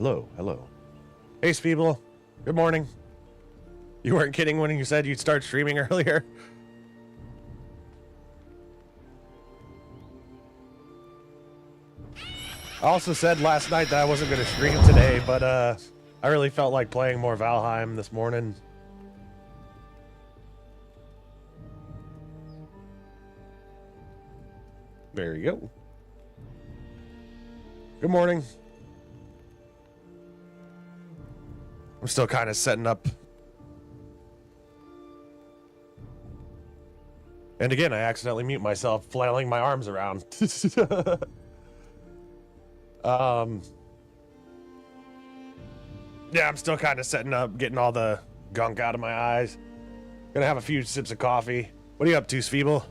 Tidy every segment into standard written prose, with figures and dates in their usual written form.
Hello, hello. Hey, people. Good morning. You weren't kidding when you said you'd start streaming earlier? I also said last night that I wasn't going to stream today, but I really felt like playing more Valheim this morning. There you go. Good morning. I'm still kind of setting up. And again, I accidentally mute myself, flailing my arms around. Yeah, I'm still kind of setting up, getting all the gunk out of my eyes. Gonna have a few sips of coffee. What are you up to, Sfeeble?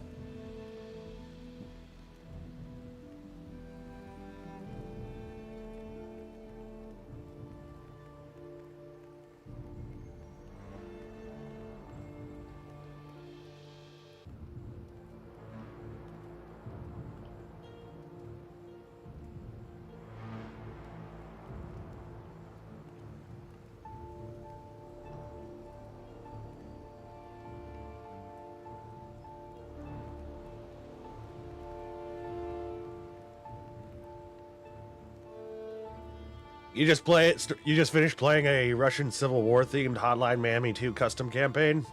You just finished playing a Russian Civil War themed Hotline Miami 2 custom campaign?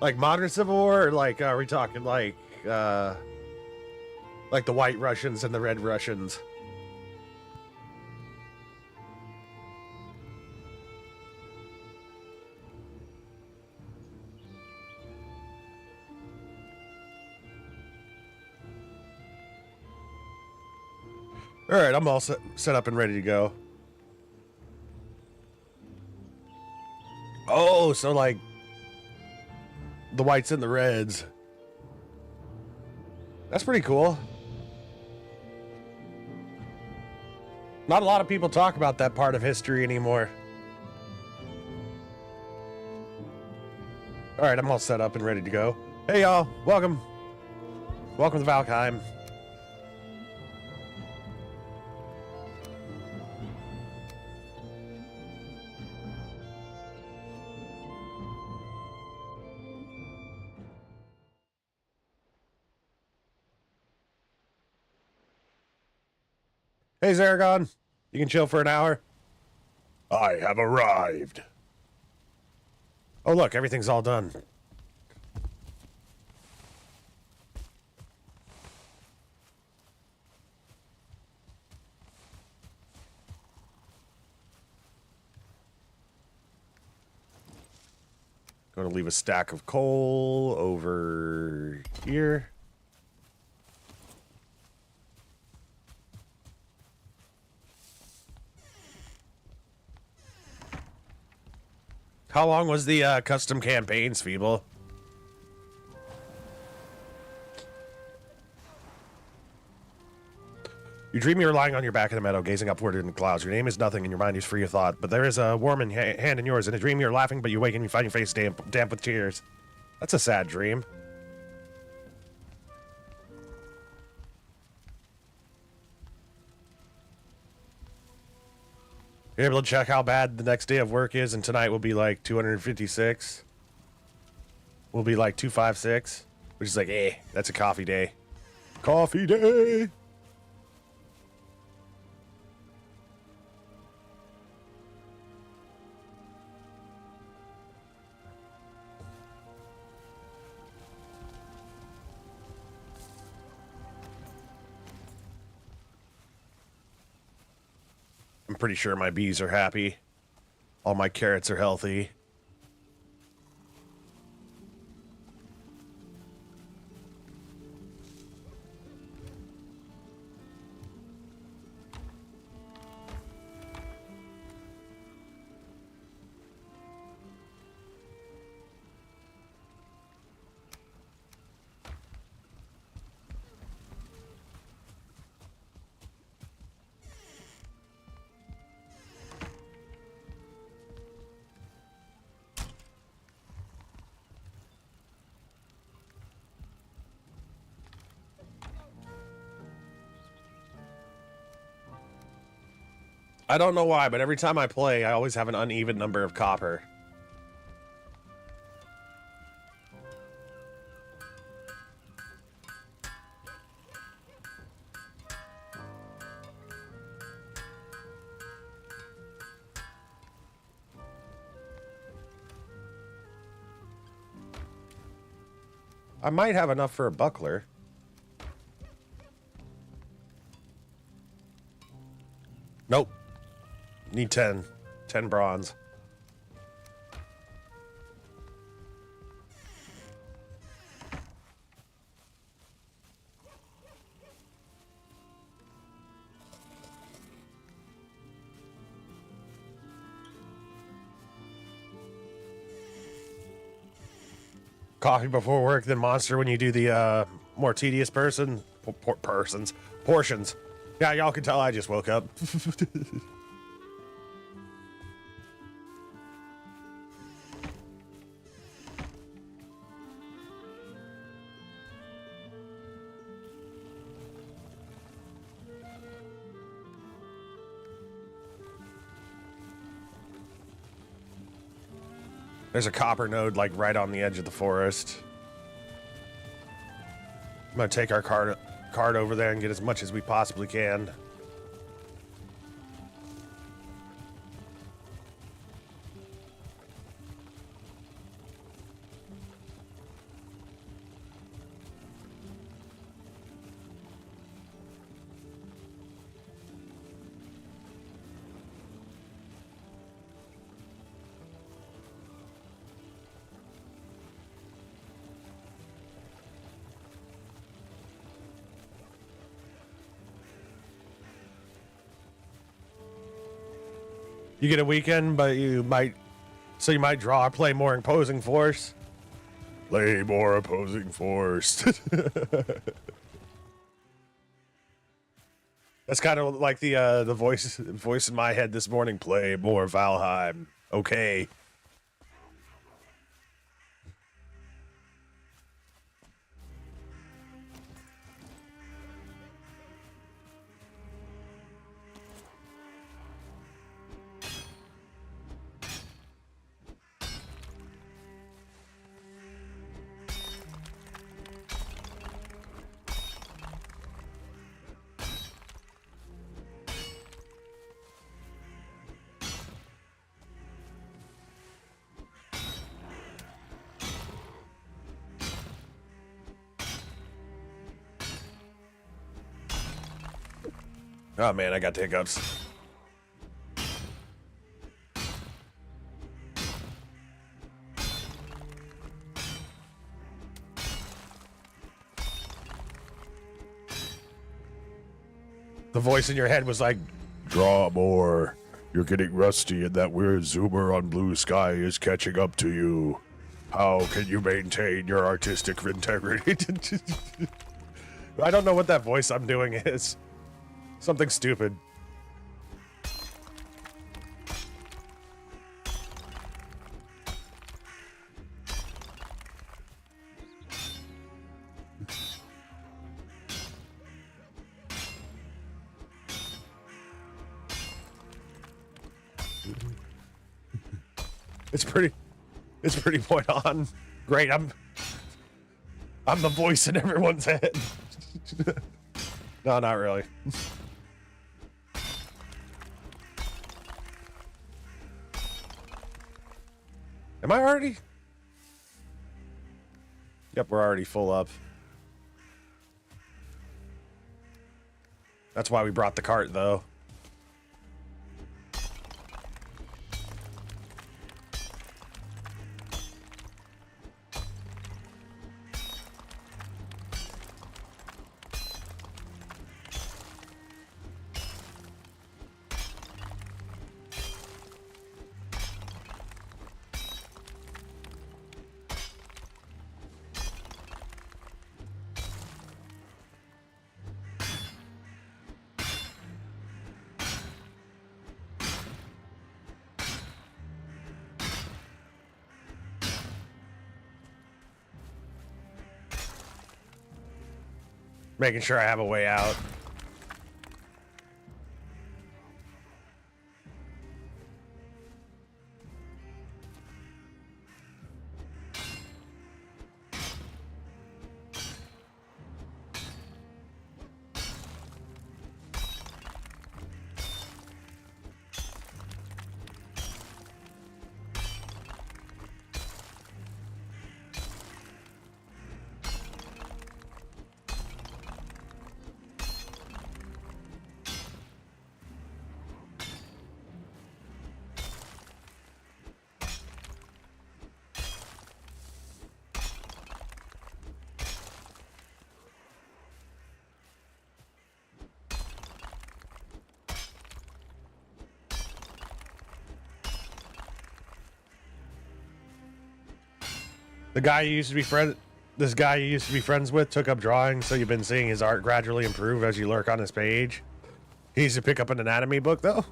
Like modern Civil War, or like are we talking like the White Russians and the Red Russians? All right, I'm all set up and ready to go. Oh, so like the whites and the reds. That's pretty cool. Not a lot of people talk about that part of history anymore. All right, I'm all set up and ready to go. Hey, y'all. Welcome. Welcome to Valheim. Hey, Zaragon. You can chill for an hour? I have arrived. Oh, look, everything's all done. Going to leave a stack of coal over here. How long was the custom campaigns, Feeble? You dream you're lying on your back in the meadow, gazing upward in the clouds. Your name is nothing, and your mind is free of thought. But there is a warm hand in yours. In a dream, you're laughing, but you wake and you find your face damp with tears. That's a sad dream. You're able to check how bad the next day of work is, and tonight will be like 256. Will be like 256, which is like, that's a coffee day. Coffee day! I'm pretty sure my bees are happy. All my carrots are healthy. I don't know why, but every time I play, I always have an uneven number of copper. I might have enough for a buckler. Nope. Need 10. 10 bronze. Coffee before work, then monster when you do the more tedious portions. Yeah, y'all can tell I just woke up. There's a copper node like right on the edge of the forest. I'm gonna take our cart over there and get as much as we possibly can. You get a weekend, but you might draw or play more opposing force. Play more opposing force. That's kind of like the voice in my head this morning. Play more Valheim. Okay. Oh man, I got hiccups. The voice in your head was like, draw more. You're getting rusty and that weird zoomer on blue sky is catching up to you. How can you maintain your artistic integrity? I don't know what that voice I'm doing is. Something stupid. It's pretty point on. Great, I'm the voice in everyone's head. No, not really. Am I already? Yep, we're already full up. That's why we brought the cart, though. Making sure I have a way out. The guy you used to be friend, this guy you used to be friends with took up drawing, so you've been seeing his art gradually improve as you lurk on his page. He used to pick up an anatomy book, though.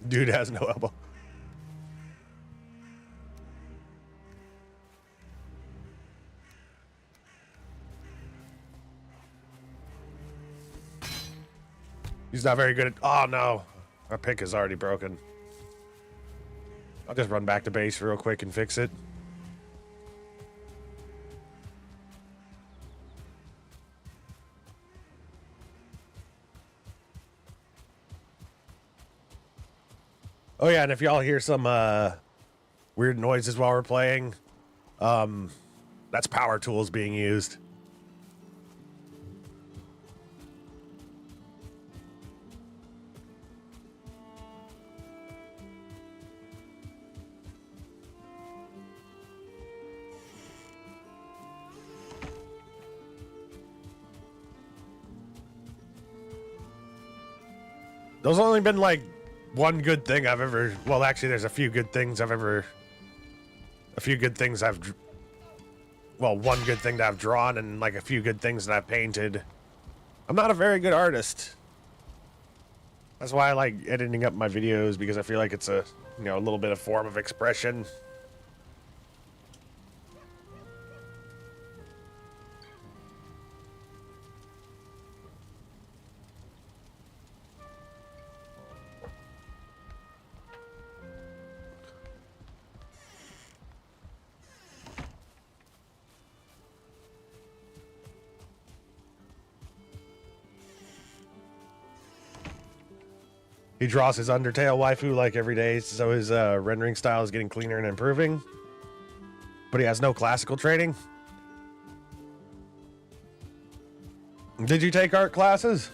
Dude has no elbow. He's not very good at... Oh, no. Our pick is already broken. I'll just run back to base real quick and fix it. Oh, yeah, and if y'all hear some weird noises while we're playing, that's power tools being used. There's only been like one good thing I've ever, well, actually there's a few good things I've ever, well, one good thing that I've drawn and like a few good things that I've painted. I'm not a very good artist. That's why I like editing up my videos, because I feel like it's a, you know, a little bit of form of expression. He draws his Undertale waifu like every day, so his rendering style is getting cleaner and improving. But he has no classical training. Did you take art classes?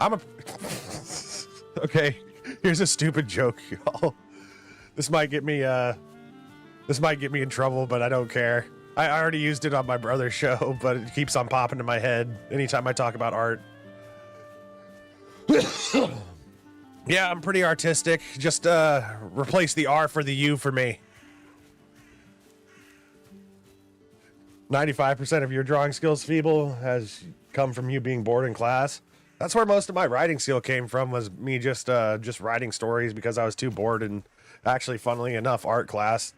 I'm a... Okay, here's a stupid joke, y'all. This might get me in trouble, but I don't care. I already used it on my brother's show, but it keeps on popping in my head anytime I talk about art. Yeah, I'm pretty artistic. Just replace the R for the U for me. 95% of your drawing skills feeble has come from you being bored in class. That's where most of my writing skill came from, was me just writing stories because I was too bored, and actually, funnily enough, art class.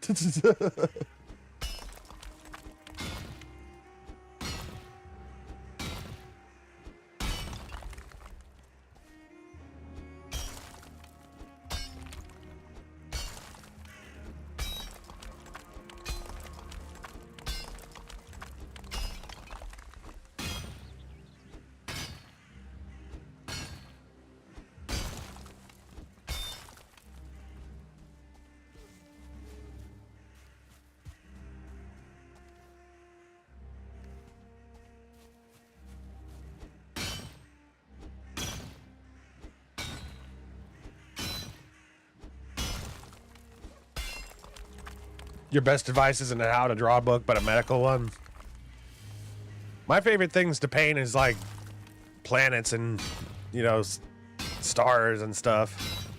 Your best advice isn't a how to draw book, but a medical one. My favorite things to paint is like planets and, you know, stars and stuff.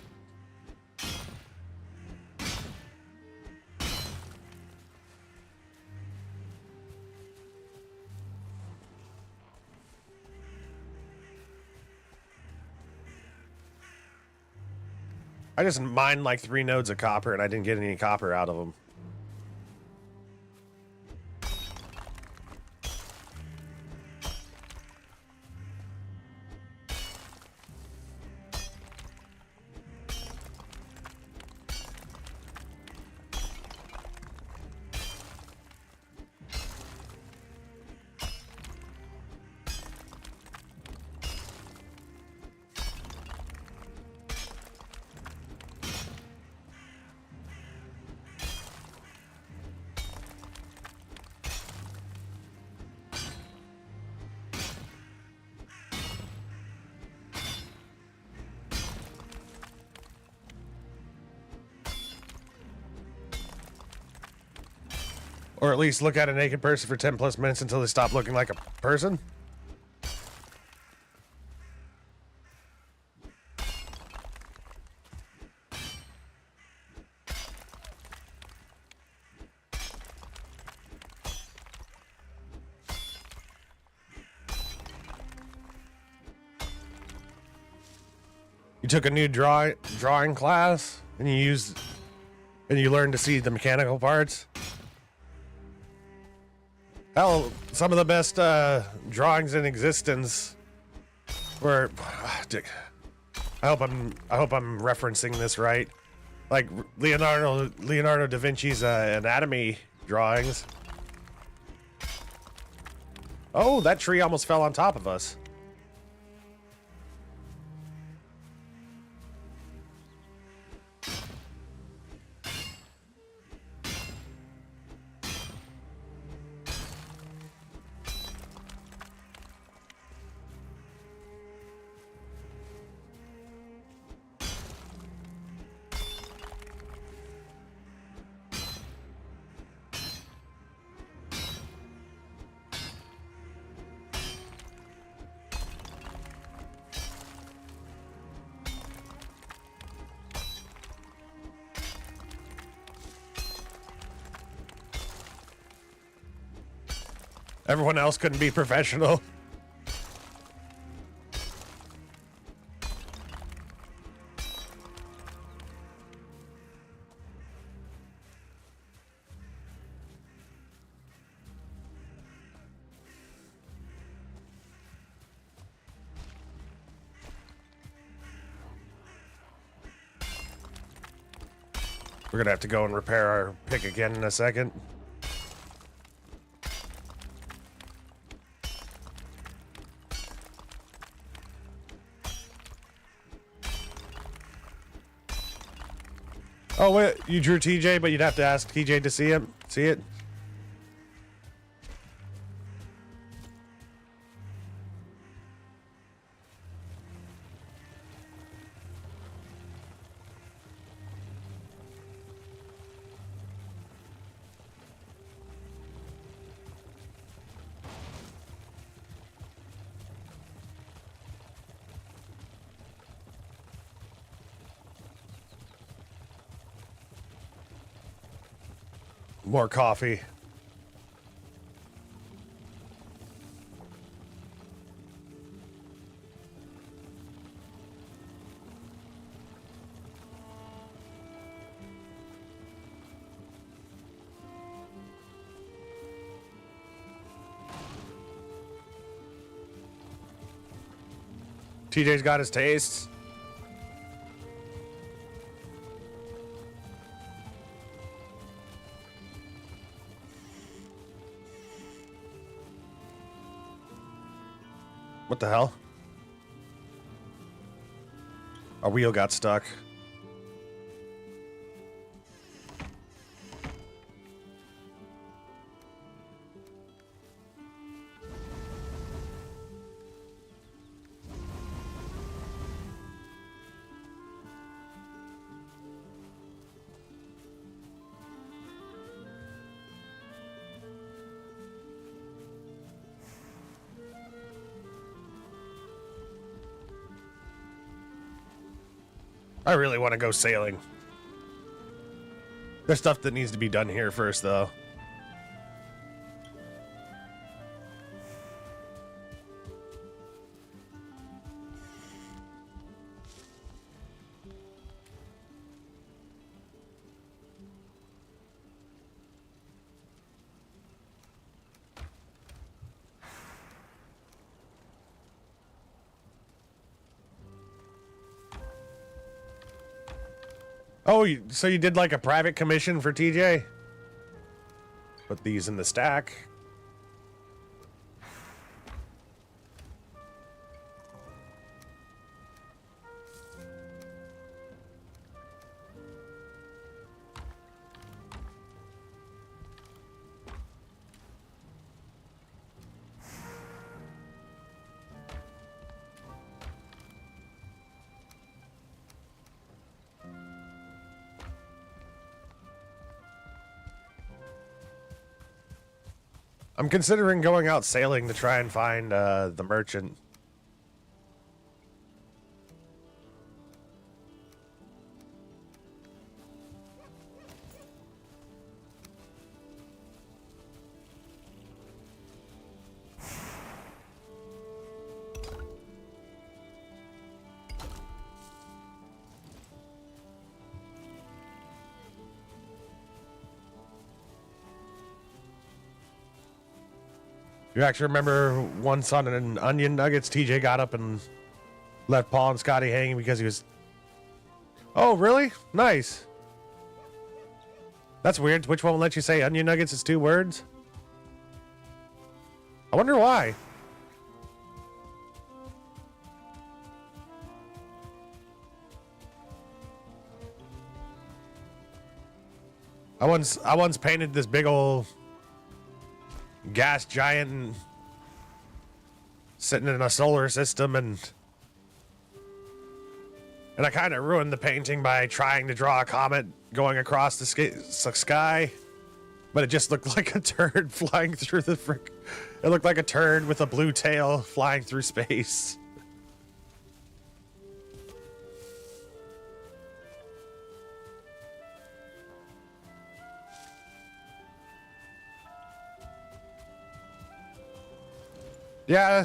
I just mined like 3 nodes of copper and I didn't get any copper out of them. Or at least look at a naked person for 10 plus minutes until they stop looking like a person. You took a new drawing class and you learned to see the mechanical parts. Hell, some of the best drawings in existence were. I hope I'm referencing this right. Like Leonardo da Vinci's anatomy drawings. Oh, that tree almost fell on top of us. Everyone else couldn't be professional. We're gonna have to go and repair our pick again in a second. Oh wait, you drew TJ, but you'd have to ask TJ to see him. See it? More coffee. TJ's got his tastes. What the hell? Our wheel got stuck. I really want to go sailing. There's stuff that needs to be done here first, though. Oh, so you did like a private commission for TJ? Put these in the stack. I'm considering going out sailing to try and find the merchant. You actually remember once on an Onion Nuggets, TJ got up and left Paul and Scotty hanging because he was... Oh, really? Nice. That's weird. Which one will let you say Onion Nuggets is 2 words? I wonder why. I once painted this big old gas giant sitting in a solar system, and I kind of ruined the painting by trying to draw a comet going across the sky, but it just looked like a turd flying through the frick. It looked like a turd with a blue tail flying through space. Yeah.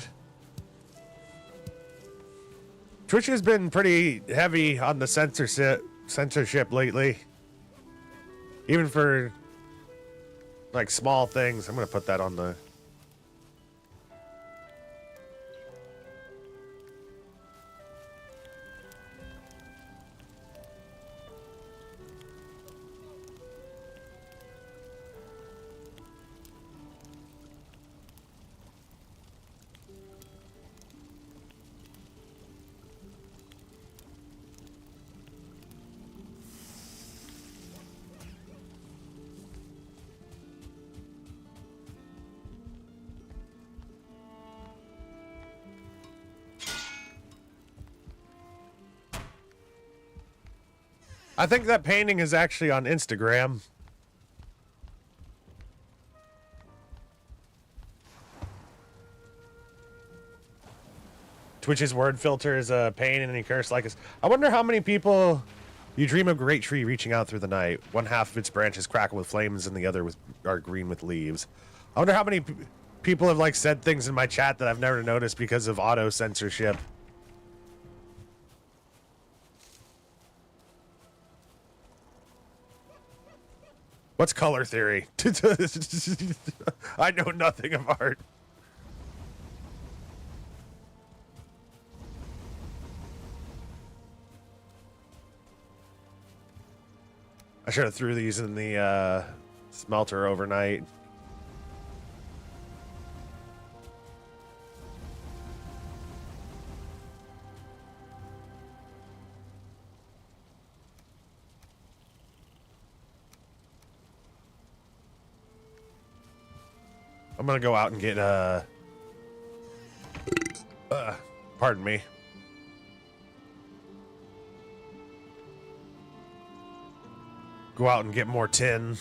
Twitch has been pretty heavy on the censorship lately. Even for like small things. I'm gonna put that on the... I think that painting is actually on Instagram. Twitch's word filter is a pain and any curse like us. I wonder how many people... You dream of a great tree reaching out through the night. One half of its branches crackle with flames and the other are green with leaves. I wonder how many people have like said things in my chat that I've never noticed because of auto censorship. What's color theory? I know nothing of art. I should have threw these in the smelter overnight. I'm gonna go out and get pardon me. Go out and get more tin.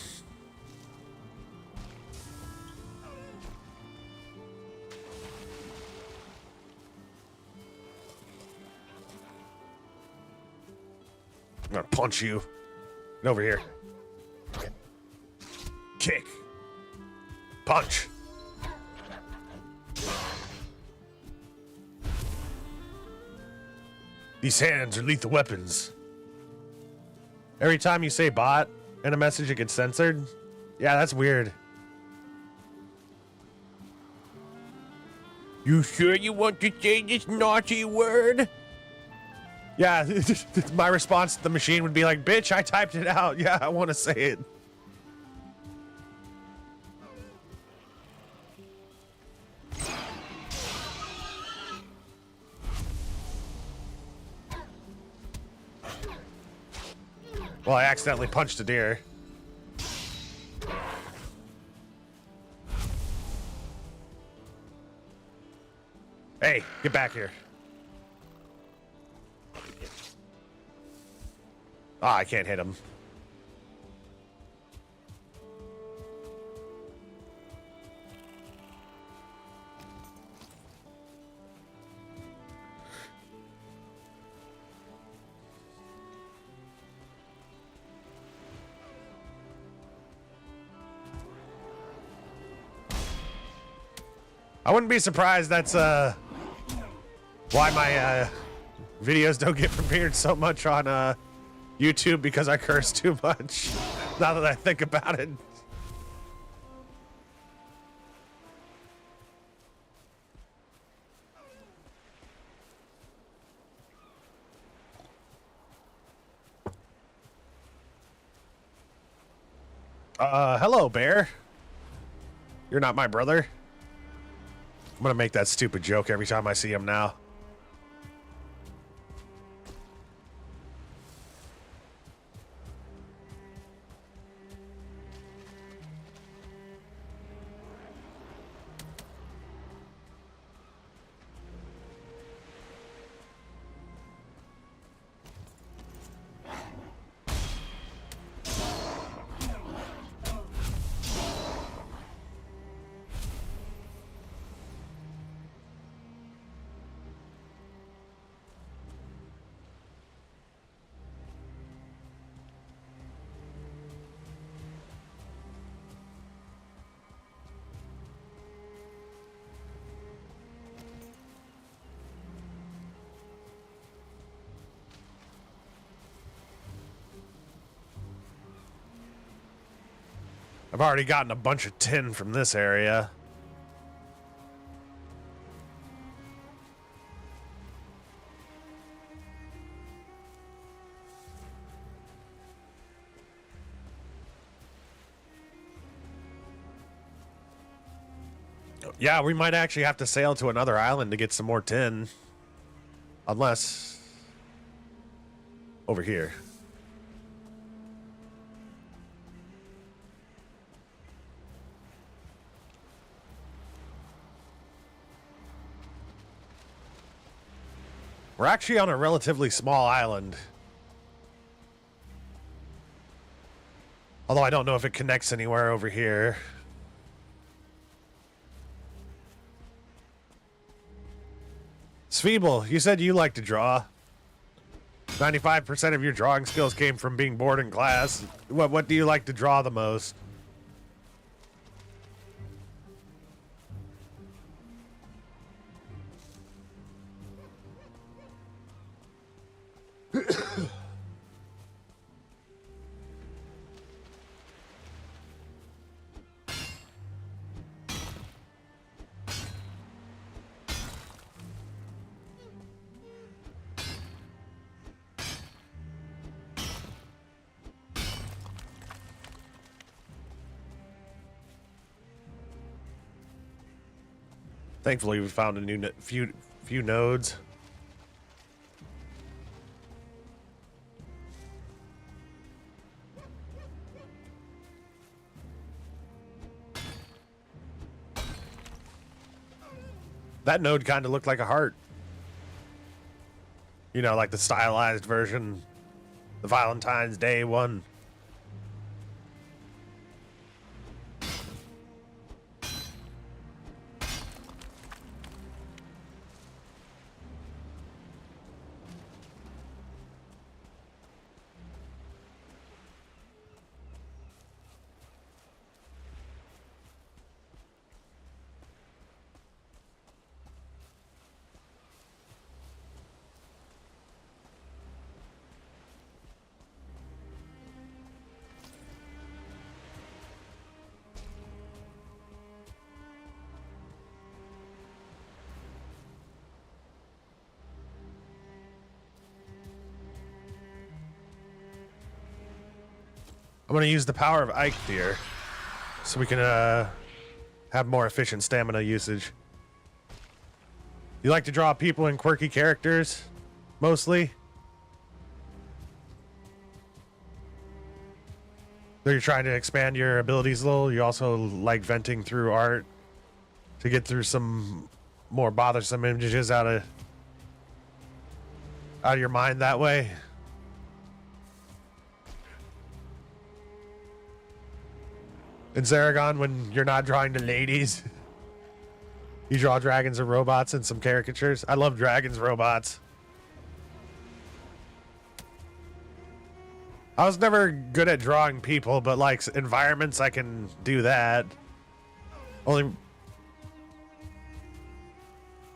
I'm gonna punch you. Get over here. Kick. Punch. These hands are lethal weapons. Every time you say bot in a message, it gets censored. Yeah, that's weird. You sure you want to say this naughty word? Yeah, my response to the machine would be like, bitch, I typed it out. Yeah, I want to say it. Well, I accidentally punched a deer. Hey, get back here. Ah, I can't hit him. I wouldn't be surprised that's why my videos don't get premiered so much on YouTube, because I curse too much. Now that I think about it. Hello, bear. You're not my brother. I'm gonna make that stupid joke every time I see him now. I've already gotten a bunch of tin from this area. Yeah, we might actually have to sail to another island to get some more tin. Unless... over here. We're actually on a relatively small island. Although I don't know if it connects anywhere over here. Sveeble, you said you like to draw. 95% of your drawing skills came from being bored in class. What do you like to draw the most? Thankfully, we found a new few nodes. That node kind of looked like a heart. You know, like the stylized version, the Valentine's Day one. I'm going to use the power of Ike here so we can have more efficient stamina usage. You like to draw people and quirky characters, mostly? So you're trying to expand your abilities a little. You also like venting through art to get through some more bothersome images out of your mind that way. In Zaragon, when you're not drawing the ladies, you draw dragons and robots and some caricatures. I love dragons, robots. I was never good at drawing people, but like environments, I can do that. Only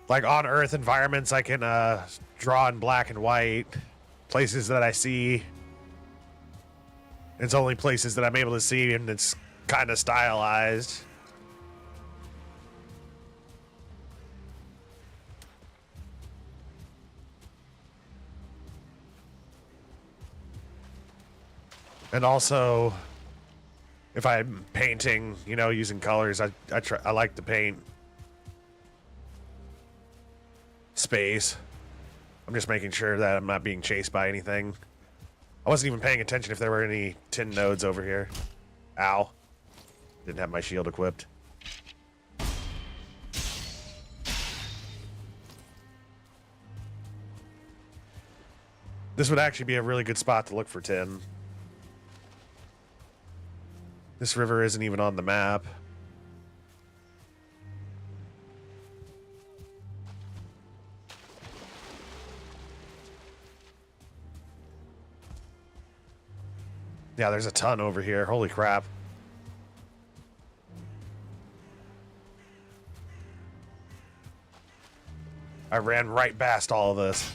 Like on Earth environments, I can draw in black and white. Places that I see, it's only places that I'm able to see, and it's kind of stylized. And also, if I'm painting, you know, using colors, I like to paint space. I'm just making sure that I'm not being chased by anything. I wasn't even paying attention if there were any tin nodes over here. Ow. Didn't have my shield equipped. This would actually be a really good spot to look for tin. This river isn't even on the map. Yeah, there's a ton over here. Holy crap. I ran right past all of this.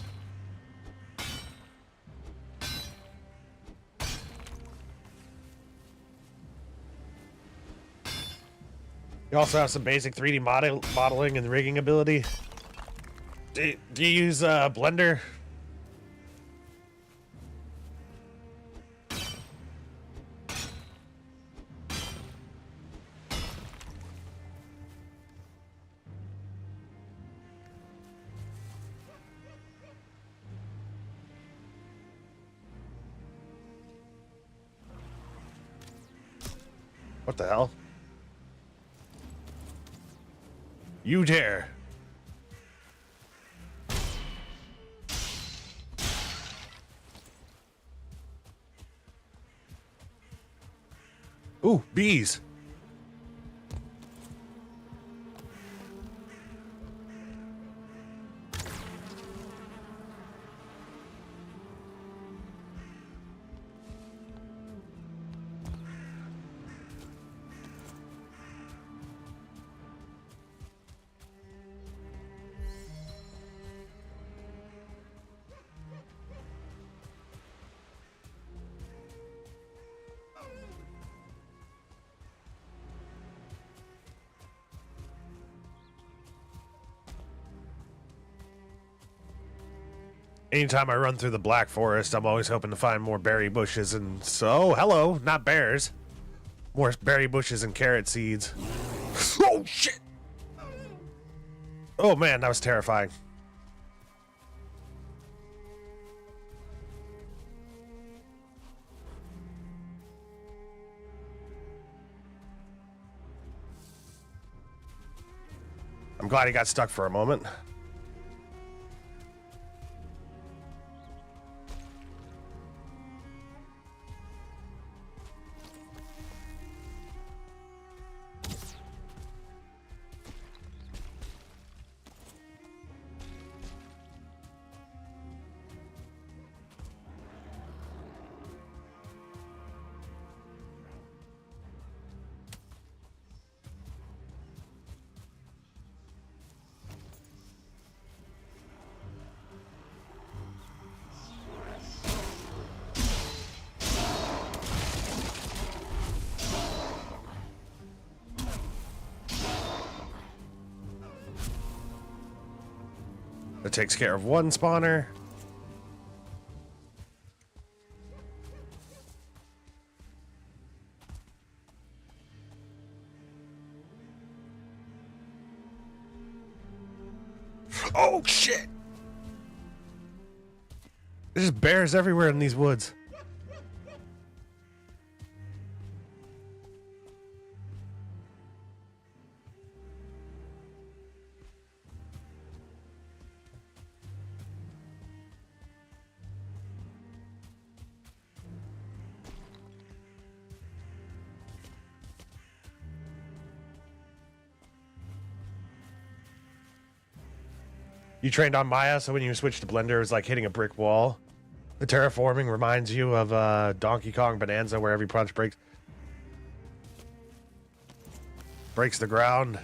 You also have some basic 3D modeling and rigging ability. Do you use Blender? What the hell? You dare. Ooh, bees. Anytime I run through the Black Forest, I'm always hoping to find more berry bushes and so, hello, not bears. More berry bushes and carrot seeds. Oh, shit! Oh, man, that was terrifying. I'm glad he got stuck for a moment. That takes care of one spawner. Oh, shit! There's just bears everywhere in these woods. You trained on Maya, so when you switch to Blender, it was like hitting a brick wall. The terraforming reminds you of Donkey Kong Bonanza, where every punch breaks the ground.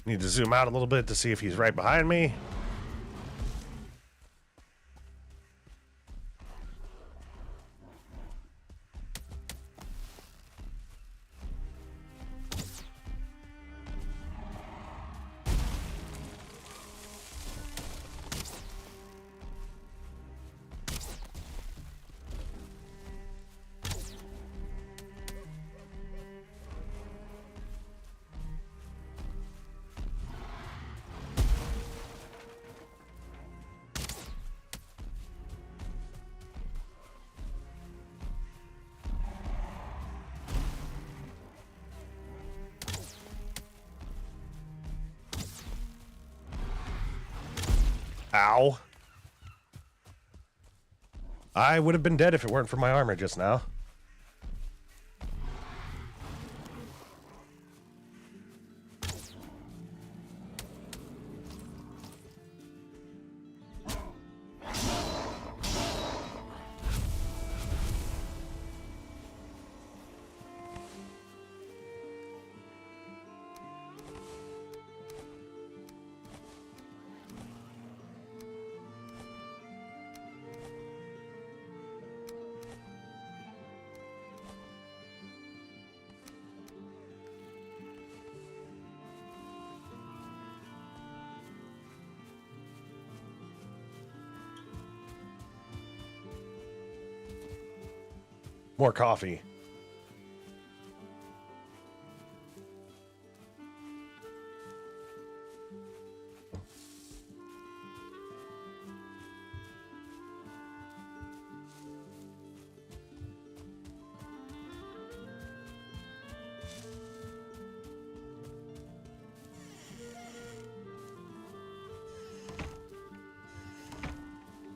Need to zoom out a little bit to see if he's right behind me. Ow. I would have been dead if it weren't for my armor just now. More coffee.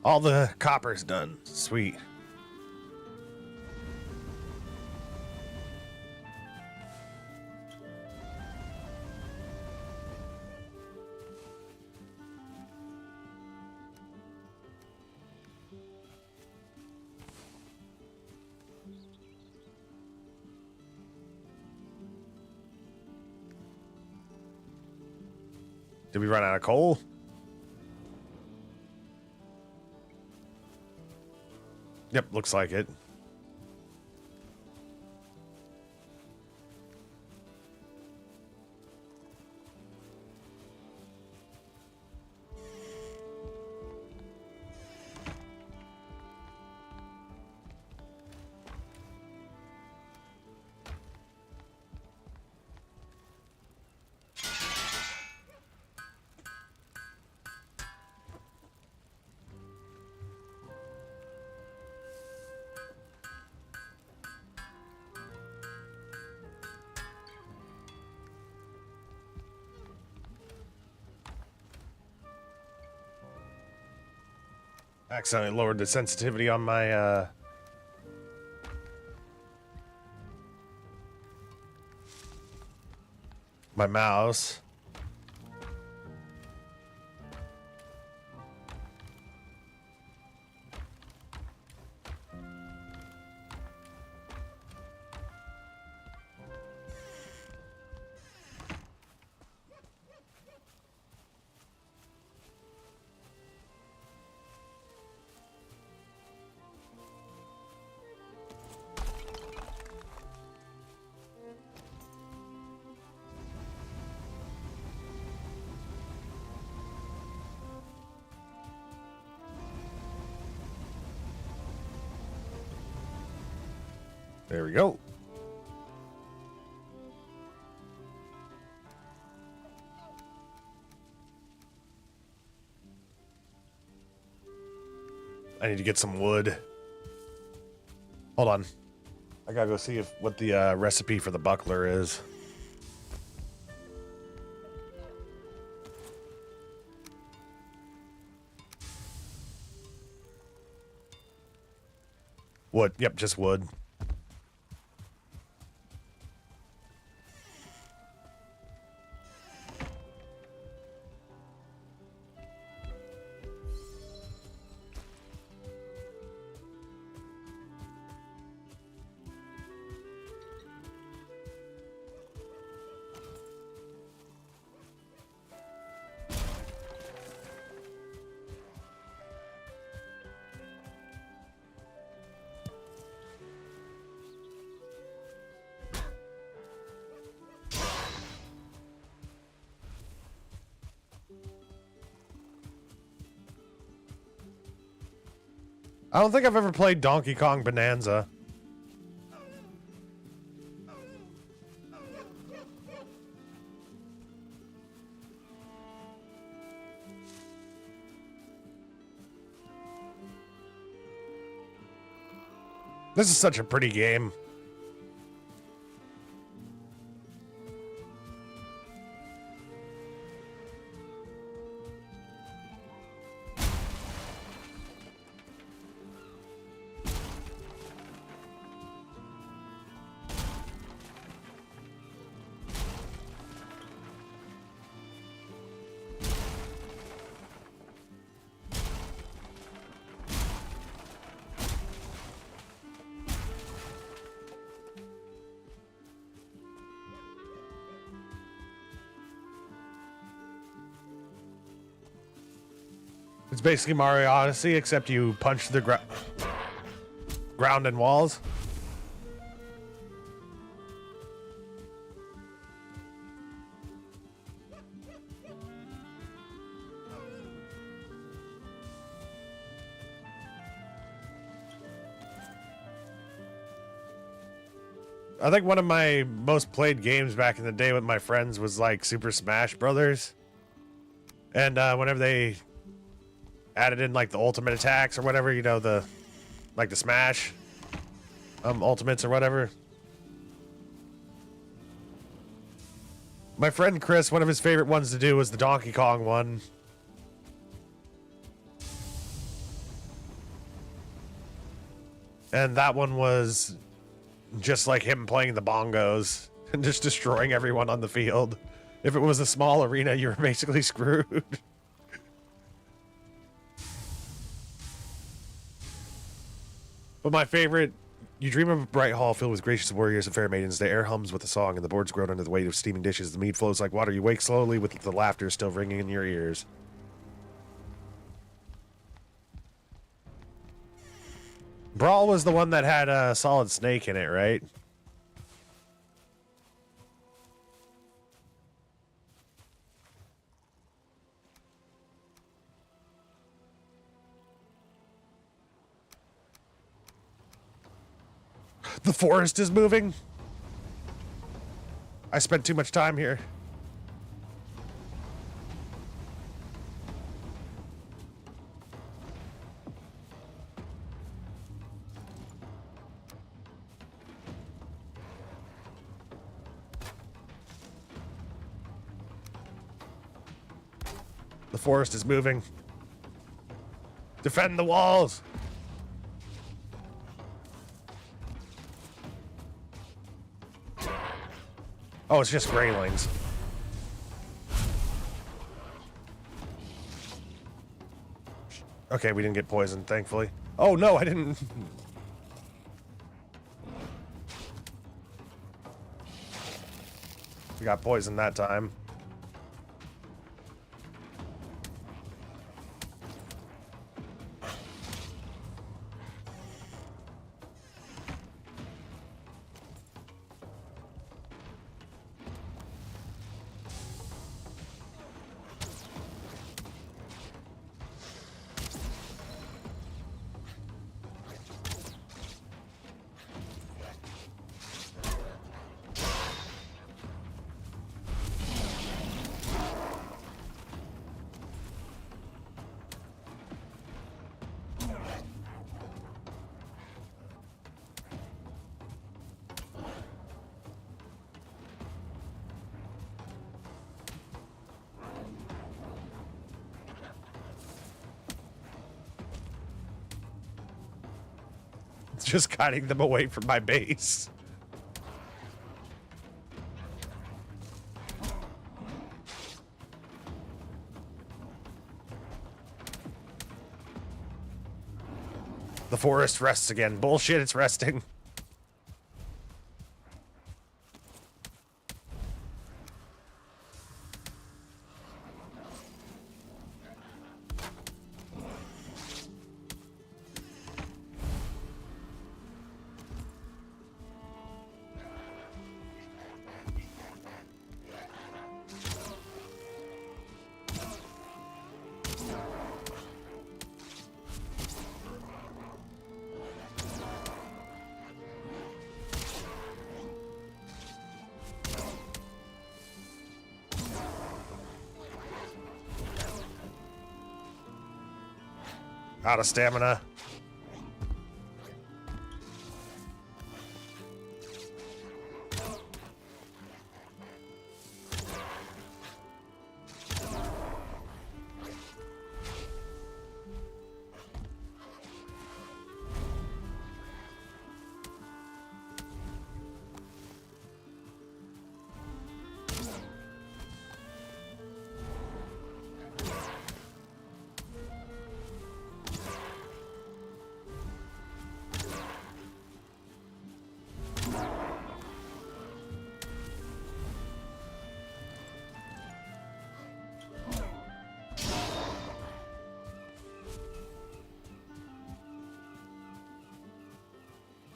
All the copper's done. Sweet. Did we run out of coal? Yep, looks like it. Accidentally lowered the sensitivity on my my mouse. There we go. I need to get some wood. Hold on. I gotta go see what the recipe for the buckler is. Wood. Yep, just wood. I don't think I've ever played Donkey Kong Bonanza. This is such a pretty game. It's basically Mario Odyssey, except you punch the ground and walls. I think one of my most played games back in the day with my friends was like Super Smash Brothers. And whenever they added in like the ultimate attacks or whatever, you know, the Smash ultimates or whatever. My friend Chris, one of his favorite ones to do was the Donkey Kong one. And that one was just like him playing the bongos and just destroying everyone on the field. If it was a small arena, you were basically screwed. But my favorite, you dream of a bright hall filled with gracious warriors and fair maidens. The air hums with a song, and the boards groan under the weight of steaming dishes. The mead flows like water. You wake slowly with the laughter still ringing in your ears. Brawl was the one that had a Solid Snake in it, right? The forest is moving. I spent too much time here. The forest is moving. Defend the walls. Oh, it's just graylings. Okay, we didn't get poisoned, thankfully. Oh, no, I didn't. We got poisoned that time. Just guiding them away from my base. The forest rests again. Bullshit, it's resting. Out of stamina.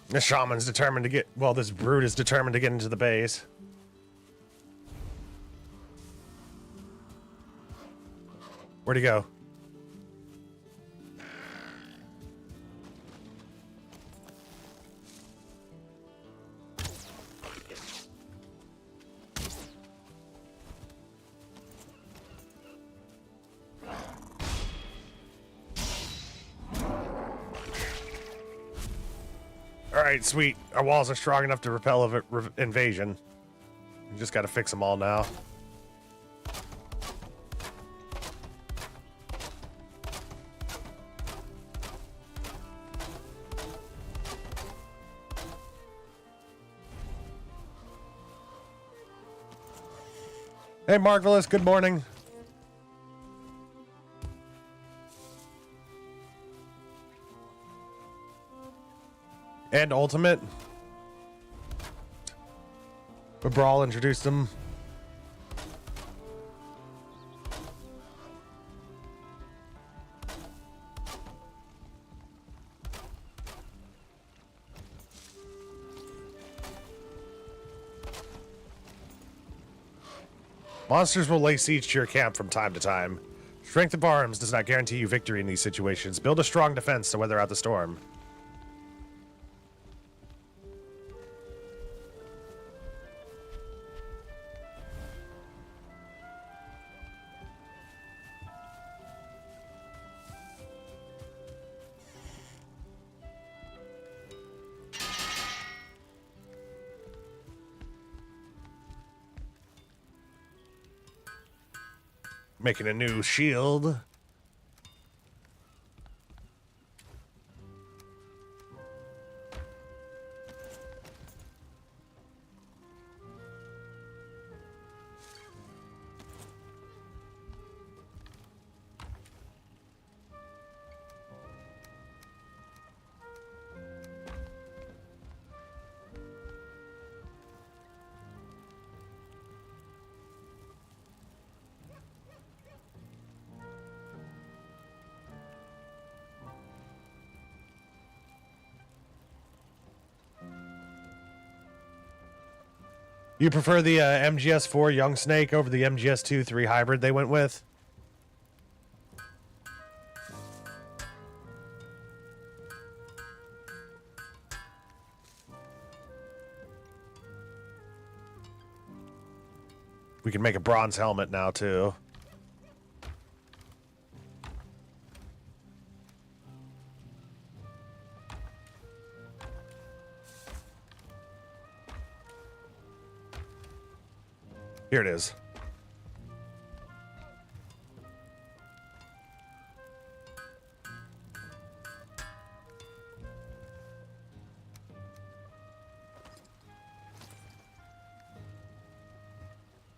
The shaman's determined to get, well, this brute is determined to get into the base. Where'd he go? Alright, sweet. Our walls are strong enough to repel an invasion. We just gotta fix them all now. Hey, Marvelous, good morning. And Ultimate. But Brawl introduced him. Monsters will lay siege to your camp from time to time. Strength of arms does not guarantee you victory in these situations. Build a strong defense to weather out the storm. Making a new shield. You prefer the MGS4 Young Snake over the MGS2-3 hybrid they went with? We can make a bronze helmet now, too. Here it is.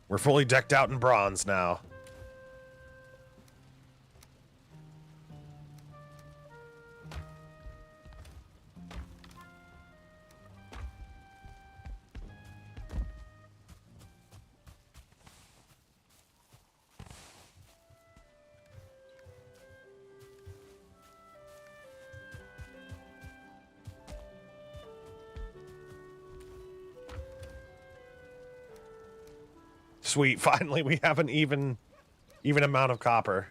We're fully decked out in bronze now. Sweet, finally we have an even amount of copper.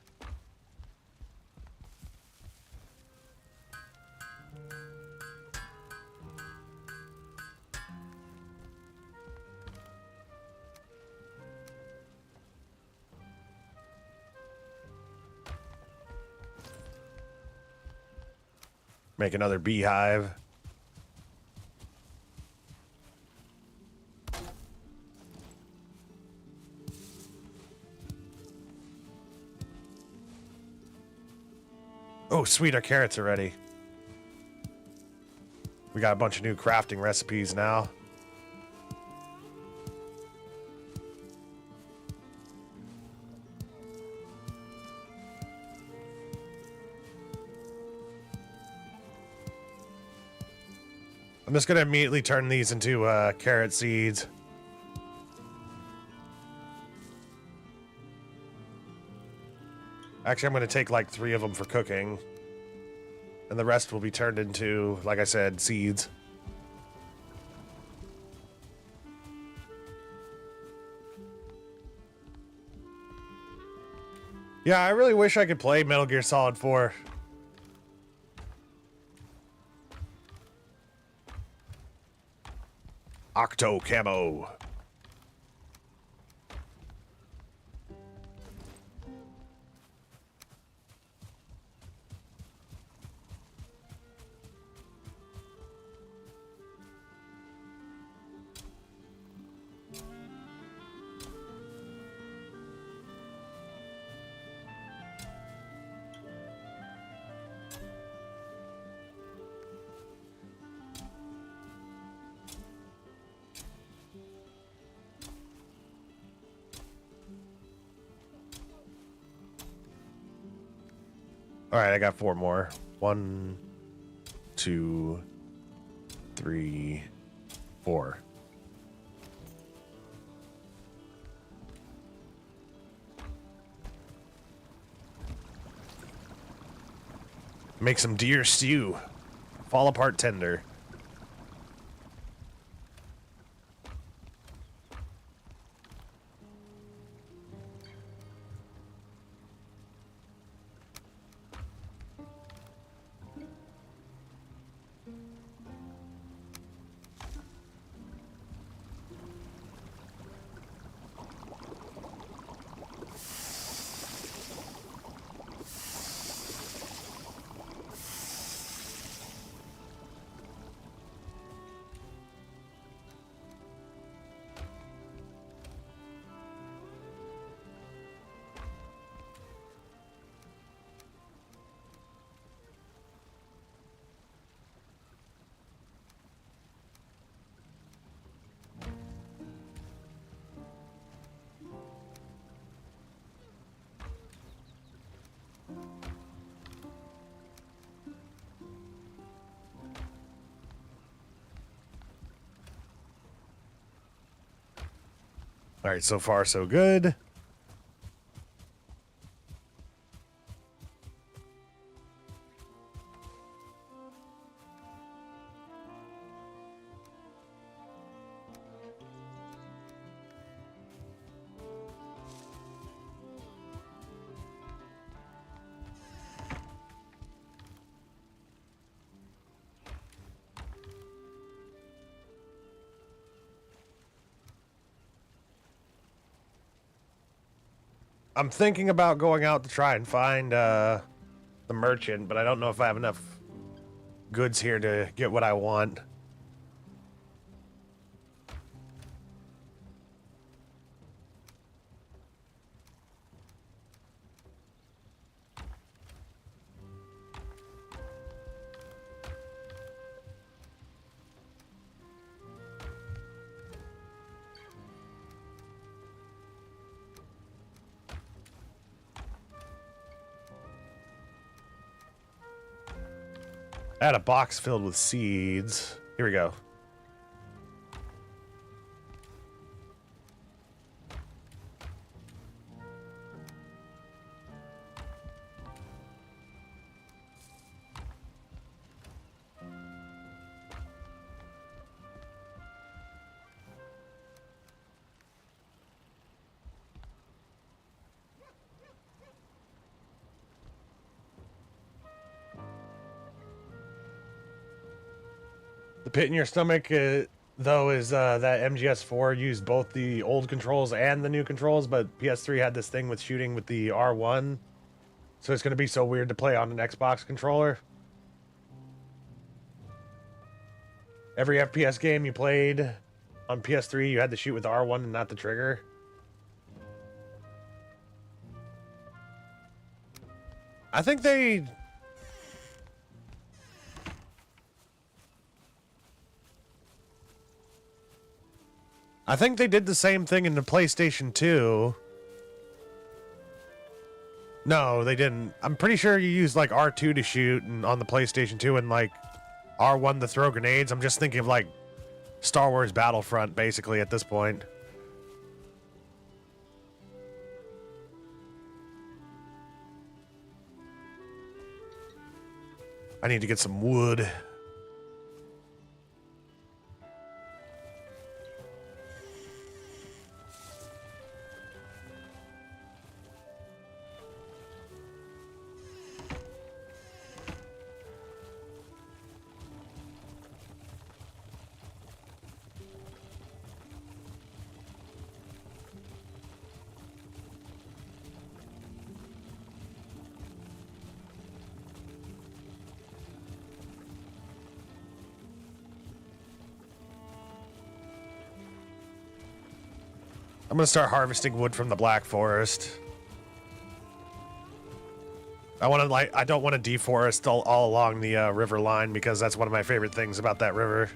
Make another beehive. Oh, sweet, our carrots are ready. We got a bunch of new crafting recipes now. I'm just going to immediately turn these into carrot seeds. Actually, I'm going to take like 3 of them for cooking. And the rest will be turned into, like I said, seeds. Yeah, I really wish I could play Metal Gear Solid 4. Octo Camo. All right, I got 4 more. 1, 2, 3, 4. Make some deer stew. Fall apart tender. All right, so far so good. I'm thinking about going out to try and find the merchant, but I don't know if I have enough goods here to get what I want. I had a box filled with seeds. Here we go. The pit in your stomach, though, is that MGS4 used both the old controls and the new controls, but PS3 had this thing with shooting with the R1, so it's going to be so weird to play on an Xbox controller. Every FPS game you played on PS3, you had to shoot with R1 and not the trigger. I think they... I think they did the same thing in the PlayStation 2. No, they didn't. I'm pretty sure you used like R2 to shoot and on the PlayStation 2 and like R1 to throw grenades. I'm just thinking of like Star Wars Battlefront basically at this point. I need to get some wood. I'm gonna start harvesting wood from the Black Forest. I don't want to deforest all along the river line because that's one of my favorite things about that river.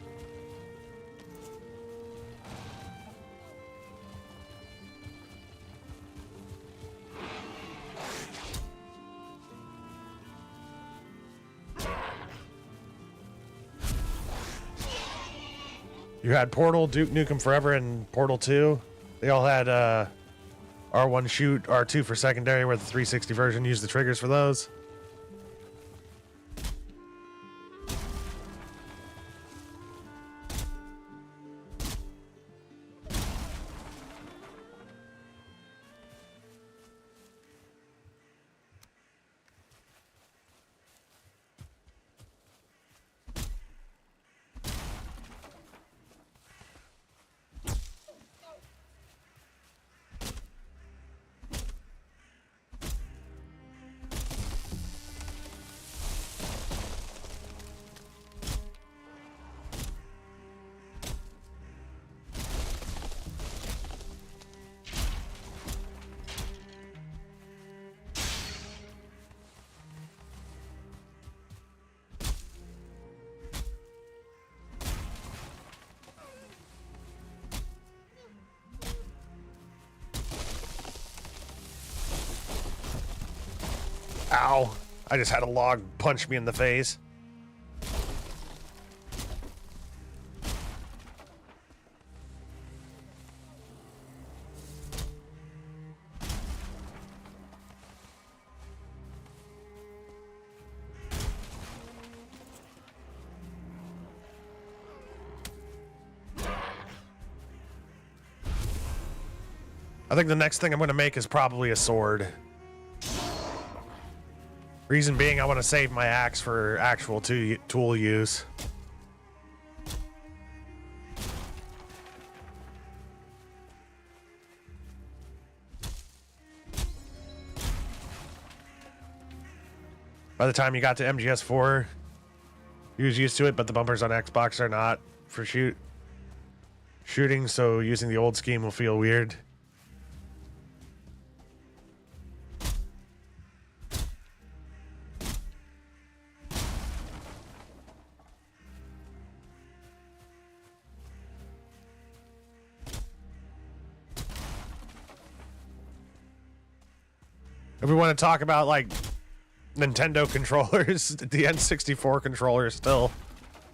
You had Portal, Duke Nukem Forever, and Portal 2. They all had R1 shoot, R2 for secondary, where the 360 version used the triggers for those. Ow. I just had a log punch me in the face. I think the next thing I'm going to make is probably a sword. Reason being, I want to save my axe for actual tool use. By the time you got to MGS4, you was used to it, but the bumpers on Xbox are not for shooting, so using the old scheme will feel weird. If we want to talk about, like, Nintendo controllers, the N64 controller is still,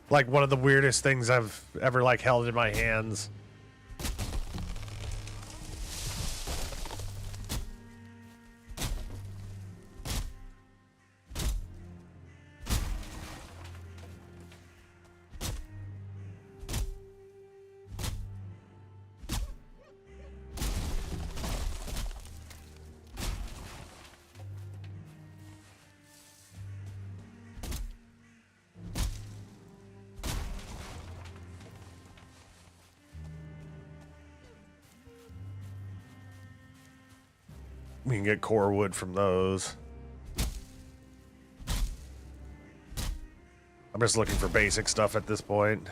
like, one of the weirdest things I've ever, like, held in my hands. We can get core wood from those. I'm just looking for basic stuff at this point.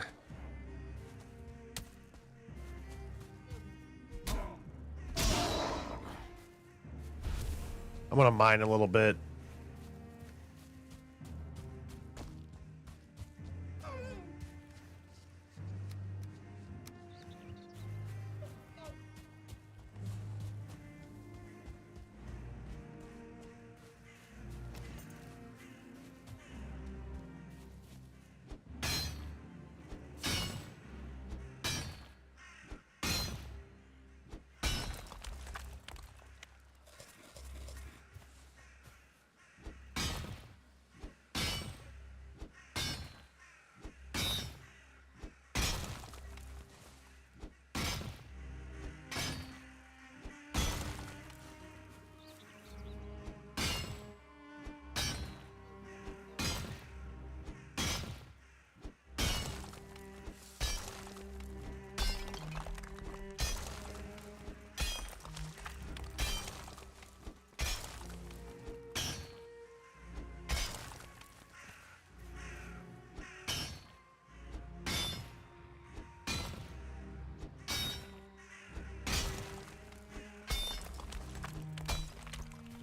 I'm gonna mine a little bit.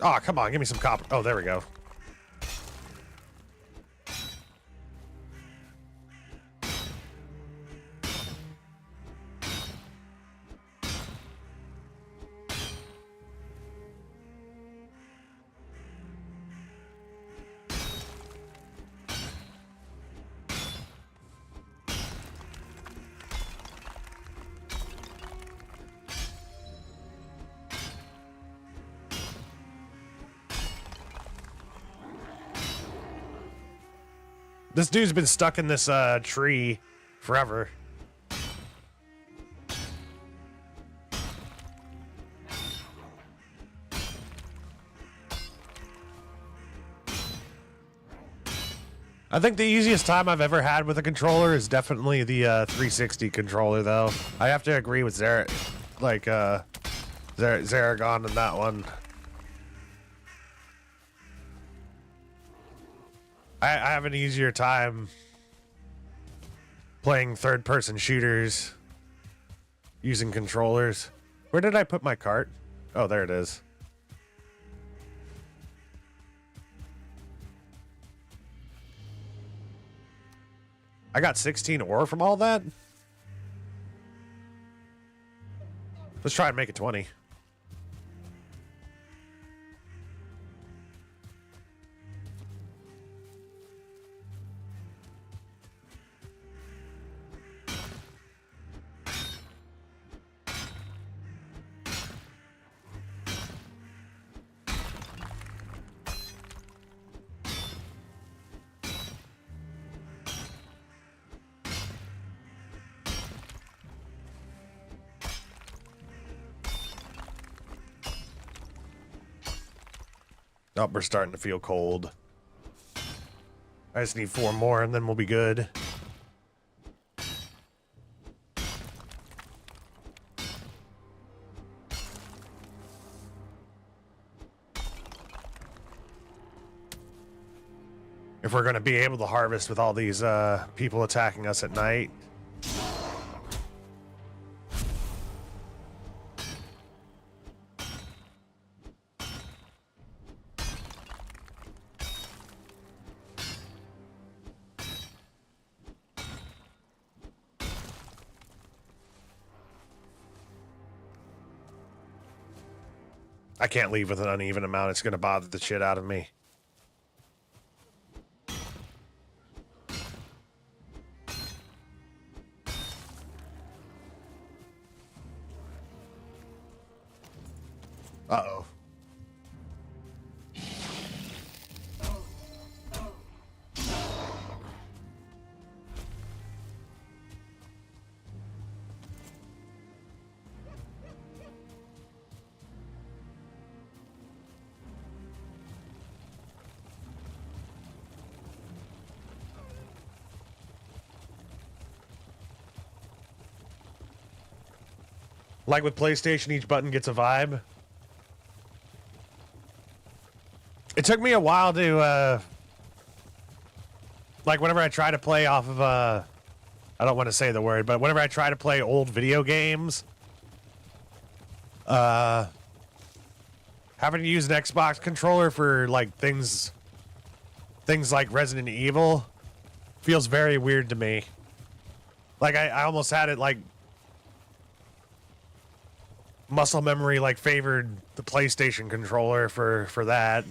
Oh, come on, give me some copper. Oh, there we go. This dude's been stuck in this tree forever. I think the easiest time I've ever had with a controller is definitely the 360 controller, though. I have to agree with Zaragon on that one. I have an easier time playing third-person shooters using controllers. Where did I put my cart? Oh, there it is. I got 16 ore from all that? Let's try and make it 20. Oh, we're starting to feel cold. I just need 4 more and then we'll be good. If we're going to be able to harvest with all these people attacking us at night. I can't leave with an uneven amount. It's going to bother the shit out of me. Uh-oh. Like with PlayStation, each button gets a vibe. It took me a while to, like, whenever I try to play off of, I don't want to say the word, but whenever I try to play old video games, have Having to use an Xbox controller for like things like Resident Evil feels very weird to me. Like I almost had it like muscle memory like favored the PlayStation controller for that.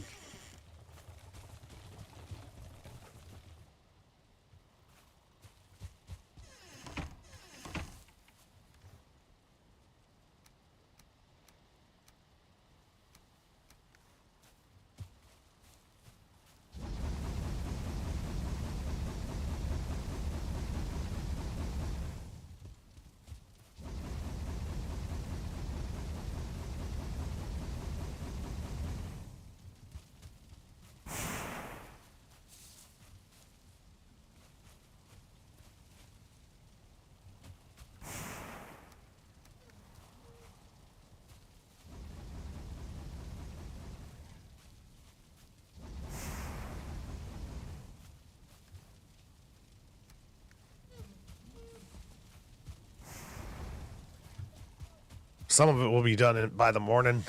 Some of it will be done by the morning.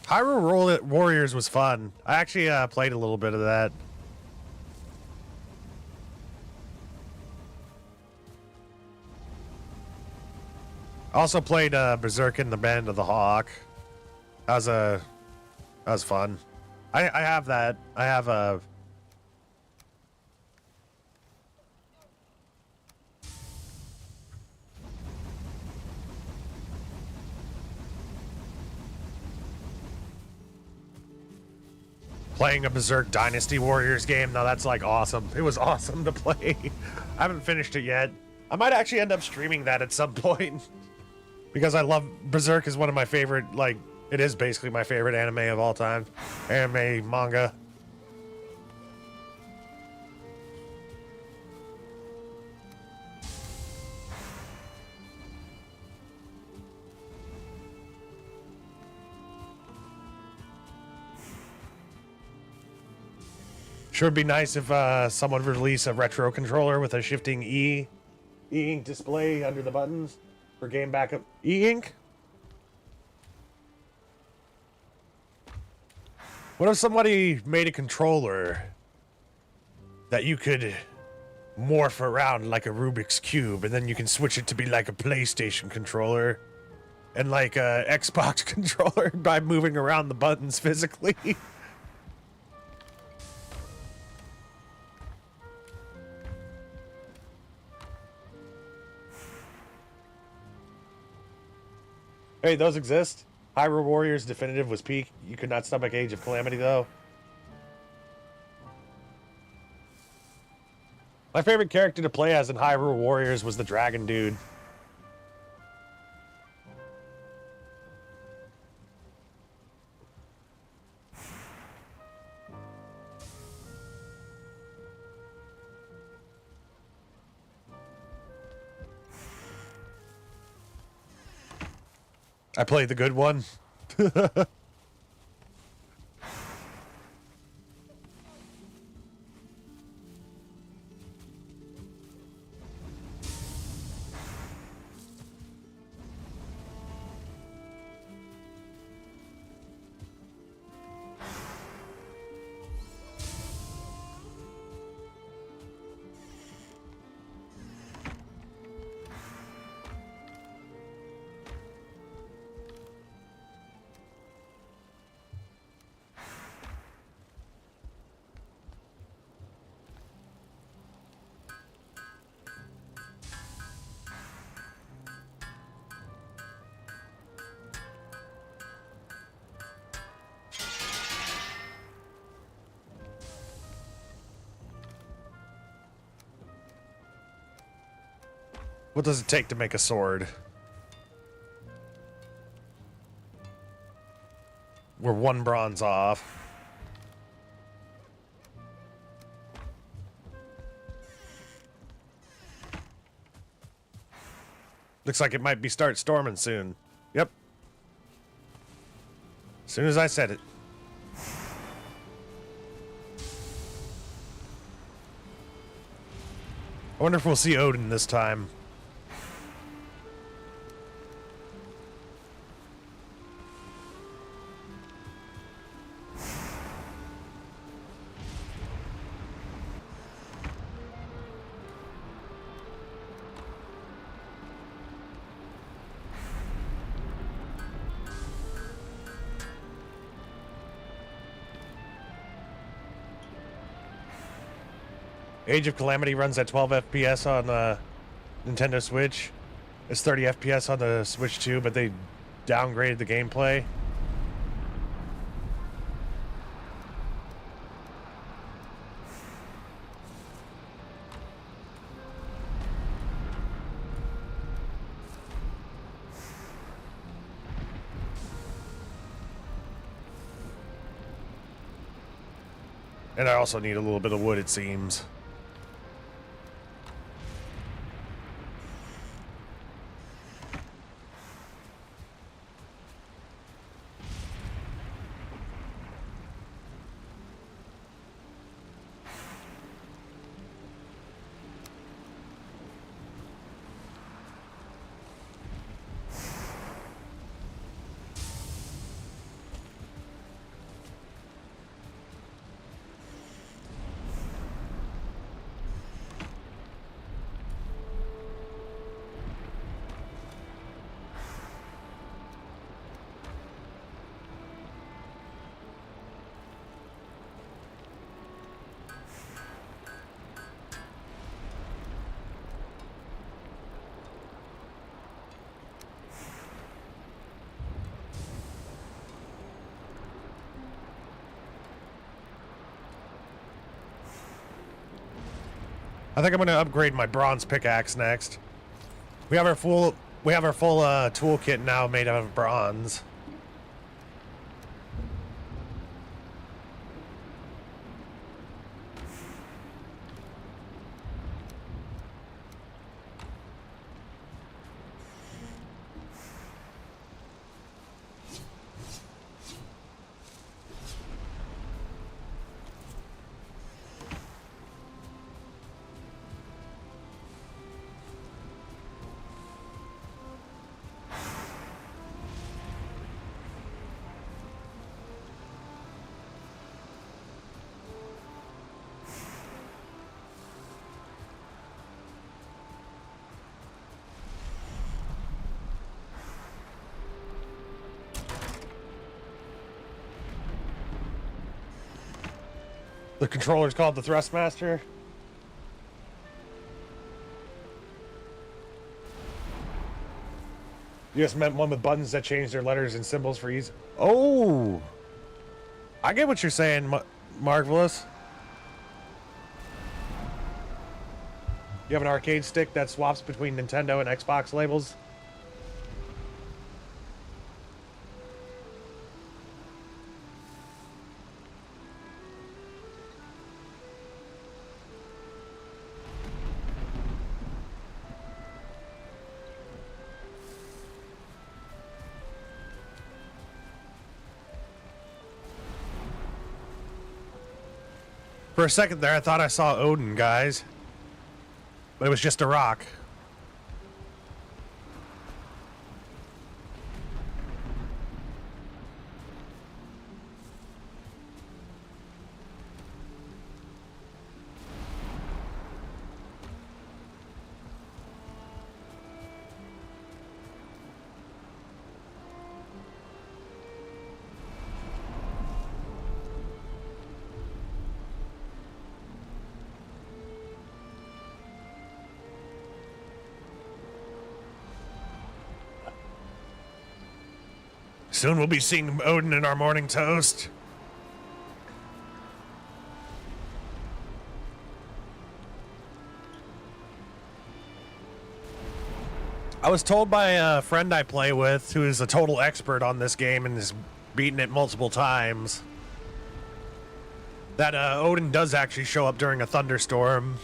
Hyrule Warriors was fun. I actually played a little bit of that. Also played Berserk in the Band of the Hawk. That was fun. I have that. I have a. Playing a Berserk Dynasty Warriors game. Now that's like awesome. It was awesome to play. I haven't finished it yet. I might actually end up streaming that at some point. Because I love Berserk is one of my favorite, like, it is basically my favorite anime of all time. Anime, manga. Sure would be nice if someone would release a retro controller with a shifting E-ink display under the buttons for game backup. E-ink? What if somebody made a controller that you could morph around like a Rubik's Cube, and then you can switch it to be like a PlayStation controller and like a Xbox controller by moving around the buttons physically? Hey, those exist. Hyrule Warriors Definitive was peak. You could not stomach Age of Calamity, though. My favorite character to play as in Hyrule Warriors was the Dragon Dude. I played the good one. What does it take to make a sword? We're 1 bronze off. Looks like it might be start storming soon. Yep. As soon as I said it. I wonder if we'll see Odin this time. Age of Calamity runs at 12 FPS on Nintendo Switch. It's 30 FPS on the Switch too, but they downgraded the gameplay. And I also need a little bit of wood, it seems. I think I'm gonna upgrade my bronze pickaxe next. We have our full toolkit now made out of bronze. The controller's called the Thrustmaster. You just meant one with buttons that change their letters and symbols for ease. Oh! I get what you're saying, Marvelous. You have an arcade stick that swaps between Nintendo and Xbox labels? For a second there, I thought I saw Odin, guys. But it was just a rock. Soon we'll be seeing Odin in our morning toast. I was told by a friend I play with, who is a total expert on this game and has beaten it multiple times, that Odin does actually show up during a thunderstorm,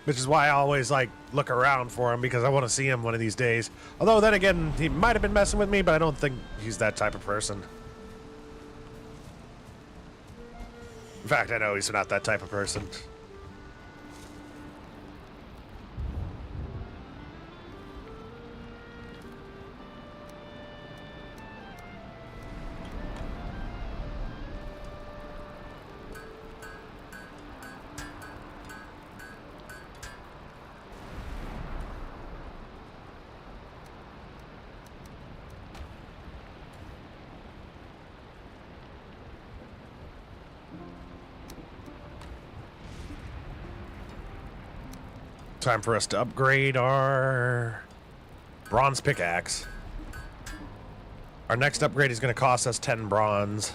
which is why I always like look around for him, because I want to see him one of these days. Although then again, he might have been messing with me, but I don't think he's that type of person. In fact, I know he's not that type of person. Time for us to upgrade our bronze pickaxe. Our next upgrade is going to cost us 10 bronze.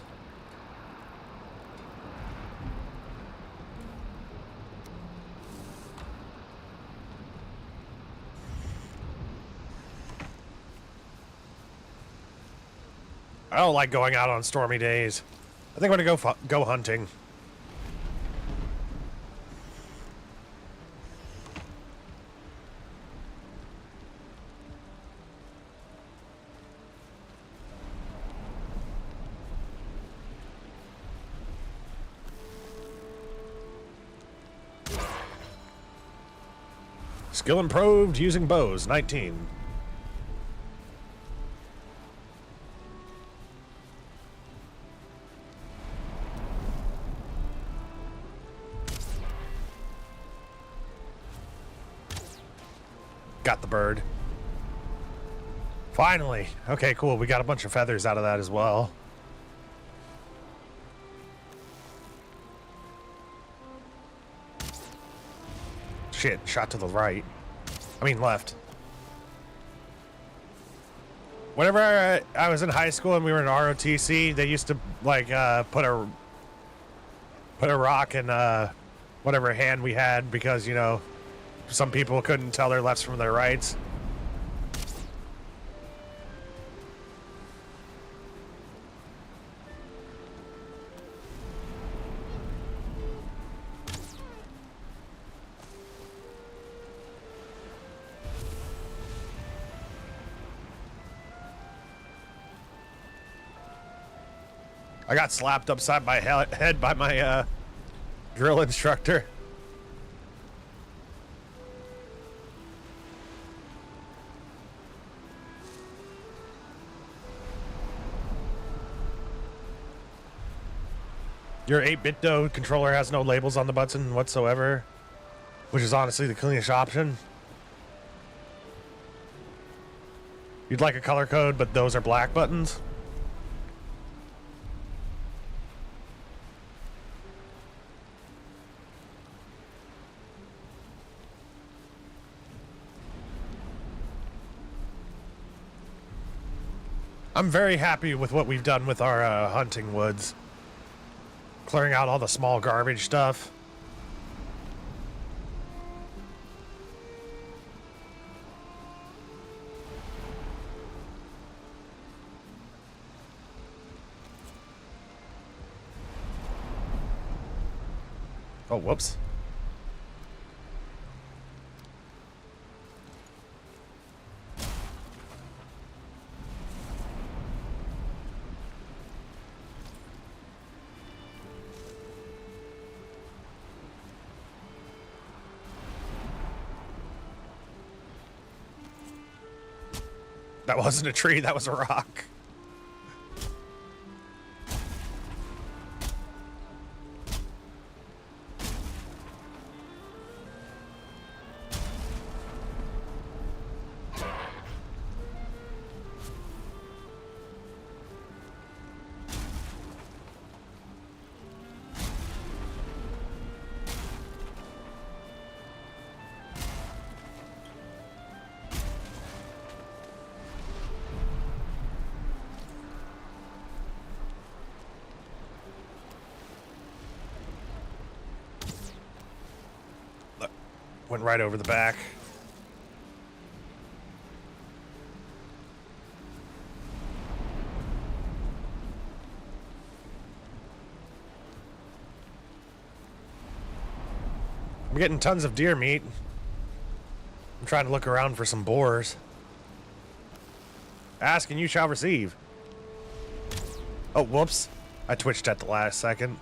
I don't like going out on stormy days. I think I'm going to go hunting. Skill improved using bows, 19. Got the bird. Finally. Okay, cool. We got a bunch of feathers out of that as well. Shit, shot to the right. I mean left. Whenever I was in high school and we were in ROTC, they used to like put a rock in whatever hand we had, because you know some people couldn't tell their lefts from their rights. I got slapped upside my head by my drill instructor. Your 8-bit controller has no labels on the button whatsoever, which is honestly the cleanest option. You'd like a color code, but those are black buttons. I'm very happy with what we've done with our hunting woods. Clearing out all the small garbage stuff. Oh, whoops. That wasn't a tree, that was a rock. Went right over the back. I'm getting tons of deer meat. I'm trying to look around for some boars. Ask and you shall receive. Oh, whoops. I twitched at the last second.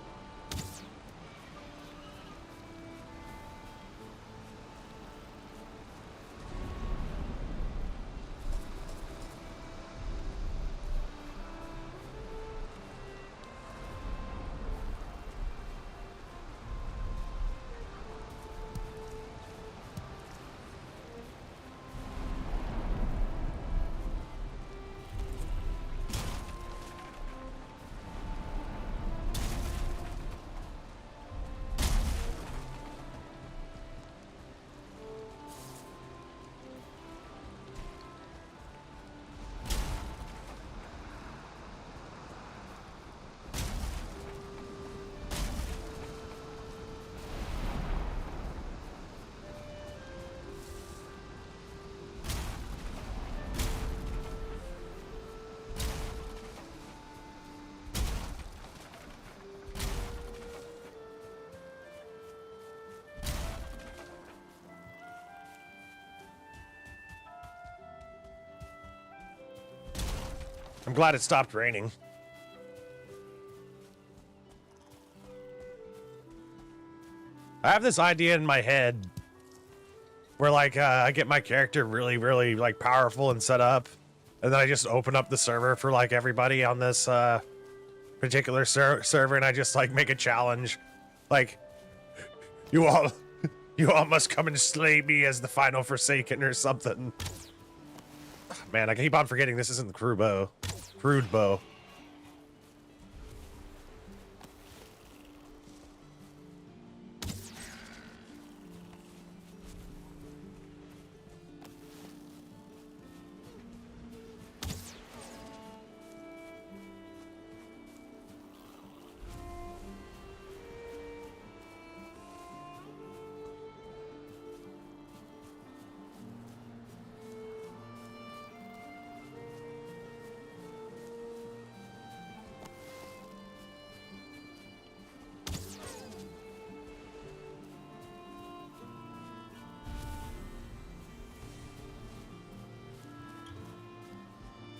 I'm glad it stopped raining. I have this idea in my head where, like, I get my character really, really, like, powerful and set up, and then I just open up the server for, like, everybody on this particular server, and I just, like, make a challenge. Like, you all must come and slay me as the final Forsaken or something. Man, I keep on forgetting this isn't the crude bow.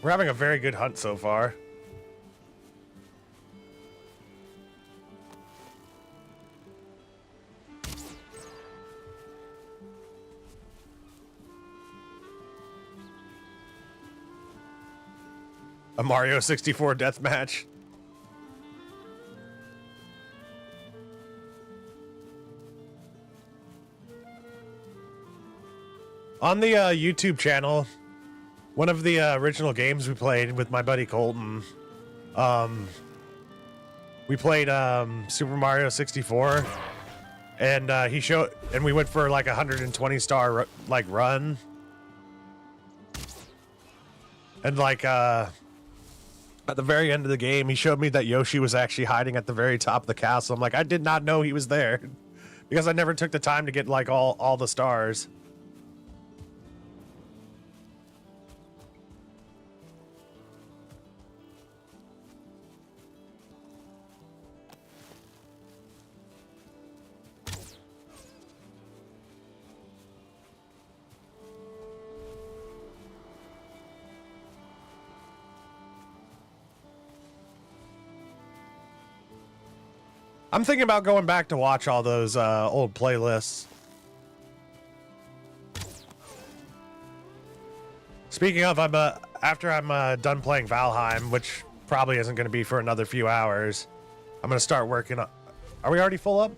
We're having a very good hunt so far. A Mario 64 deathmatch. On the YouTube channel, one of the original games we played with my buddy Colton, we played Super Mario 64, and we went for like a 120 star like run, and like at the very end of the game, he showed me that Yoshi was actually hiding at the very top of the castle. I'm like, I did not know he was there because I never took the time to get like all the stars. I'm thinking about going back to watch all those old playlists. Speaking of, after I'm done playing Valheim, which probably isn't going to be for another few hours, I'm going to start working on... Are we already full up?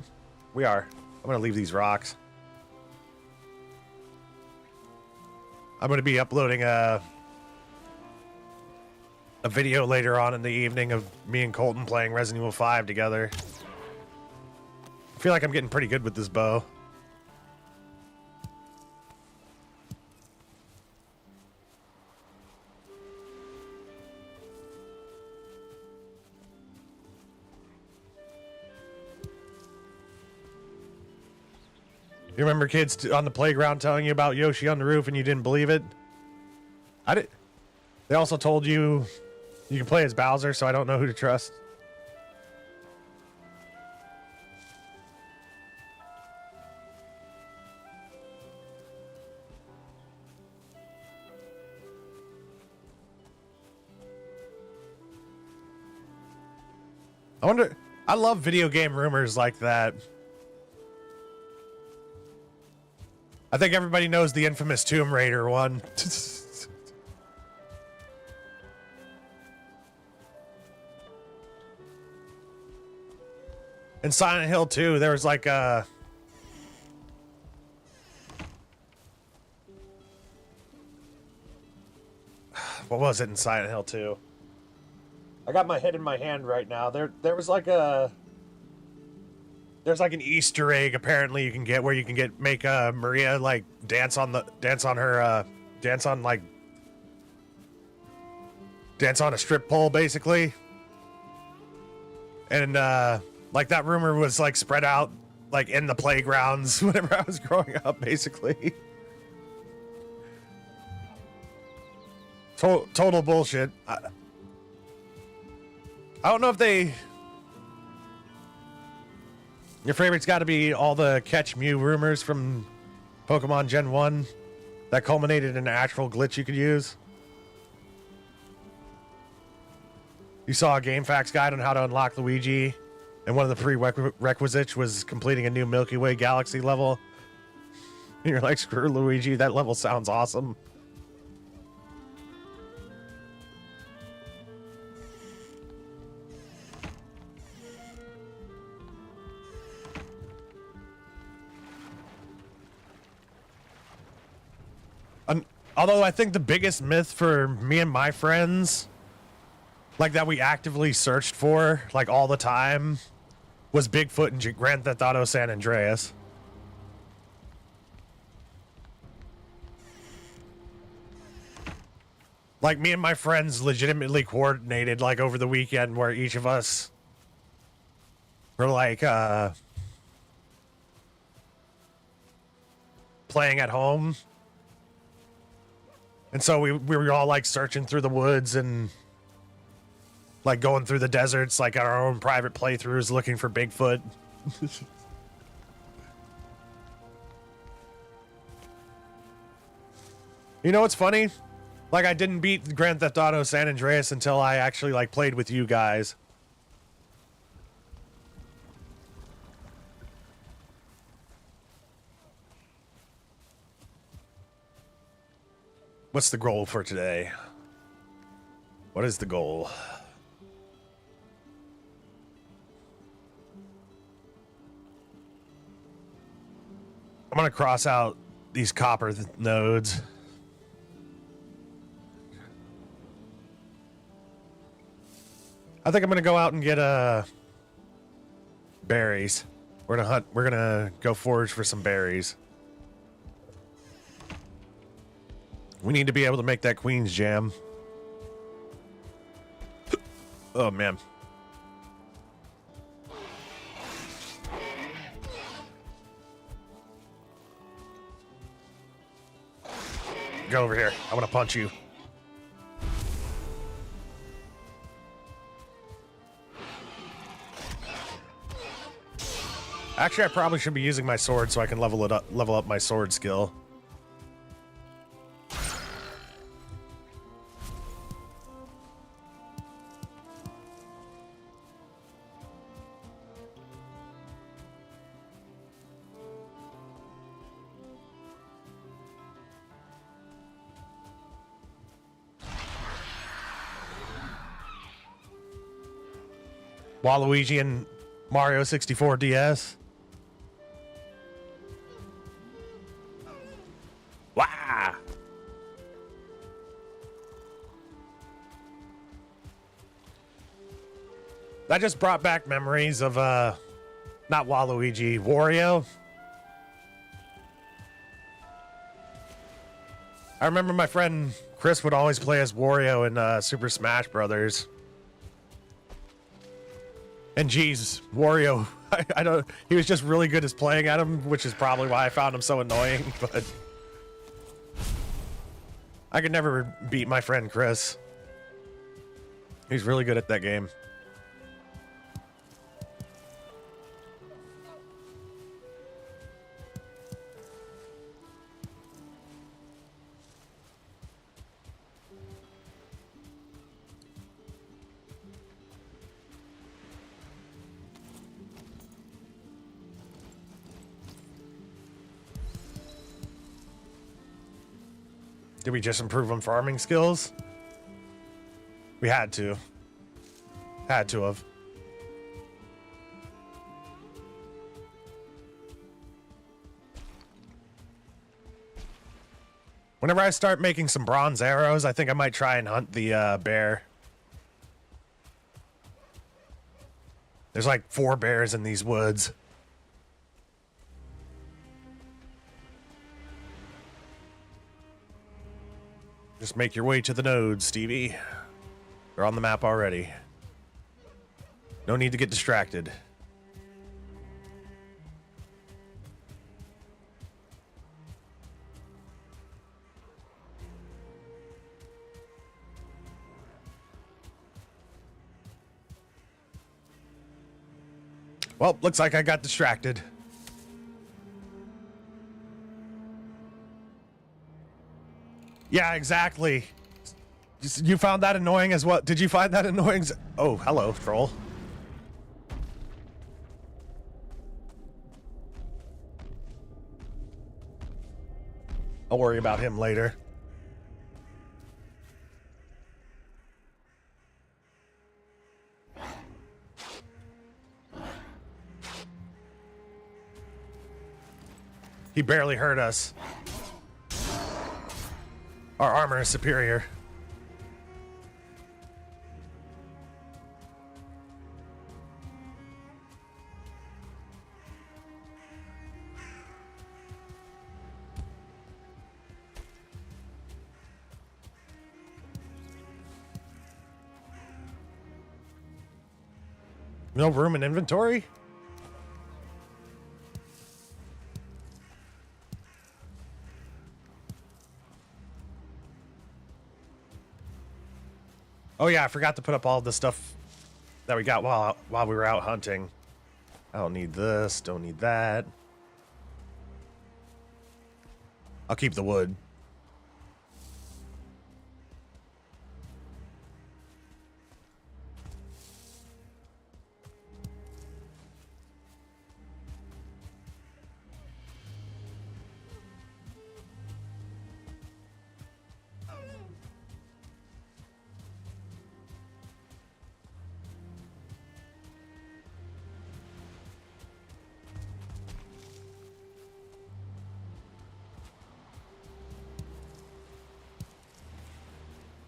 We are. I'm going to leave these rocks. I'm going to be uploading a video later on in the evening of me and Colton playing Resident Evil 5 together. I feel like I'm getting pretty good with this bow. You remember kids on the playground telling you about Yoshi on the roof and you didn't believe it? I did. They also told you you can play as Bowser, so I don't know who to trust. I wonder. I love video game rumors like that. I think everybody knows the infamous Tomb Raider one. In Silent Hill 2, there was like a... What was it in Silent Hill 2? I got my head in my hand right now. There was like a... There's like an Easter egg apparently you can get where you can make Maria like dance on a strip pole basically. And like that rumor was like spread out like in the playgrounds whenever I was growing up basically. Total bullshit. I don't know if they... Your favorite's got to be all the Catch Mew rumors from Pokemon Gen 1 that culminated in an actual glitch you could use. You saw a GameFAQs guide on how to unlock Luigi, and one of the prerequisites was completing a new Milky Way Galaxy level. And you're like, screw Luigi, that level sounds awesome. Although I think the biggest myth for me and my friends, like that we actively searched for, like all the time, was Bigfoot in Grand Theft Auto San Andreas. Like me and my friends legitimately coordinated like over the weekend where each of us were like playing at home. And so we were all like searching through the woods and like going through the deserts, like our own private playthroughs looking for Bigfoot. You know what's funny? Like I didn't beat Grand Theft Auto San Andreas until I actually like played with you guys. What's the goal for today? What is the goal? I'm gonna cross out these copper nodes. I think I'm gonna go out and get berries. We're gonna hunt. We're gonna go forage for some berries. We need to be able to make that Queen's Jam. Oh, man. Go over here. I want to punch you. Actually, I probably should be using my sword so I can level up my sword skill. Waluigi and Mario 64 DS. Wow. That just brought back memories of not Waluigi, Wario. I remember my friend Chris would always play as Wario in Super Smash Brothers. And geez, Wario, I don't. He was just really good at playing at him, which is probably why I found him so annoying. But I could never beat my friend Chris. He's really good at that game. Did we just improve on farming skills? We had to. Had to have. Whenever I start making some bronze arrows, I think I might try and hunt the bear. There's like 4 bears in these woods. Just make your way to the nodes, Stevie. They're on the map already. No need to get distracted. Well, looks like I got distracted. Yeah, exactly. You found that annoying as well? Did you find that annoying? Oh, hello, troll. I'll worry about him later. He barely hurt us. Our armor is superior. No room in inventory? Oh yeah, I forgot to put up all the stuff that we got while we were out hunting. I don't need this, don't need that. I'll keep the wood.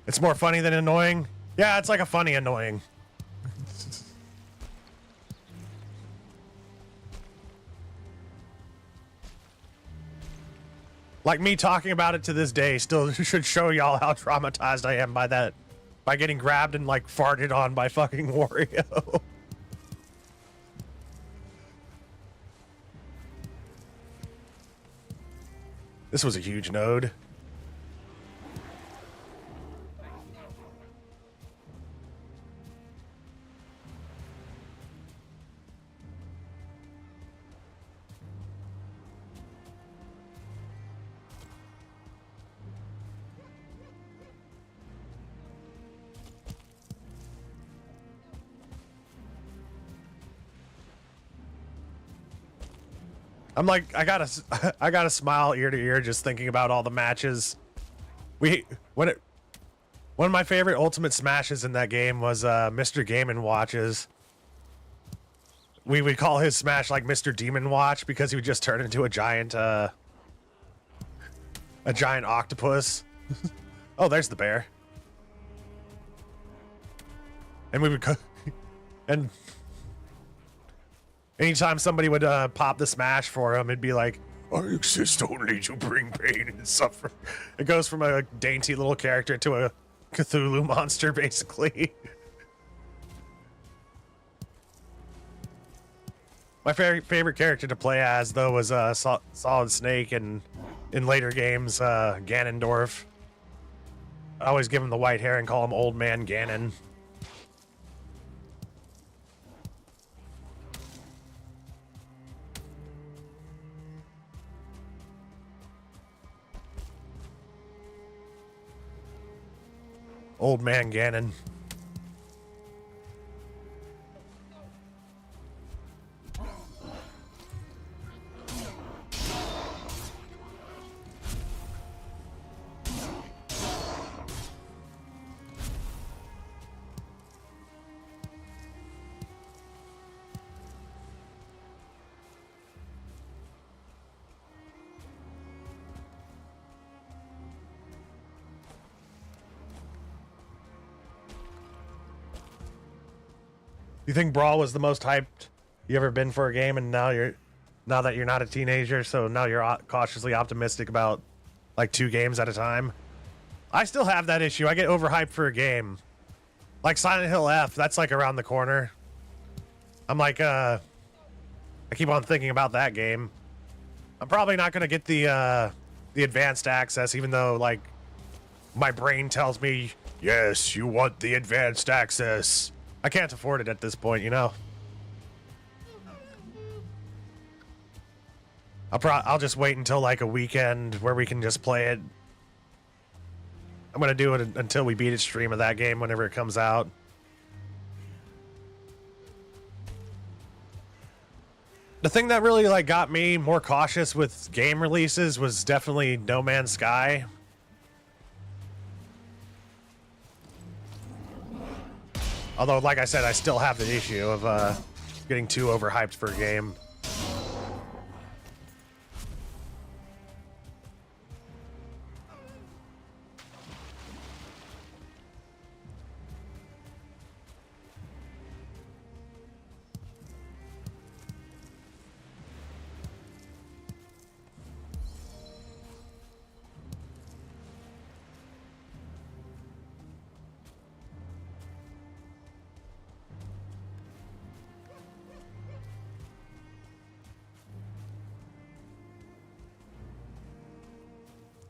It's more funny than annoying. Yeah, it's like a funny annoying. Like me talking about it to this day still should show y'all how traumatized I am by that. By getting grabbed and like farted on by fucking Wario. This was a huge node. I gotta smile ear to ear just thinking about all the matches. One of my favorite Ultimate Smashes in that game was Mr. Game & Watches. We would call his smash like Mr. Demon Watch because he would just turn into a giant octopus. Oh, there's the bear. And we would and anytime somebody would pop the smash for him, it'd be like, I exist only to bring pain and suffering. It goes from a dainty little character to a Cthulhu monster, basically. My favorite character to play as, though, was Solid Snake, and in later games, Ganondorf. I always give him the white hair and call him Old Man Ganon. Old Man Ganon. You think Brawl was the most hyped you ever been for a game, and now that you're not a teenager, so now you're cautiously optimistic about like 2 games at a time? I still have that issue. I get overhyped for a game. Like Silent Hill F, that's like around the corner. I'm like, I keep on thinking about that game. I'm probably not gonna get the advanced access, even though like my brain tells me, yes, you want the advanced access. I can't afford it at this point, you know. I'll just wait until like a weekend where we can just play it. I'm gonna do it until we beat it stream of that game whenever it comes out. The thing that really like got me more cautious with game releases was definitely No Man's Sky. Although, like I said, I still have the issue of getting too overhyped for a game.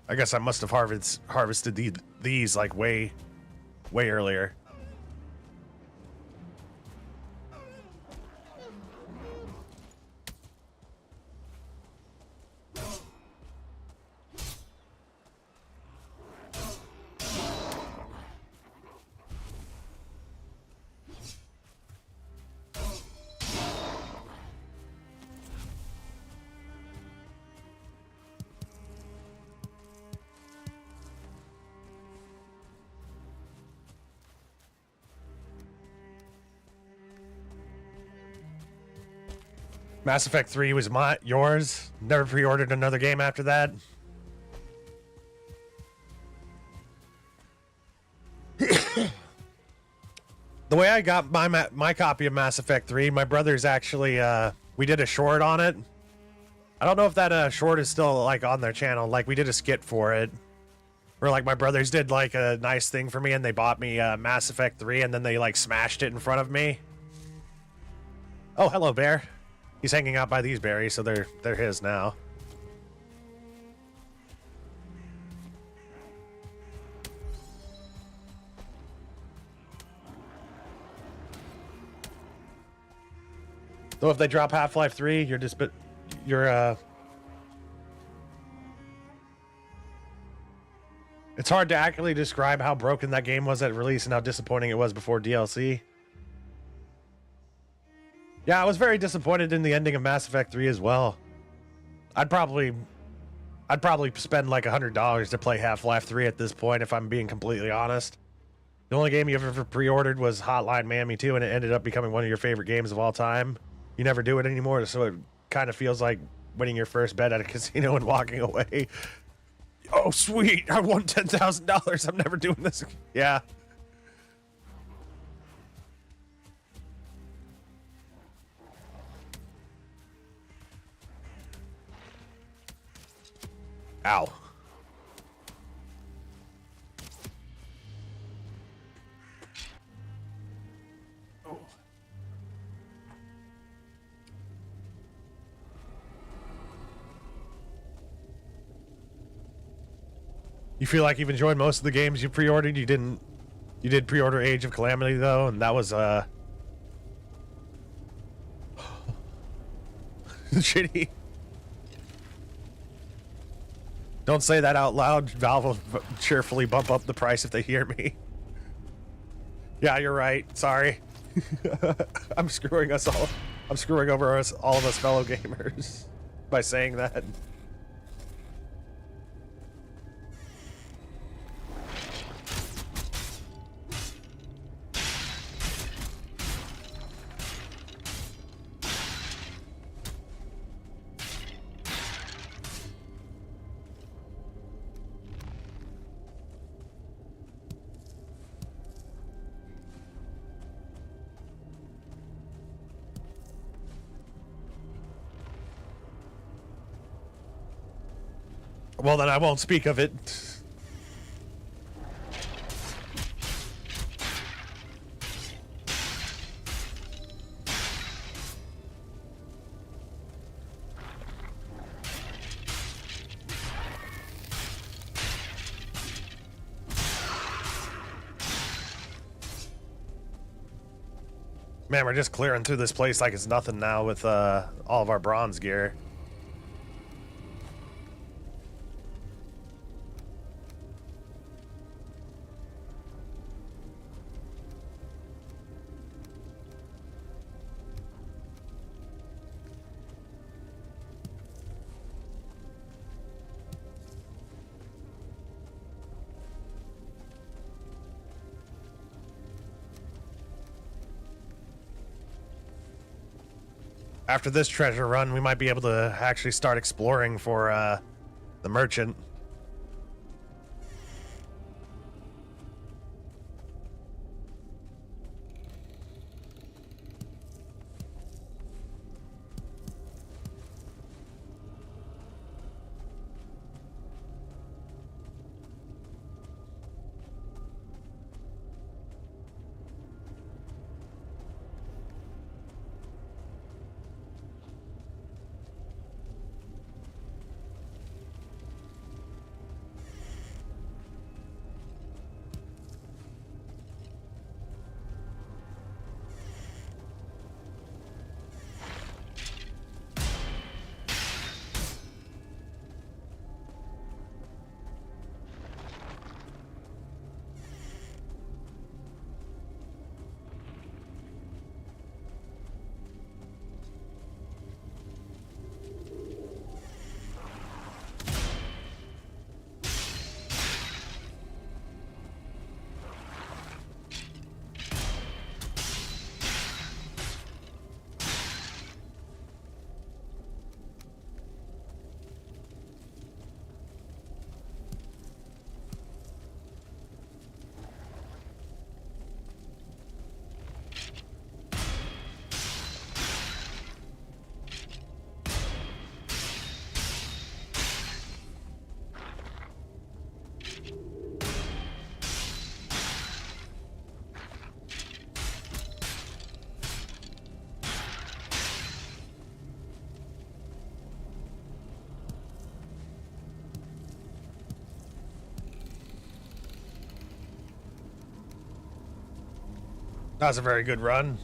I guess I must have harvested these like way earlier. Mass Effect 3 was yours. Never pre-ordered another game after that. The way I got my copy of Mass Effect 3, my brother's actually we did a short on it. I don't know if that short is still like on their channel. Like we did a skit for it. Where like my brothers did like a nice thing for me and they bought me Mass Effect 3 and then they like smashed it in front of me. Oh, hello, Bear. He's hanging out by these berries, so they're his now. Though if they drop Half-Life 3, it's hard to accurately describe how broken that game was at release and how disappointing it was before DLC. Yeah, I was very disappointed in the ending of Mass Effect 3 as well. I'd probably spend like $100 to play Half-Life 3 at this point, if I'm being completely honest. The only game you've ever pre-ordered was Hotline Miami 2, and it ended up becoming one of your favorite games of all time. You never do it anymore, so it kind of feels like winning your first bet at a casino and walking away. Oh, sweet, I won $10,000. I'm never doing this. Yeah. Ow. Oh. You feel like you've enjoyed most of the games you pre-ordered? You did pre-order Age of Calamity though, and that was shitty. Don't say that out loud. Valve will cheerfully bump up the price if they hear me. Yeah, you're right. Sorry. I'm screwing us all. I'm screwing over all of us fellow gamers by saying that. Well, then I won't speak of it. Man, we're just clearing through this place like it's nothing now with all of our bronze gear. After this treasure run, we might be able to actually start exploring for the merchant. That was a very good run.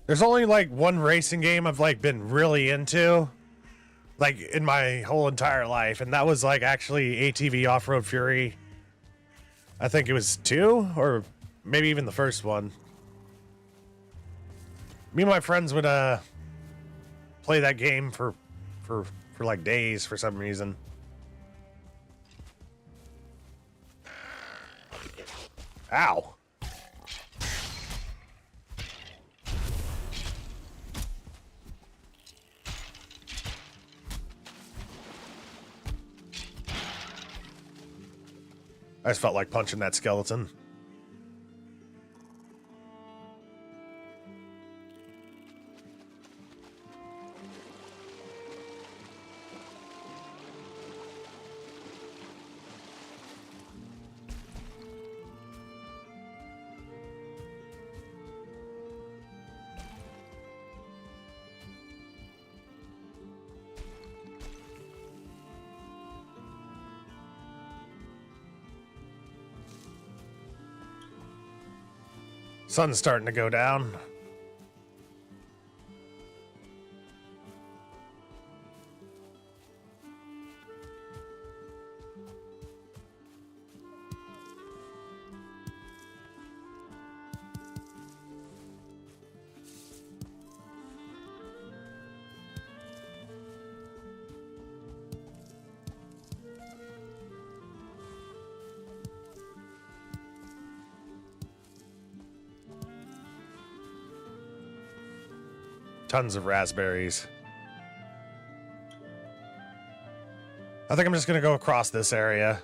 There's only like one racing game I've like been really into, like in my whole entire life, and that was like actually ATV Off-Road Fury. I think it was 2 or maybe even the first one. Me and my friends would play that game for like days for some reason. Ow. I just felt like punching that skeleton. Sun's starting to go down. Tons of raspberries. I think I'm just gonna go across this area.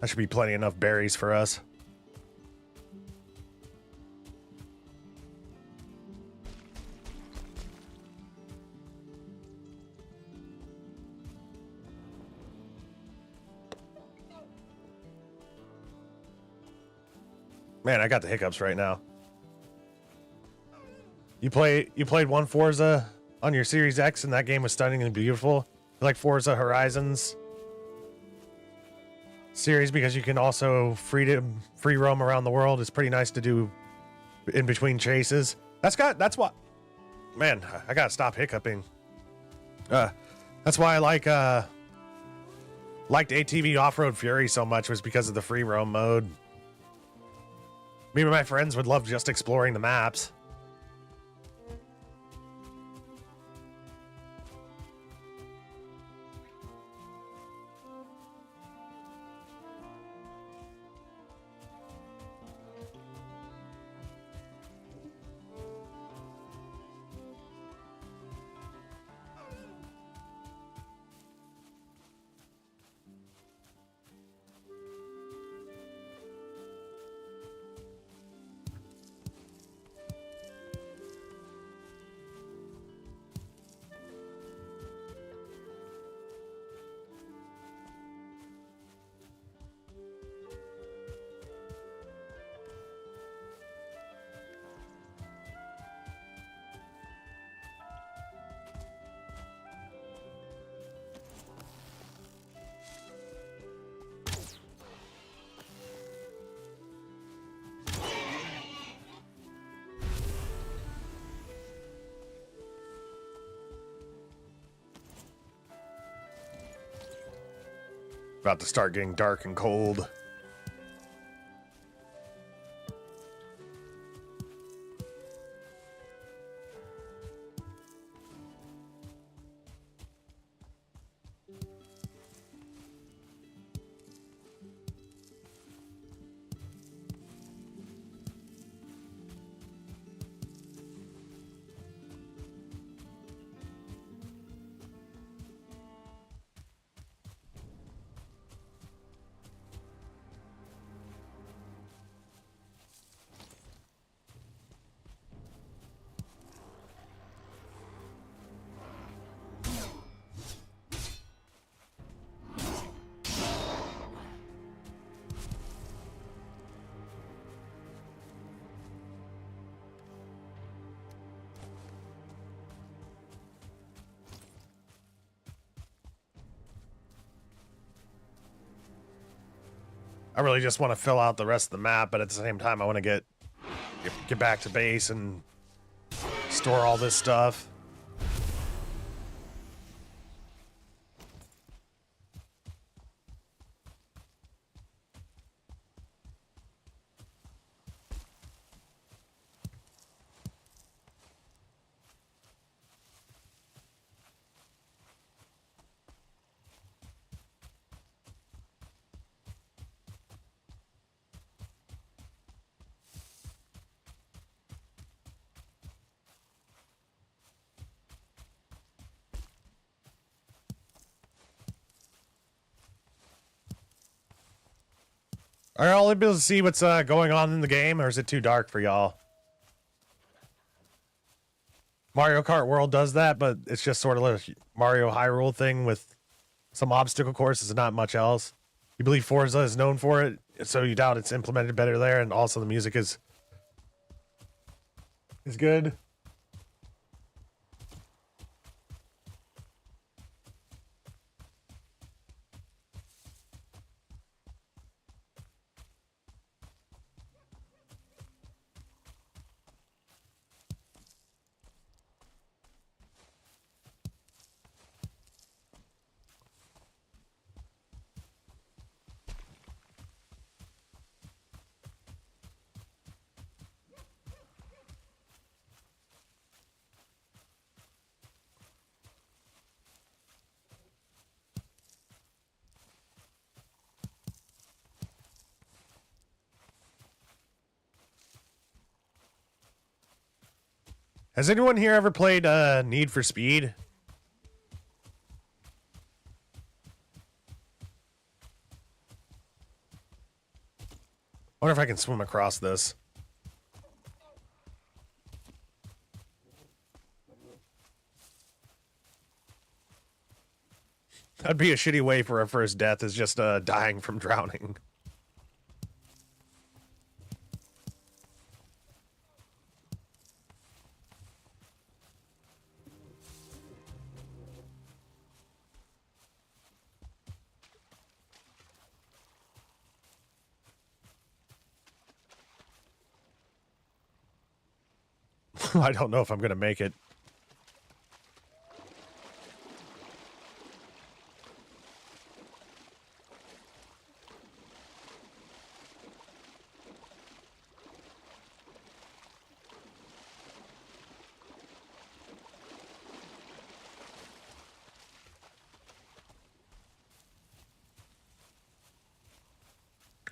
That should be plenty enough berries for us. Man, I got the hiccups right now. You played one Forza on your Series X, and that game was stunningly beautiful. Like Forza Horizons series, because you can also free roam around the world. It's pretty nice to do in between chases. That's what. Man, I gotta stop hiccuping. That's why I liked ATV Off-Road Fury so much, was because of the free roam mode. Me and my friends would love just exploring the maps. About to start getting dark and cold. I really just want to fill out the rest of the map, but at the same time, I want to get back to base and store all this stuff. Are y'all able to see what's going on in the game, or is it too dark for y'all? Mario Kart World does that, but it's just sort of a Mario Hyrule thing with some obstacle courses and not much else. You believe Forza is known for it, so you doubt it's implemented better there, and also the music is good. Has anyone here ever played Need for Speed? I wonder if I can swim across this. That'd be a shitty way for our first death, is just dying from drowning. I don't know if I'm gonna make it.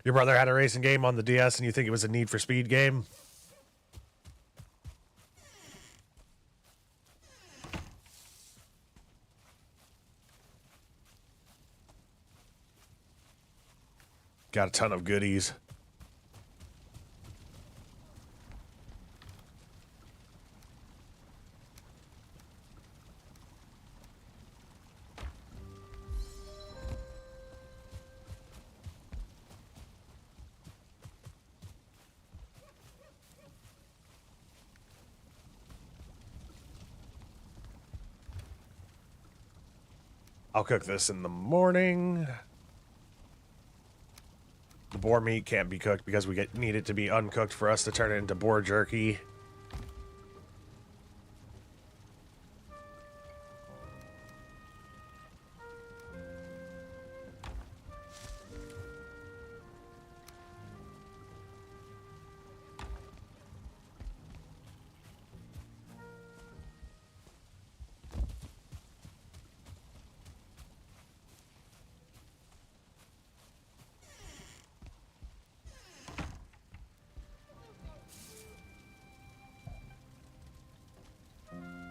Your brother had a racing game on the DS and you think it was a Need for Speed game? Got a ton of goodies. I'll cook this in the morning. The boar meat can't be cooked because we need it to be uncooked for us to turn it into boar jerky.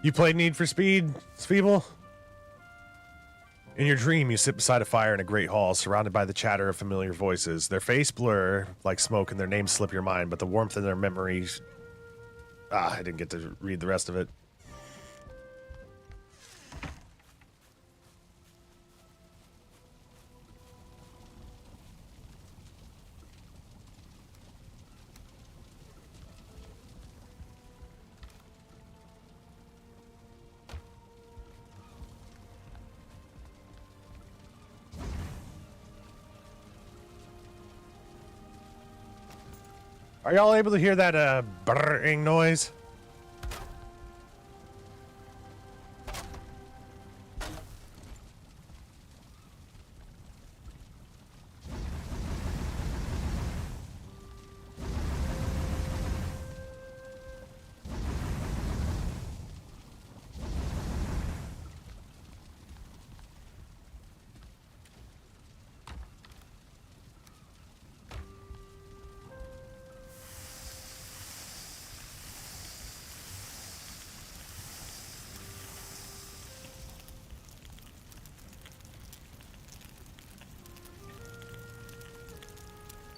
You played Need for Speed, Speeble? In your dream, you sit beside a fire in a great hall, surrounded by the chatter of familiar voices. Their face blur like smoke and their names slip your mind, but the warmth in their memories... I didn't get to read the rest of it. Are y'all able to hear that brrring noise?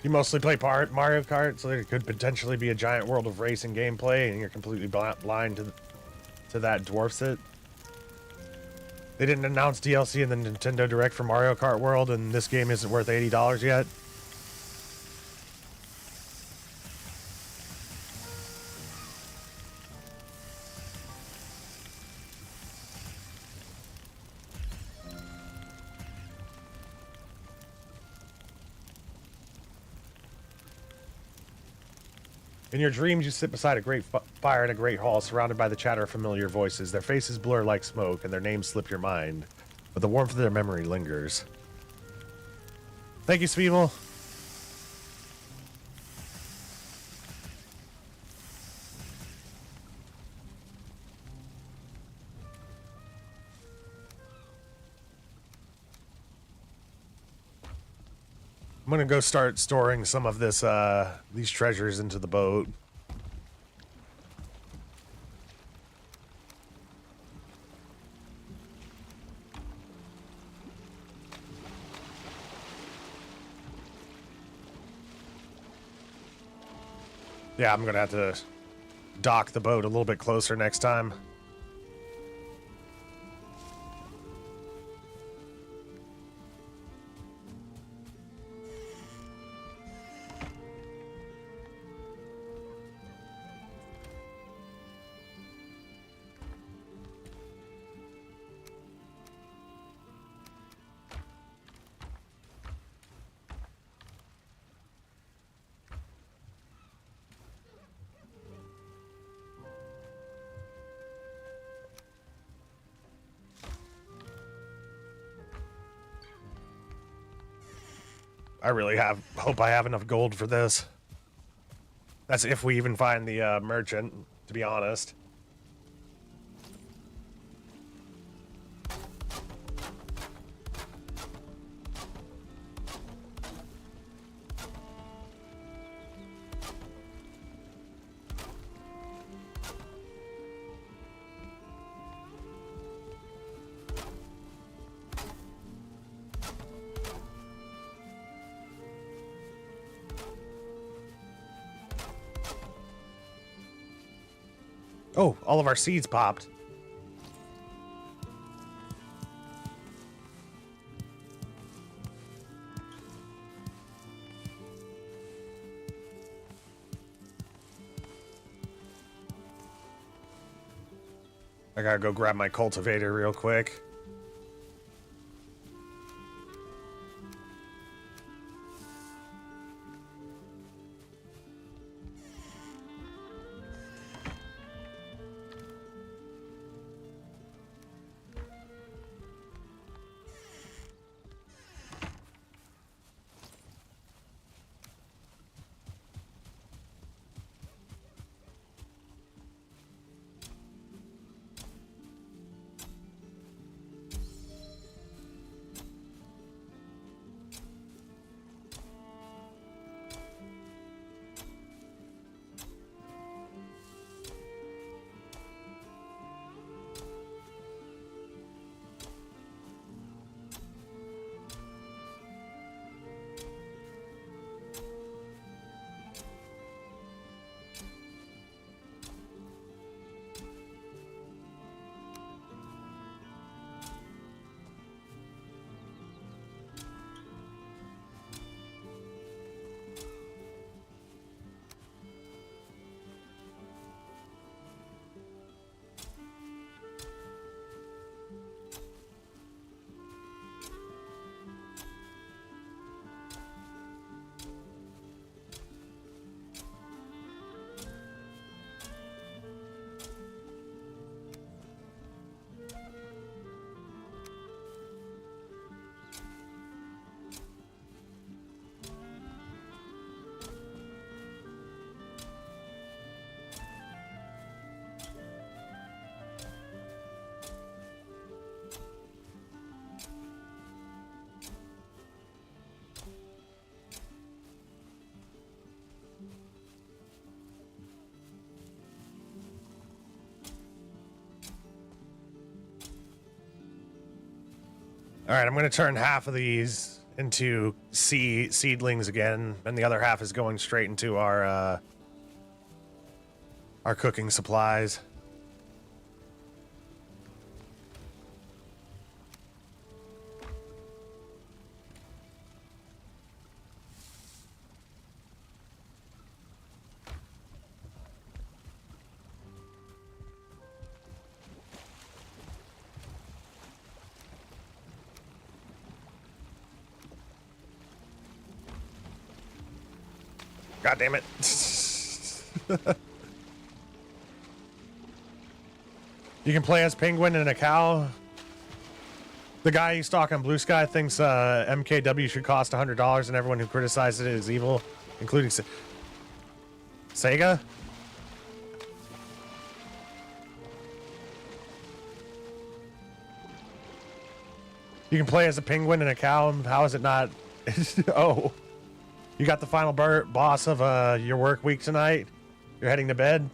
You mostly play Mario Kart, so there could potentially be a giant world of racing gameplay, and you're completely blind to that dwarfs it. They didn't announce DLC in the Nintendo Direct for Mario Kart World, and this game isn't worth $80 yet. In your dreams, you sit beside a great fire in a great hall, surrounded by the chatter of familiar voices. Their faces blur like smoke, and their names slip your mind, but the warmth of their memory lingers. Thank you, Speeble. I'm gonna go start storing some of this, these treasures into the boat. Yeah, I'm gonna have to dock the boat a little bit closer next time. I really hope I have enough gold for this. That's if we even find the merchant, to be honest. Oh, all of our seeds popped. I gotta go grab my cultivator real quick. All right, I'm going to turn half of these into seedlings again, and the other half is going straight into our cooking supplies. God damn it. You can play as Penguin and a cow. The guy you stalk on Blue Sky thinks MKW should cost $100 and everyone who criticizes it is evil, including Sega? You can play as a penguin and a cow. How is it not? Oh. You got the final boss of your work week tonight? You're heading to bed?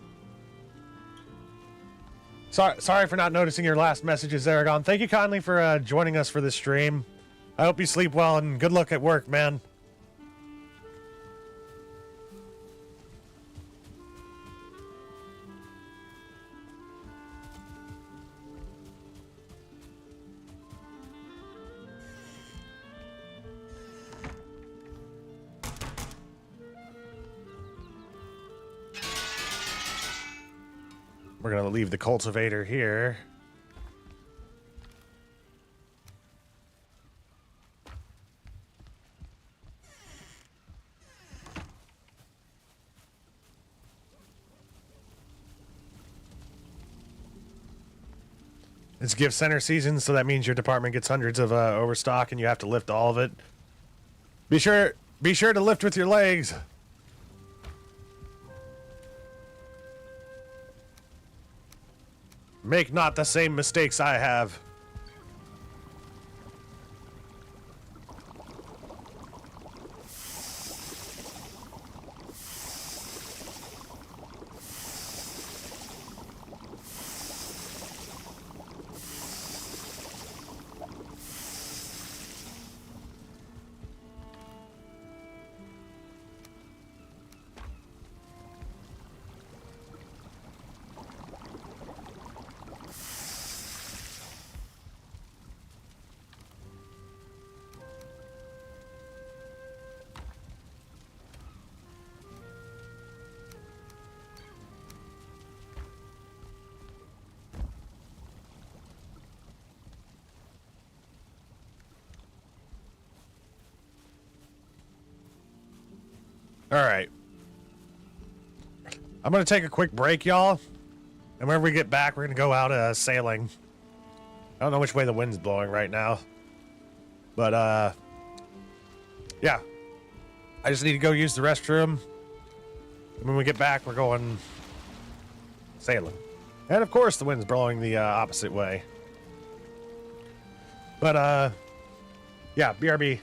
Sorry for not noticing your last messages, Aragon. Thank you kindly for joining us for this stream. I hope you sleep well and good luck at work, man. We're gonna leave the cultivator here. It's gift center season, so that means your department gets hundreds of overstock, and you have to lift all of it. Be sure to lift with your legs. Make not the same mistakes I have. All right. I'm going to take a quick break, y'all. And whenever we get back, we're going to go out sailing. I don't know which way the wind's blowing right now. But, yeah. I just need to go use the restroom. And when we get back, we're going sailing. And, of course, the wind's blowing the opposite way. But, yeah, BRB.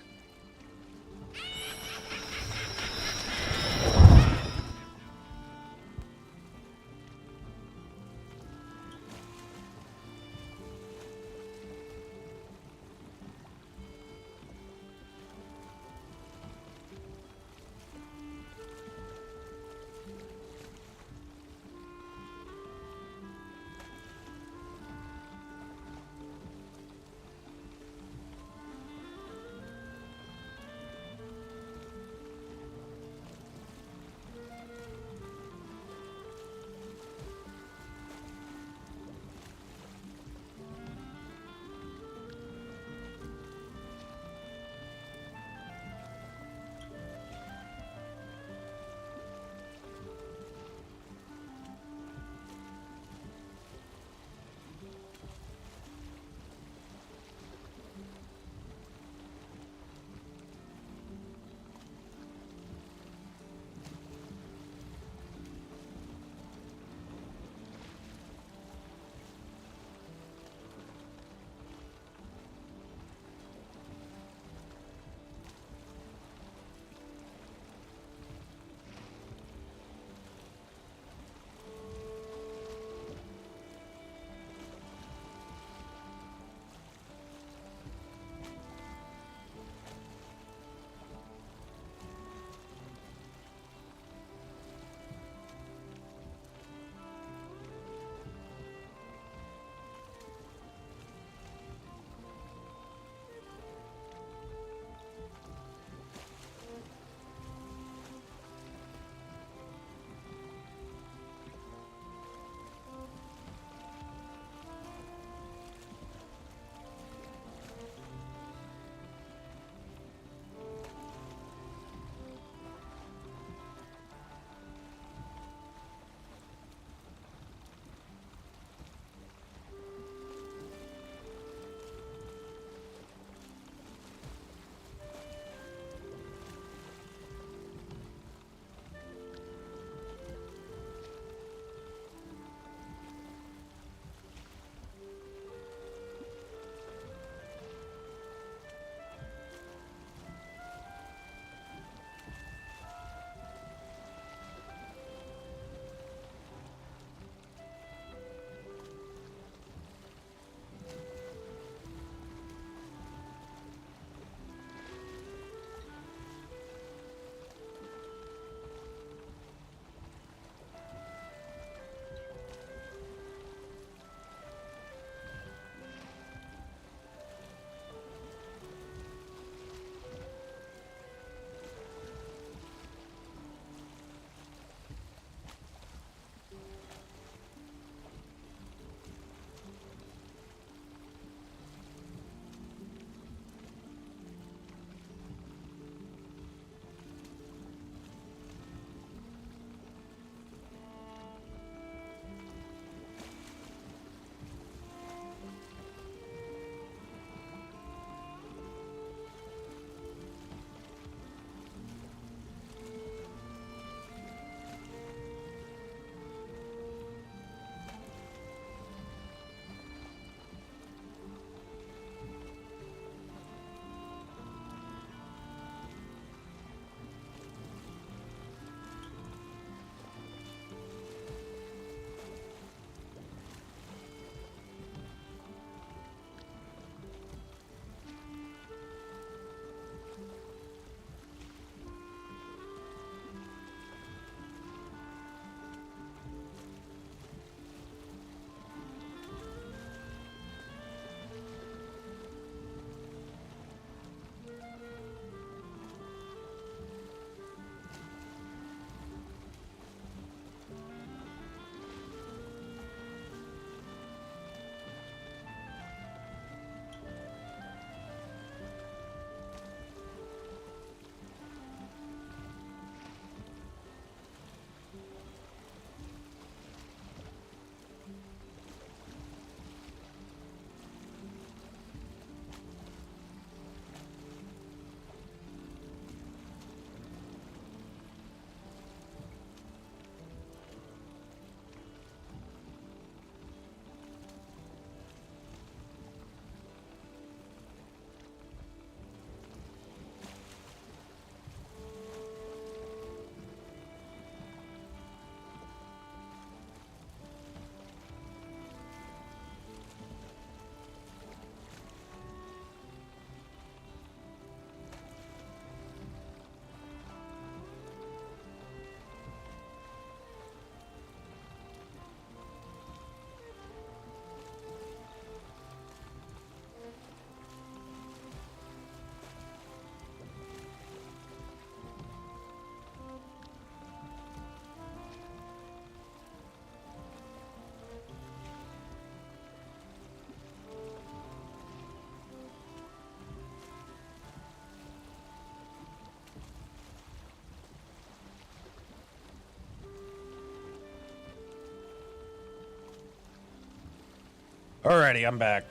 Alrighty, I'm back.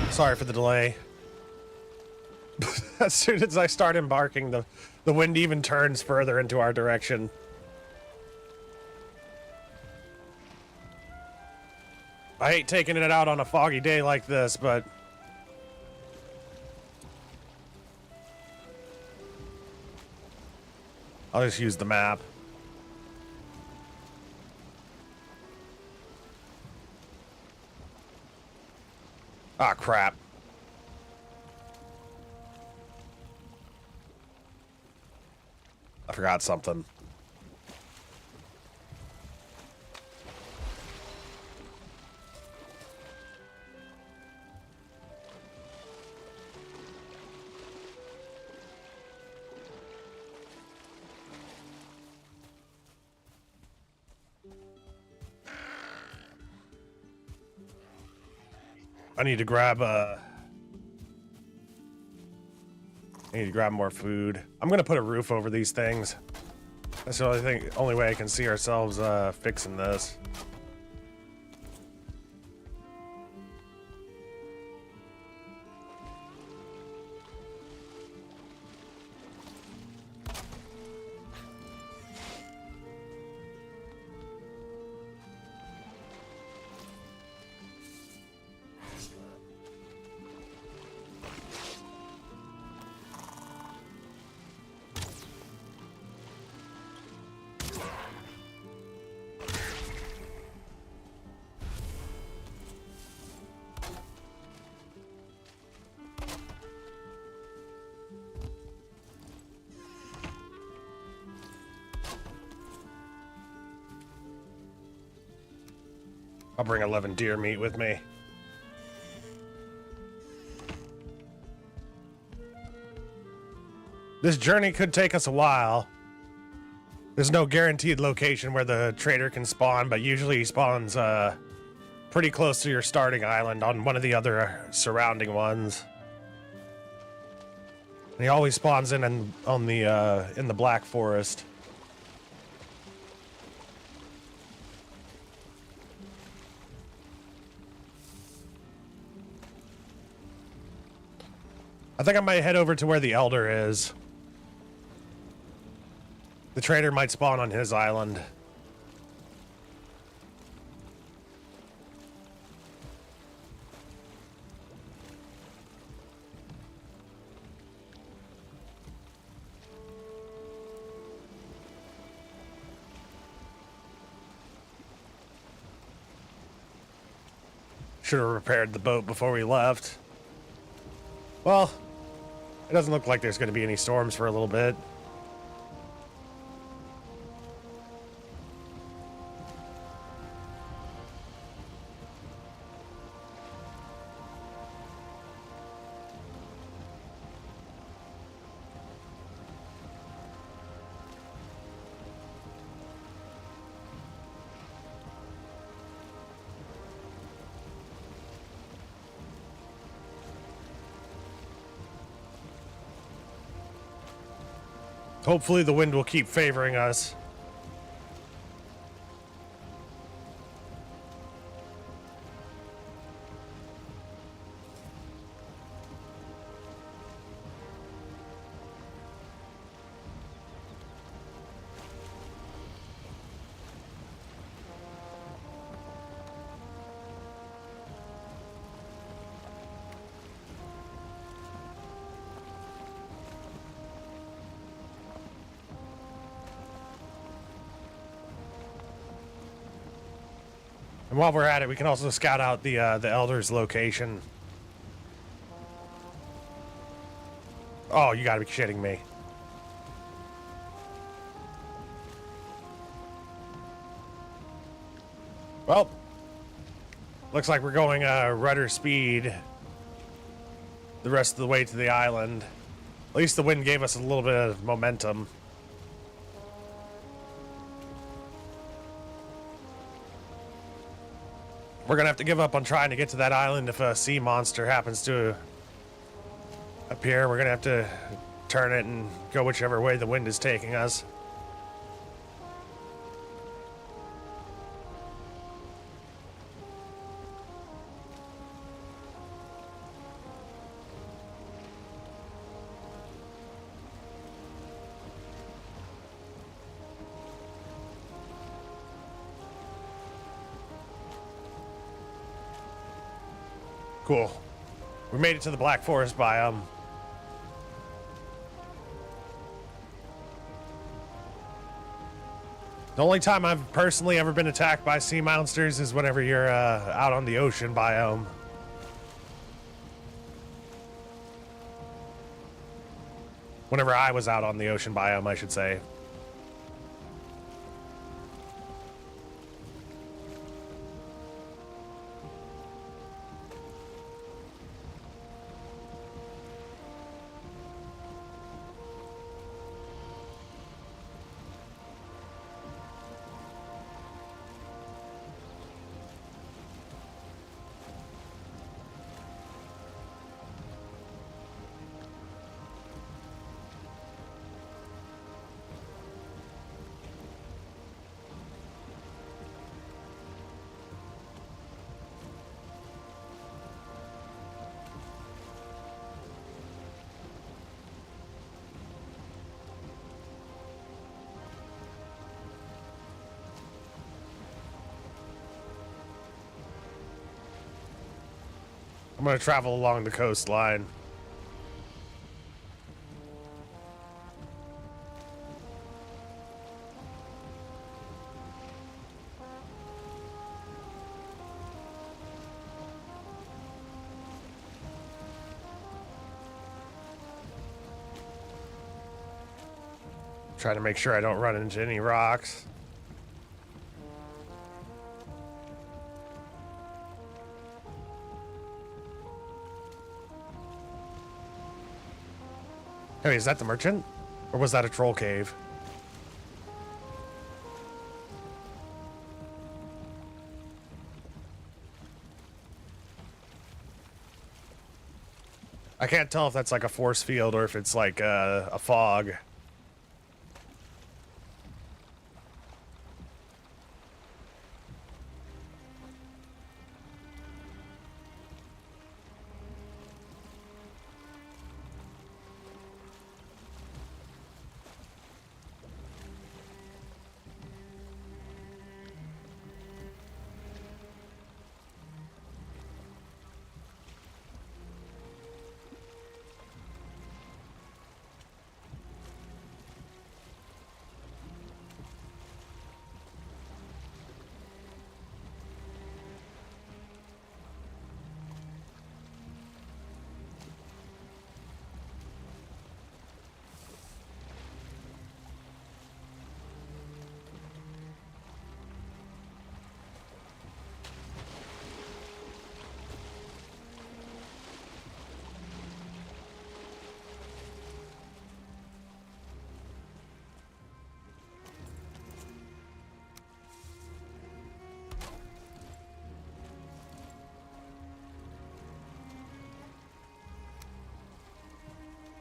Sorry for the delay. As soon as I start embarking, the wind even turns further into our direction. I hate taking it out on a foggy day like this, but I'll just use the map. Ah, crap. I forgot something. I need to grab more food. I'm gonna put a roof over these things. That's the only way I can see ourselves fixing this. I'll bring 11 deer meat with me. This journey could take us a while. There's no guaranteed location where the trader can spawn, but usually he spawns pretty close to your starting island on one of the other surrounding ones. And he always spawns in the Black Forest. I think I might head over to where the Elder is. The trader might spawn on his island. Should have repaired the boat before we left. Well, it doesn't look like there's going to be any storms for a little bit. Hopefully the wind will keep favoring us. And while we're at it, we can also scout out the Elder's location. Oh, you gotta be shitting me. Well, looks like we're going rudder speed the rest of the way to the island. At least the wind gave us a little bit of momentum. We're gonna have to give up on trying to get to that island if a sea monster happens to appear. We're gonna have to turn it and go whichever way the wind is taking us. Cool. We made it to the Black Forest biome. The only time I've personally ever been attacked by sea monsters is whenever you're out on the ocean biome. Whenever I was out on the ocean biome, I should say. I'm going to travel along the coastline. Trying to make sure I don't run into any rocks. Hey, is that the merchant? Or was that a troll cave? I can't tell if that's like a force field or if it's like a fog.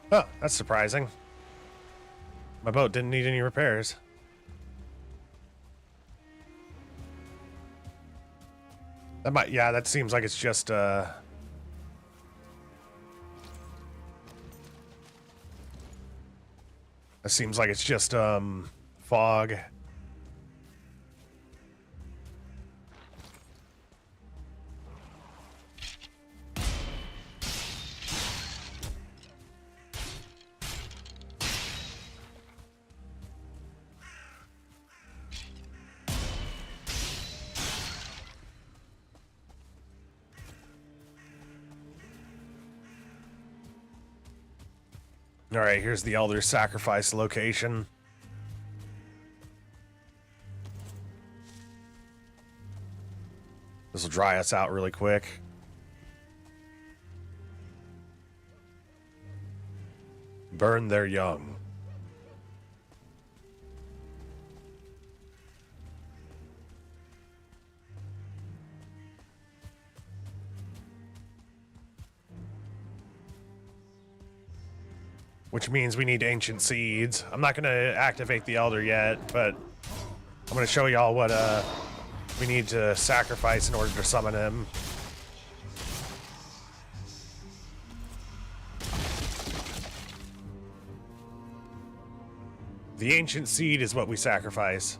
Oh, that's surprising. My boat didn't need any repairs. That might, yeah, that seems like it's just, that seems like it's just, fog. All right, here's the Elder Sacrifice location. This will dry us out really quick. Burn their young. Which means we need ancient seeds. I'm not going to activate the Elder yet, but I'm going to show y'all what we need to sacrifice in order to summon him. The ancient seed is what we sacrifice.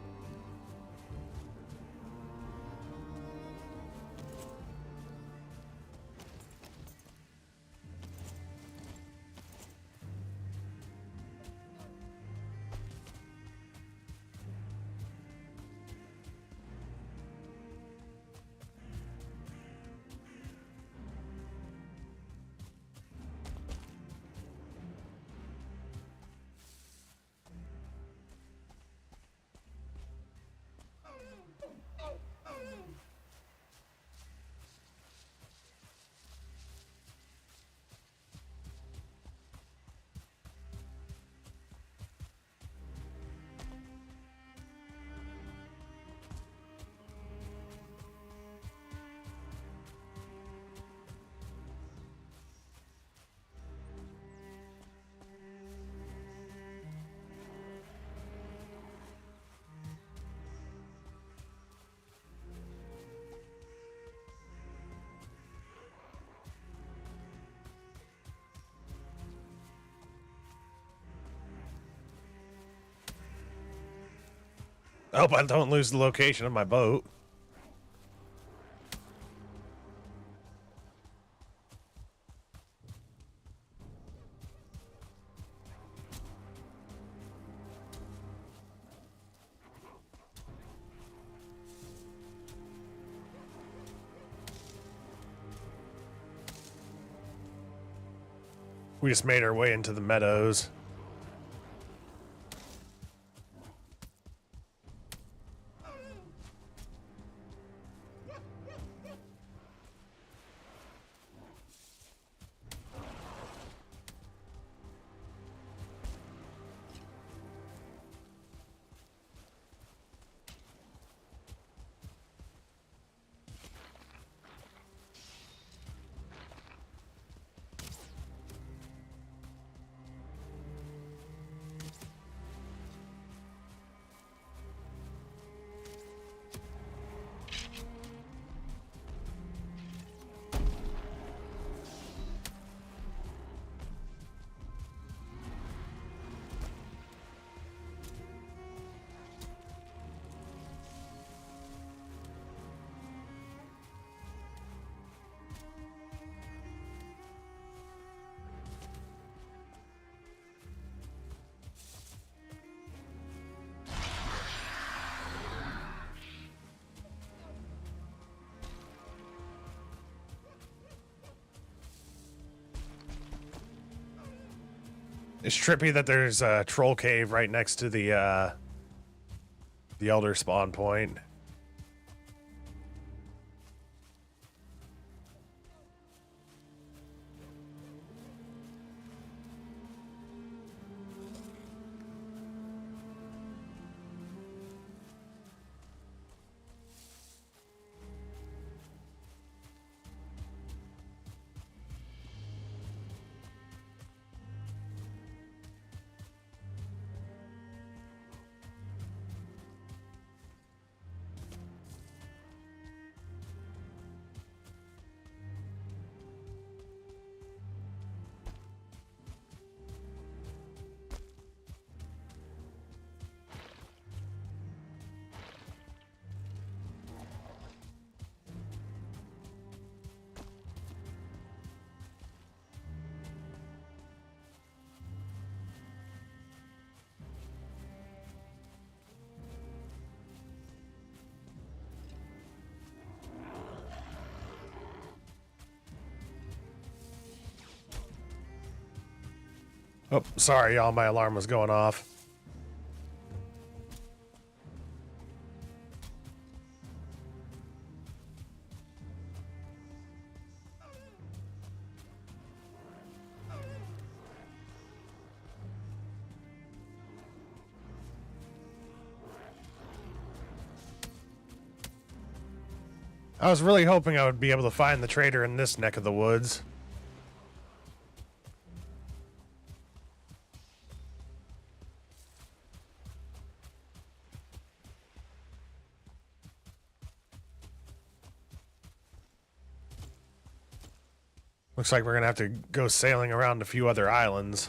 I hope I don't lose the location of my boat. We just made our way into the meadows. It's trippy that there's a troll cave right next to the elder spawn point. Oh, sorry, y'all. My alarm was going off. I was really hoping I would be able to find the trader in this neck of the woods. Looks like we're gonna have to go sailing around a few other islands.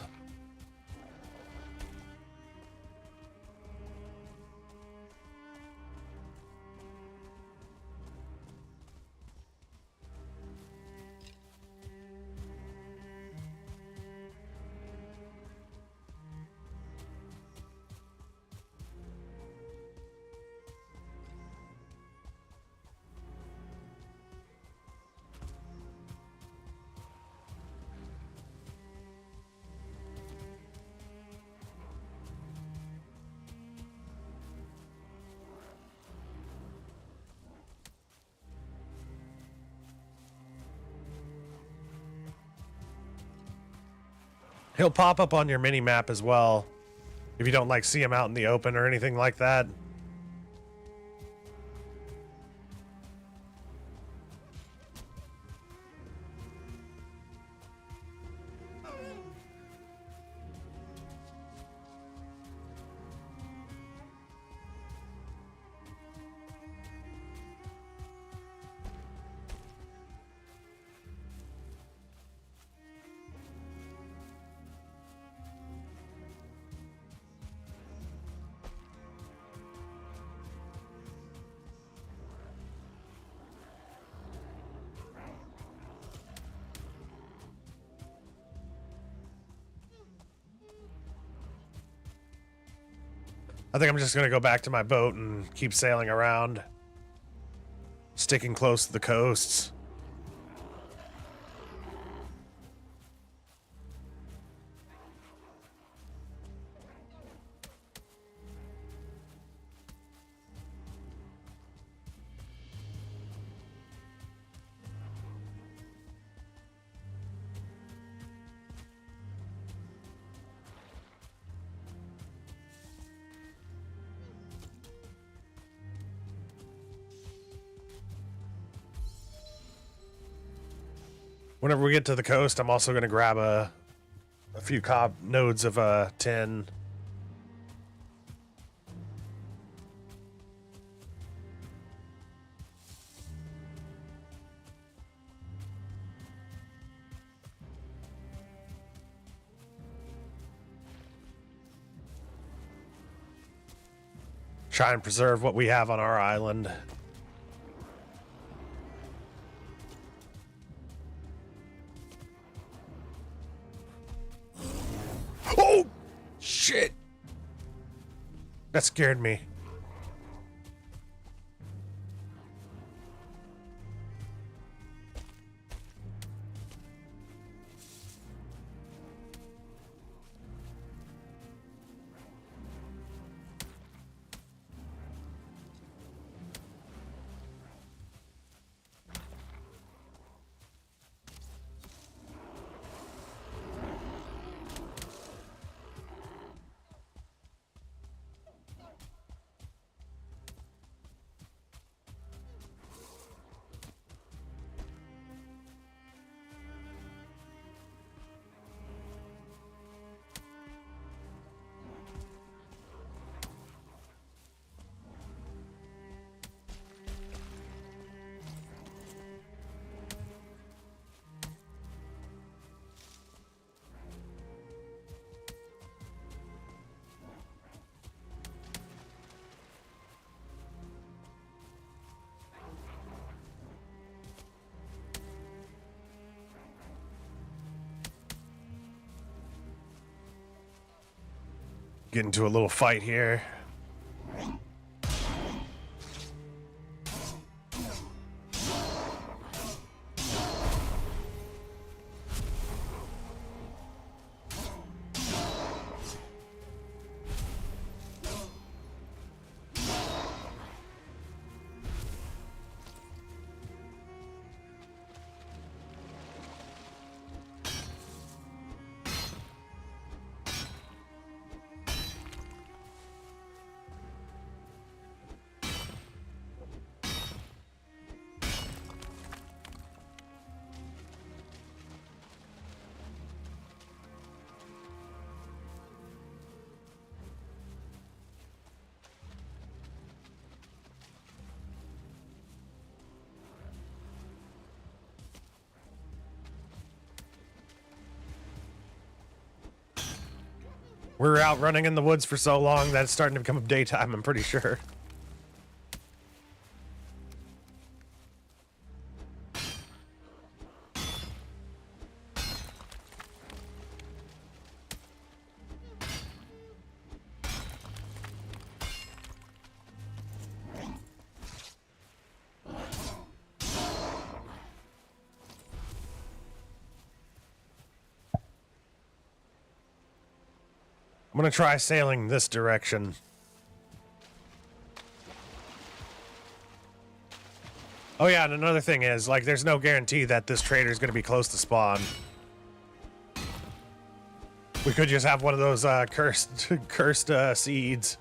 He'll pop up on your mini map as well if you don't like see him out in the open or anything like that. I think I'm just gonna go back to my boat and keep sailing around, sticking close to the coasts. Whenever we get to the coast, I'm also going to grab a few cob nodes of tin. Try and preserve what we have on our island. Oh, shit. That scared me. Get into a little fight here. We were out running in the woods for so long that it's starting to become daytime, I'm pretty sure. I'm gonna try sailing this direction. Oh yeah, and another thing is, like, there's no guarantee that this trader is gonna be close to spawn. We could just have one of those cursed seeds.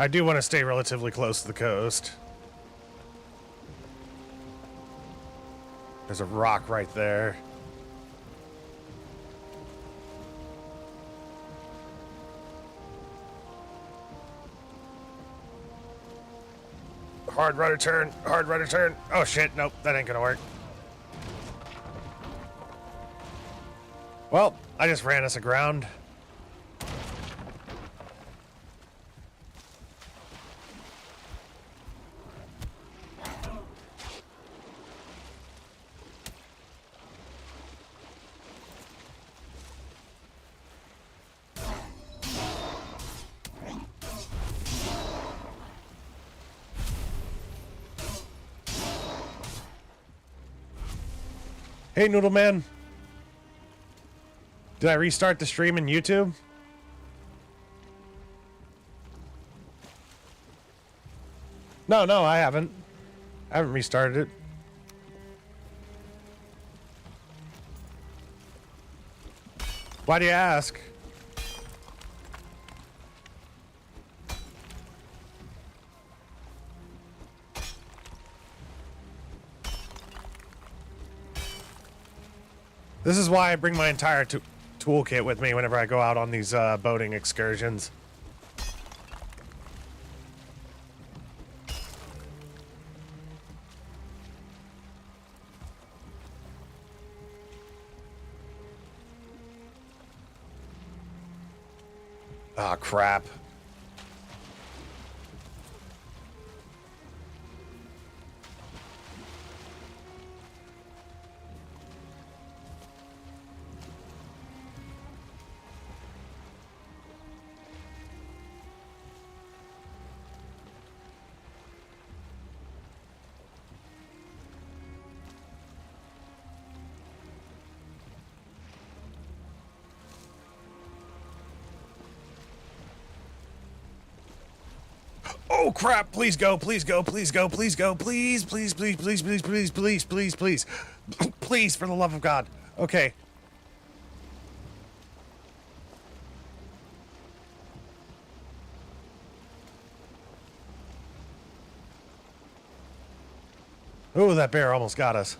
I do want to stay relatively close to the coast. There's a rock right there. Hard rudder turn, hard rudder turn. Oh shit, nope, that ain't gonna work. Well, I just ran us aground. Hey, Noodle Man. Did I restart the stream in YouTube? No, I haven't. I haven't restarted it. Why do you ask? This is why I bring my entire toolkit with me whenever I go out on these boating excursions. Ah, crap. Oh crap, please go, please go, please go, please go, please, please, please, please, please, please, please, please, please. Please, for the love of God. Okay. Oh, that bear almost got us.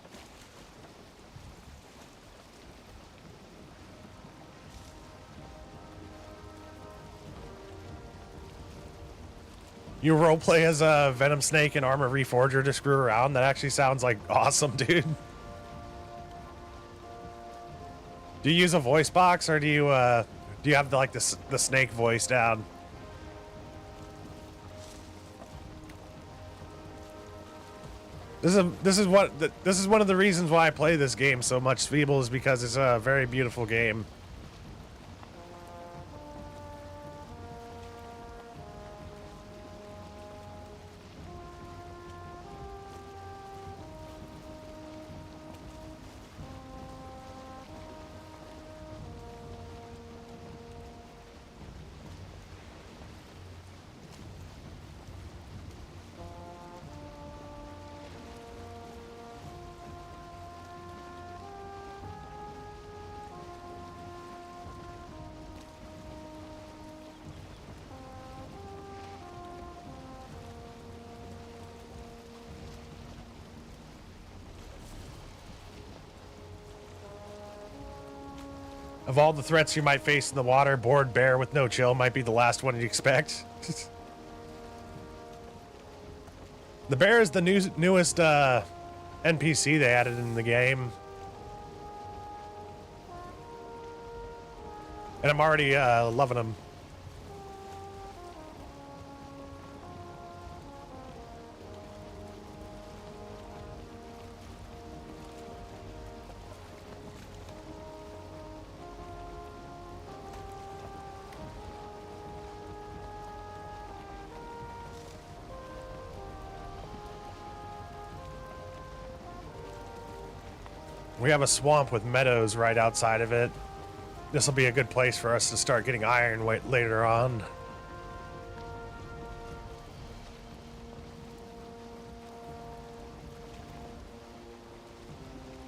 You roleplay as a Venom Snake and Armor Reforger to screw around? That actually sounds like awesome, dude. Do you use a voice box, or do you have like the snake voice down? This is one of the reasons why I play this game so much, Feeble, is because it's a very beautiful game. Of all the threats you might face in the water, bored bear with no chill might be the last one you'd expect. The bear is the newest NPC they added in the game. And I'm already loving him. We have a swamp with meadows right outside of it. This will be a good place for us to start getting iron later on.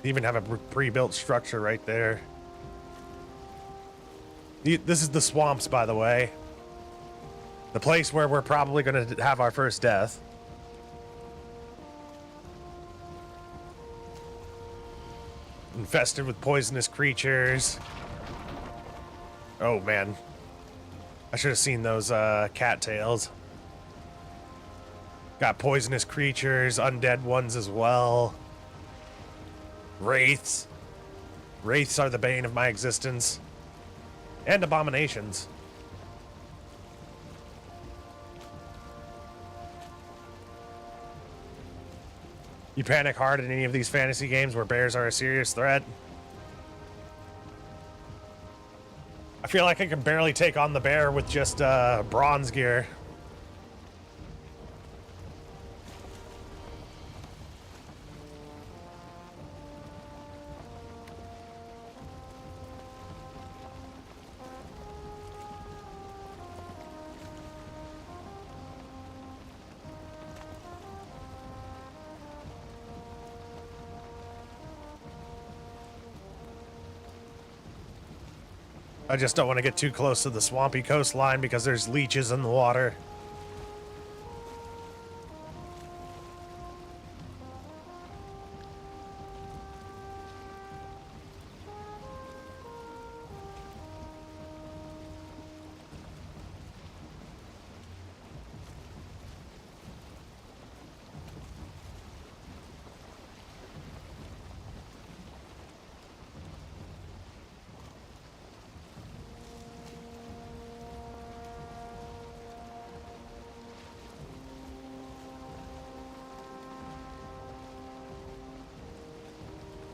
They even have a pre-built structure right there. This is the swamps, by the way. The place where we're probably going to have our first death. Infested with poisonous creatures. Oh, man. I should have seen those cattails. Got poisonous creatures, undead ones as well. Wraiths. Wraiths are the bane of my existence. And abominations. You panic hard in any of these fantasy games where bears are a serious threat? I feel like I can barely take on the bear with just bronze gear. I just don't want to get too close to the swampy coastline because there's leeches in the water.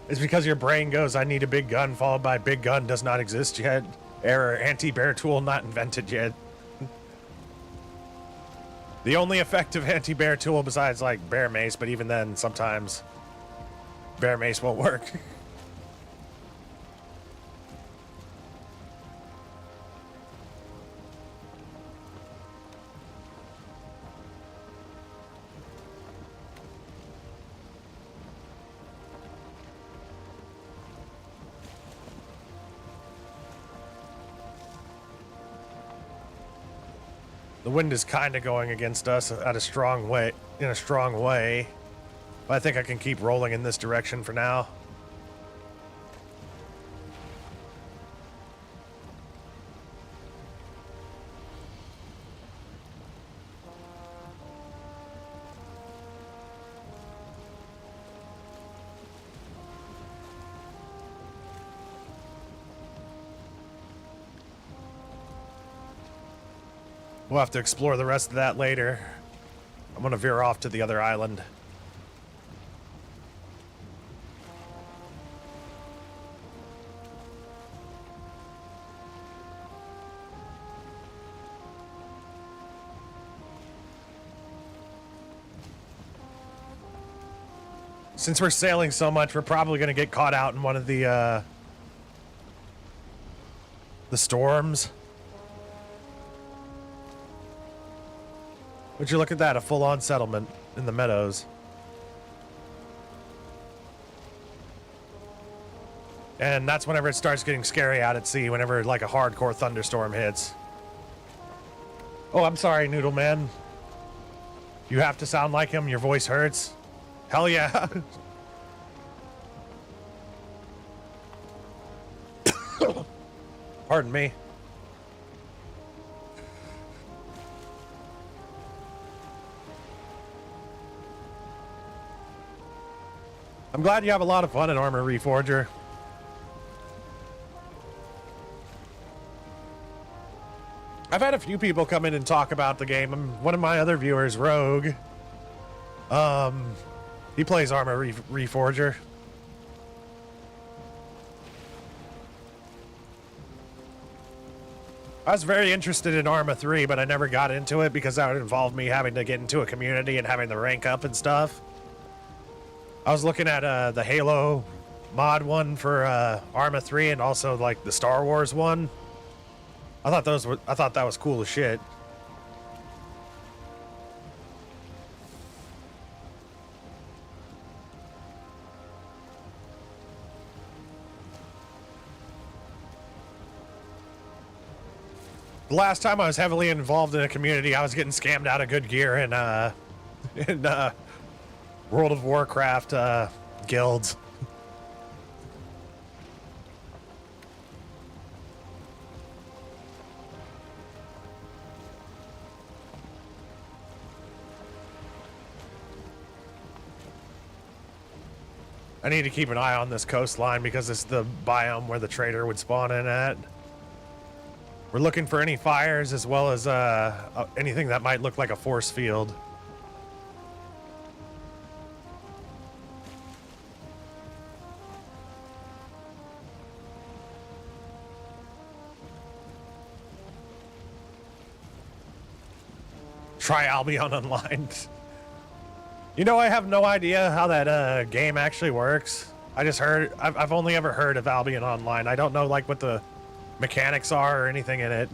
It's because your brain goes, I need a big gun, followed by big gun does not exist yet. Error, anti-bear tool not invented yet. The only effective anti-bear tool besides, like, bear mace, but even then, sometimes bear mace won't work. The wind is kind of going against us in a strong way. But I think I can keep rolling in this direction for now. We'll have to explore the rest of that later. I'm gonna veer off to the other island. Since we're sailing so much, we're probably gonna get caught out in one of the storms. Would you look at that, a full-on settlement in the meadows. And that's whenever it starts getting scary out at sea, whenever like a hardcore thunderstorm hits. Oh, I'm sorry, Noodle Man. You have to sound like him, your voice hurts. Hell yeah. Pardon me. I'm glad you have a lot of fun in Armor Reforger. I've had a few people come in and talk about the game. One of my other viewers, Rogue, he plays Armor Reforger. I was very interested in Arma 3, but I never got into it because that would involve me having to get into a community and having to rank up and stuff. I was looking at the Halo mod one for Arma 3 and also like the Star Wars one. I thought that was cool as shit. The last time I was heavily involved in a community, I was getting scammed out of good gear in in World of Warcraft guilds. I need to keep an eye on this coastline because it's the biome where the trader would spawn in at. We're looking for any fires as well as anything that might look like a force field. Try Albion Online. You know, I have no idea how that game actually works. I just heard, I've only ever heard of Albion Online. I don't know like what the mechanics are or anything in it.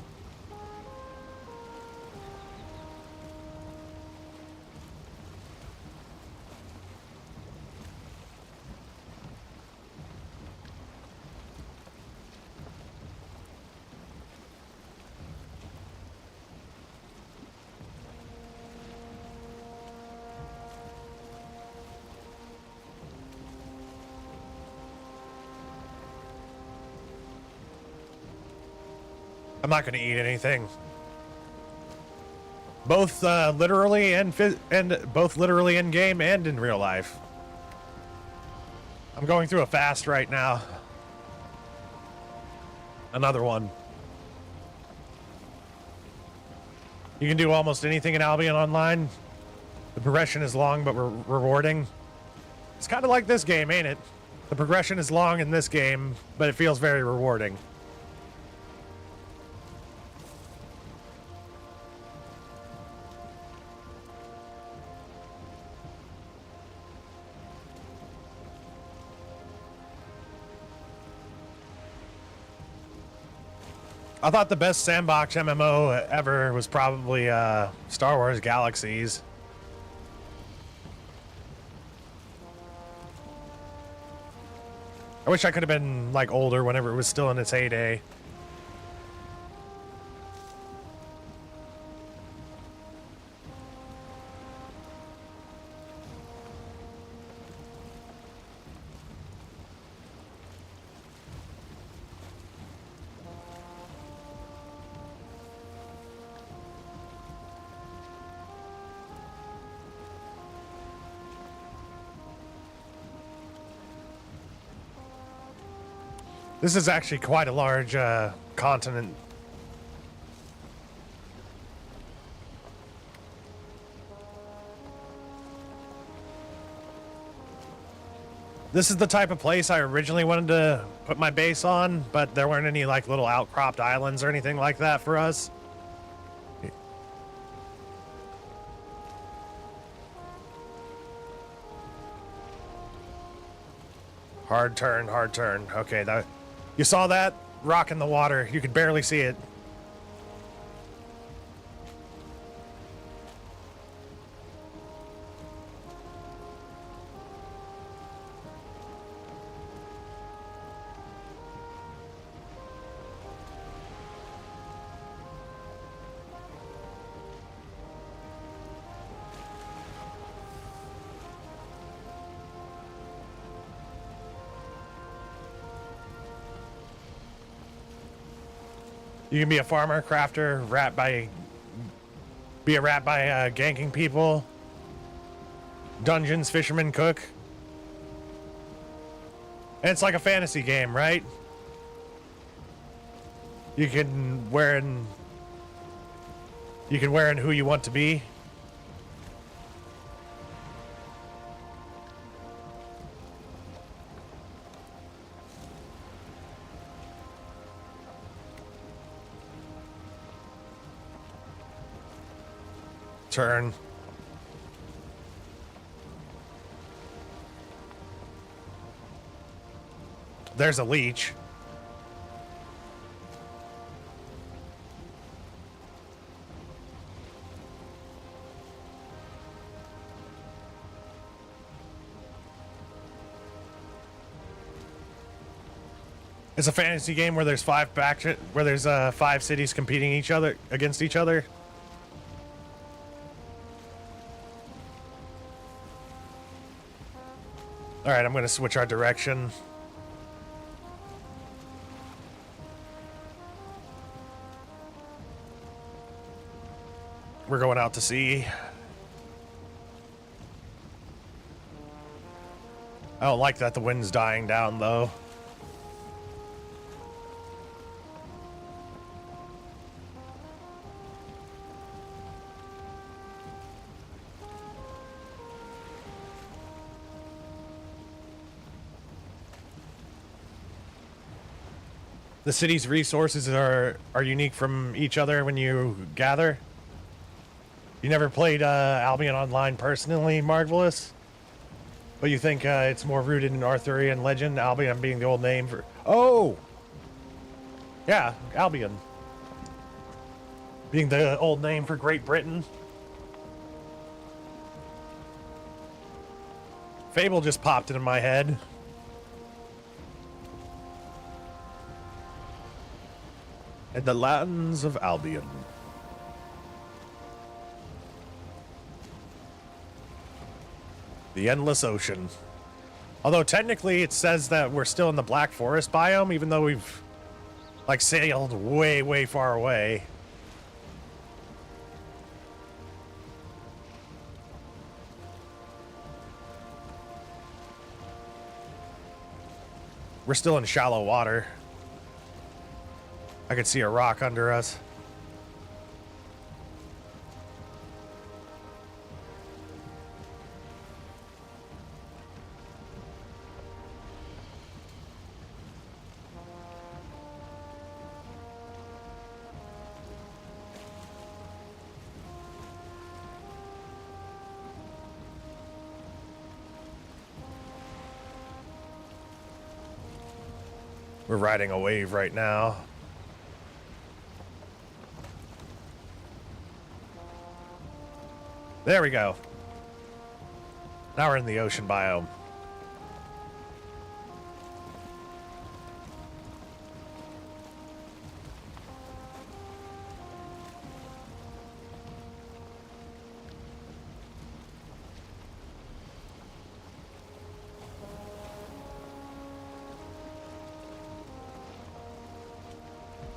I'm not going to eat anything. Both literally and both literally in game and in real life. I'm going through a fast right now. Another one. You can do almost anything in Albion Online. The progression is long but rewarding. It's kind of like this game, ain't it? The progression is long in this game, but it feels very rewarding. I thought the best sandbox MMO ever was probably Star Wars Galaxies. I wish I could have been like older whenever it was still in its heyday. This is actually quite a large continent. This is the type of place I originally wanted to put my base on, but there weren't any like little outcropped islands or anything like that for us. Hard turn, hard turn. Okay, that you saw that rock in the water. You could barely see it. You can be a farmer, crafter, be a rat by ganking people, dungeons, fisherman, cook. And it's like a fantasy game, right? You can wear in who you want to be. Turn. There's a leech. It's a fantasy game where there's five cities competing against each other. All right, I'm going to switch our direction. We're going out to sea. I don't like that the wind's dying down, though. The city's resources are unique from each other when you gather. You never played Albion Online personally, Marvelous? But you think it's more rooted in Arthurian legend, Albion being the old name for... Oh! Yeah, Albion. Being the old name for Great Britain. Fable just popped into my head. In the lands of Albion. The endless ocean. Although technically it says that we're still in the Black Forest biome, even though we've like sailed way, way far away. We're still in shallow water. I could see a rock under us. We're riding a wave right now. There we go. Now we're in the ocean biome.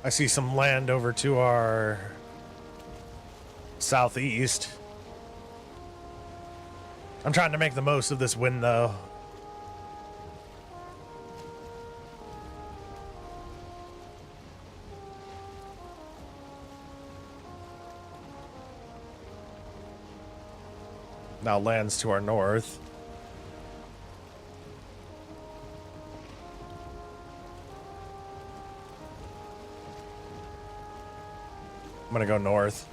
I see some land over to our southeast. I'm trying to make the most of this wind, though. Now lands to our north. I'm gonna go north.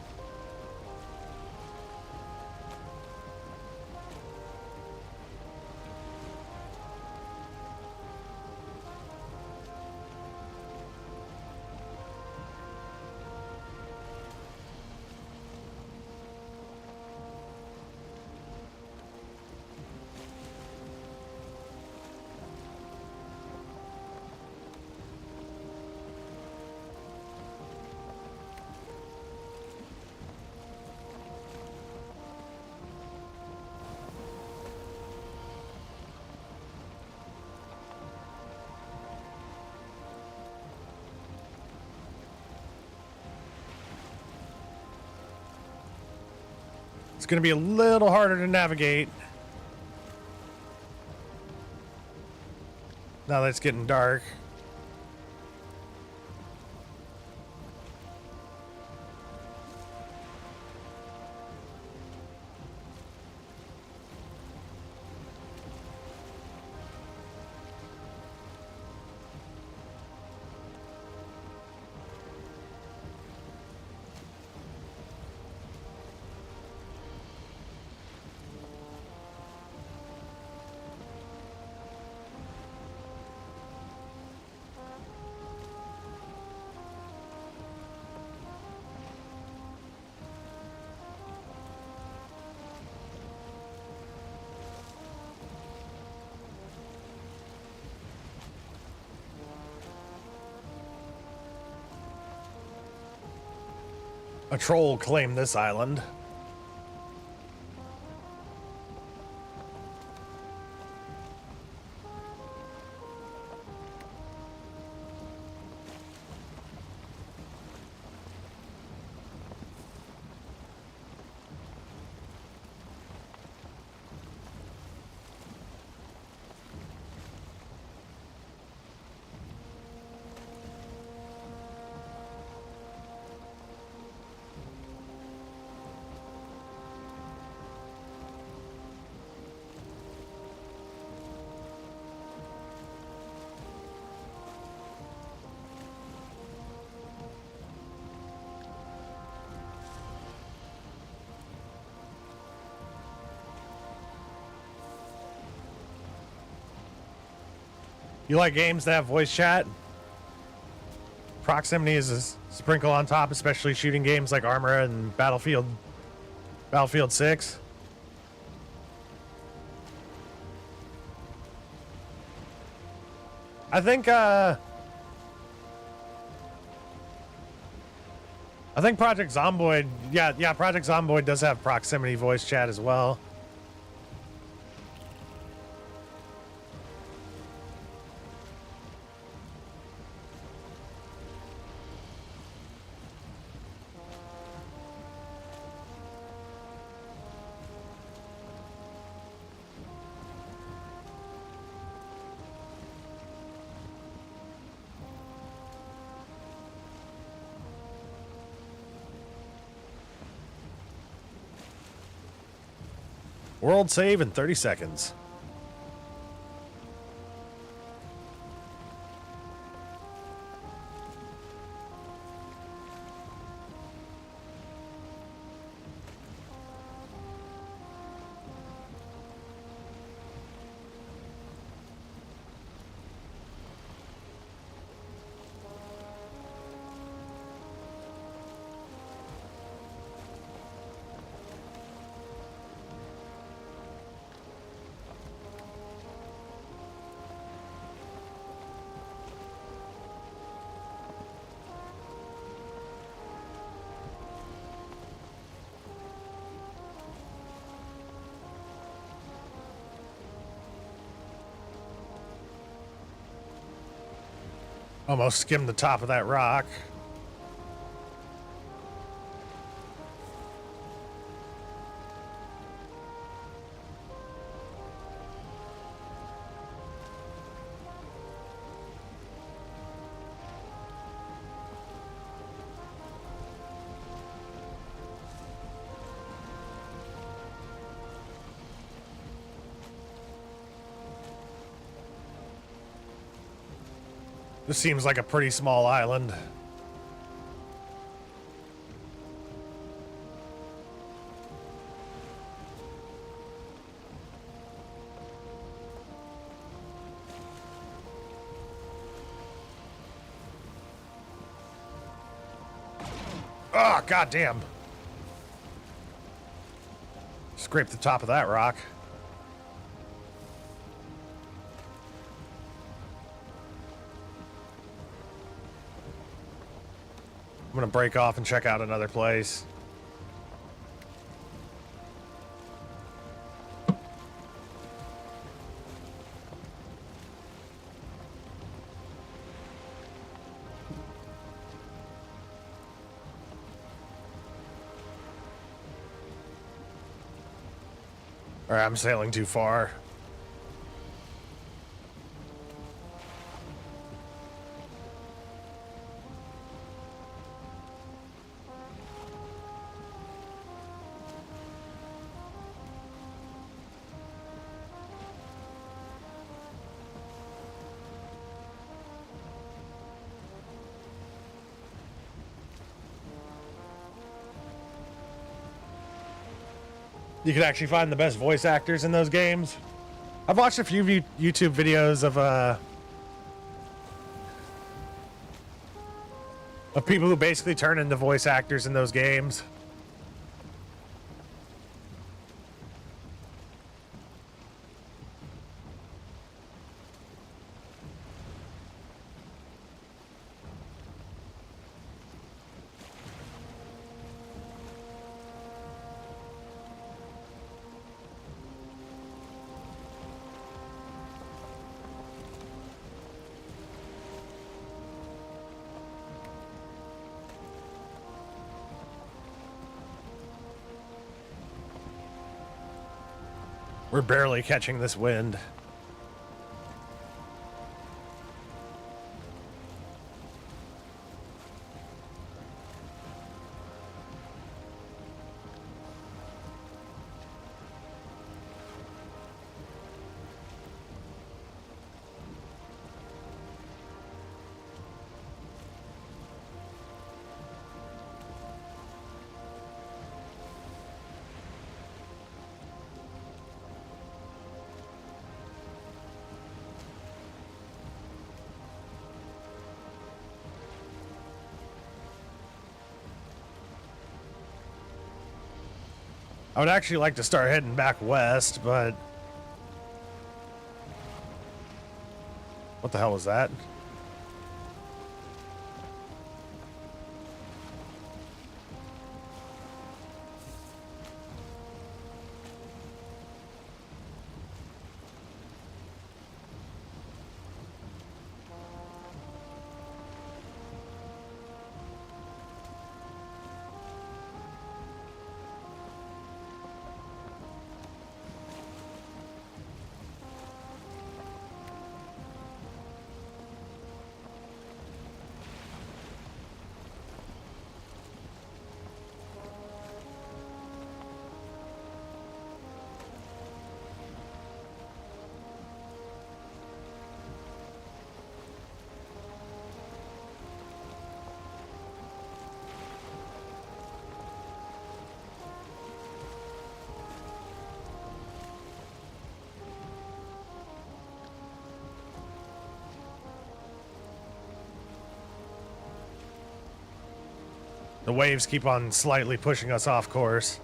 It's going to be a little harder to navigate. Now that it's getting dark. A troll claimed this island. You like games that have voice chat? Proximity is a sprinkle on top, especially shooting games like Armor and Battlefield 6. I think Project Zomboid, yeah, Project Zomboid does have proximity voice chat as well. World save in 30 seconds. Almost skimmed the top of that rock. This seems like a pretty small island. Oh, goddamn. Scrape the top of that rock. I'm gonna break off and check out another place. All right, I'm sailing too far. You can actually find the best voice actors in those games. I've watched a few YouTube videos of people who basically turn into voice actors in those games. We're barely catching this wind. I would actually like to start heading back west, but... What the hell was that? The waves keep on slightly pushing us off course.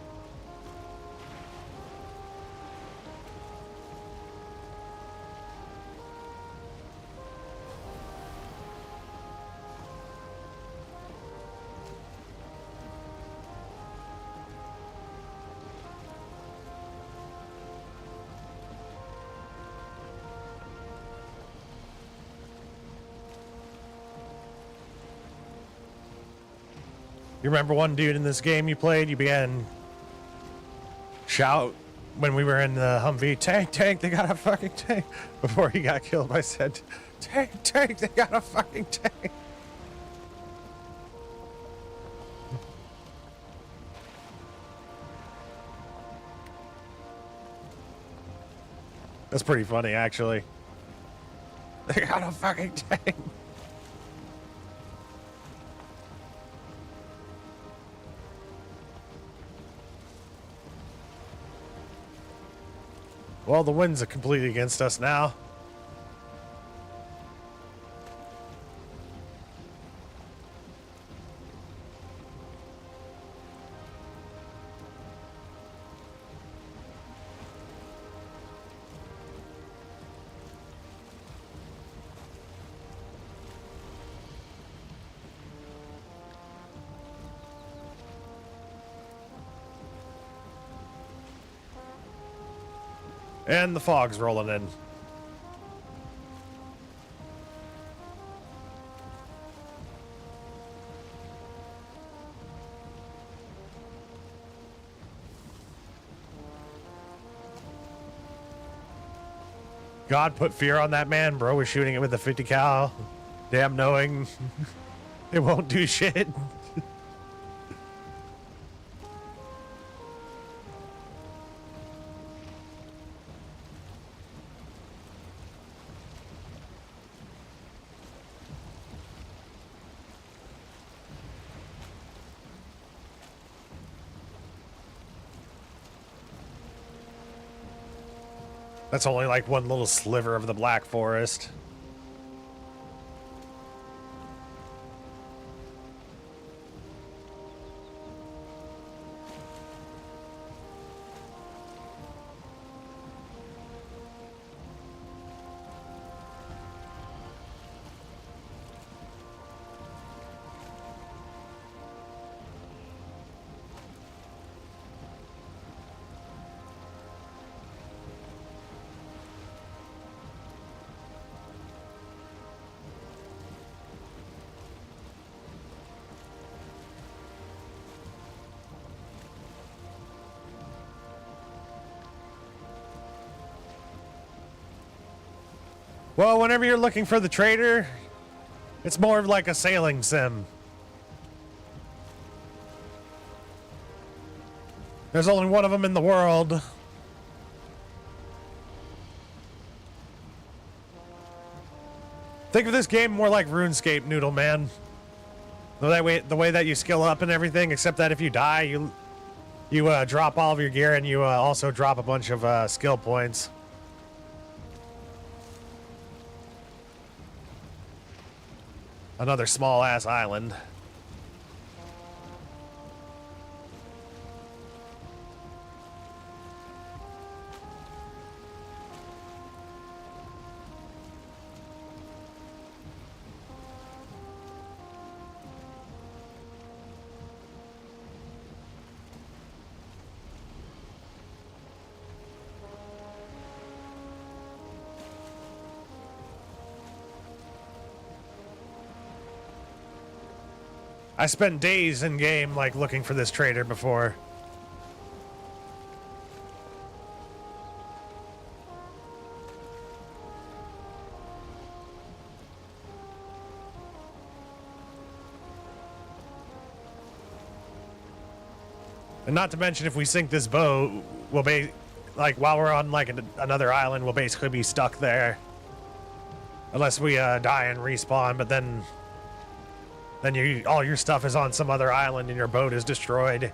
You remember one dude in this game you played? You began shout when we were in the Humvee, tank, tank, they got a fucking tank. Before he got killed, I said, tank, tank, they got a fucking tank. That's pretty funny, actually. They got a fucking tank. Well, the winds are completely against us now. And the fog's rolling in. God put fear on that man, bro. Was shooting it with a 50 cal. Damn knowing it won't do shit. That's only like one little sliver of the Black Forest. Well, whenever you're looking for the trader, it's more of like a sailing sim. There's only one of them in the world. Think of this game more like RuneScape, Noodle Man. The way that you skill up and everything, except that if you die, you drop all of your gear and you also drop a bunch of skill points. Another small ass island. I spent days in game like looking for this trader before. And not to mention, if we sink this boat, we'll be like, while we're on like another island, we'll basically be stuck there. Unless we die and respawn, but then all your stuff is on some other island and your boat is destroyed.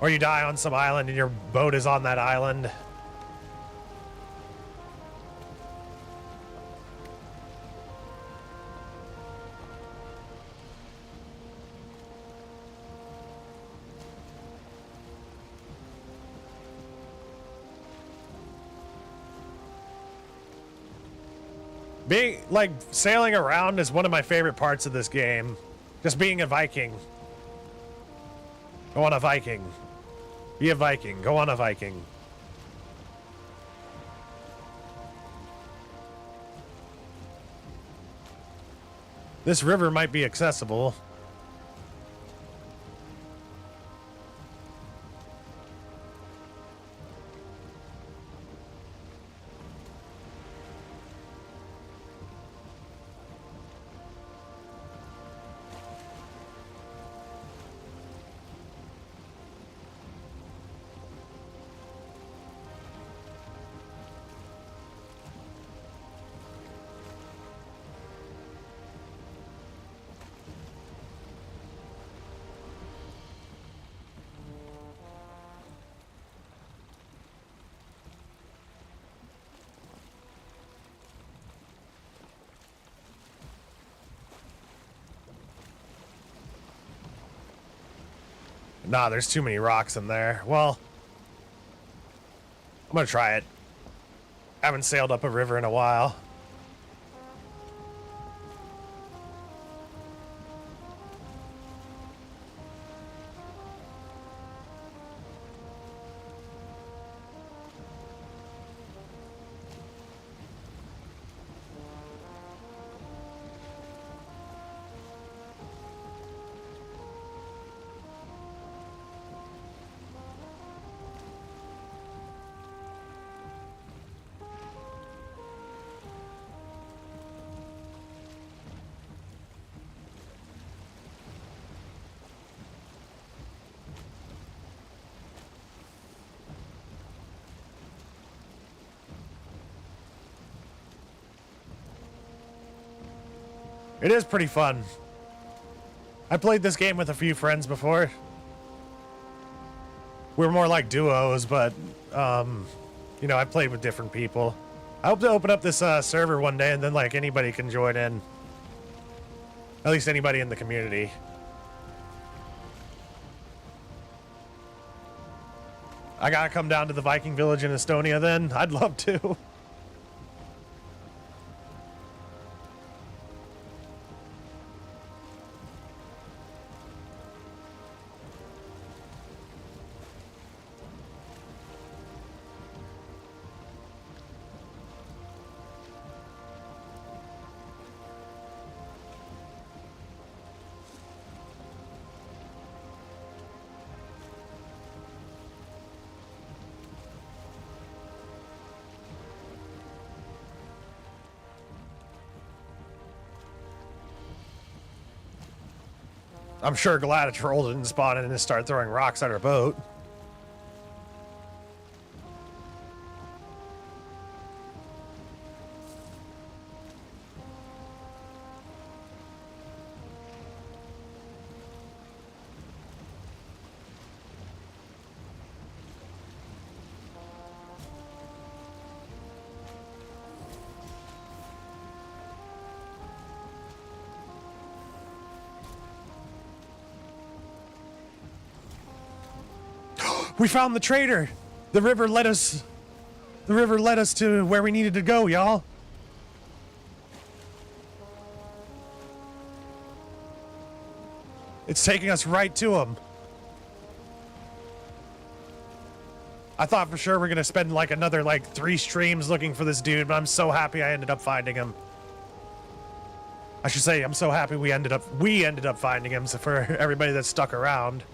Or you die on some island and your boat is on that island. Being, like, sailing around is one of my favorite parts of this game. Just being a Viking. Go on a Viking. Be a Viking. Go on a Viking. This river might be accessible. Nah, there's too many rocks in there. Well, I'm gonna try it. Haven't sailed up a river in a while. It is pretty fun. I played this game with a few friends before. We were more like duos, but, you know, I played with different people. I hope to open up this server one day and then, like, anybody can join in. At least anybody in the community. I gotta come down to the Viking village in Estonia then. I'd love to. I'm sure Gladiatroll didn't spawn in and start throwing rocks at our boat. We found the trader. The river led us to where we needed to go, y'all. It's taking us right to him. I thought for sure we're gonna spend like another 3 streams looking for this dude, but I'm so happy I ended up finding him. I should say I'm so happy we ended up finding him, so for everybody that stuck around.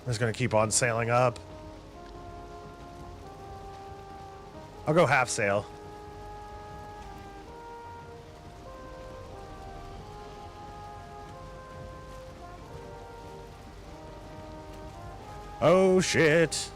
I'm just gonna keep on sailing up. I'll go half sail. Oh shit.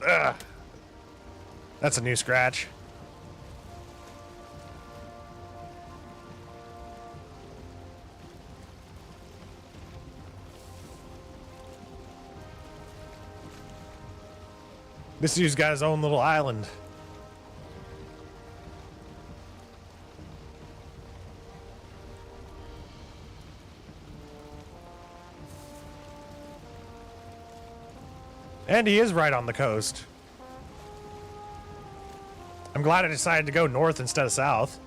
Ugh. That's a new scratch. This dude's got his own little island. And he is right on the coast. I'm glad I decided to go north instead of south.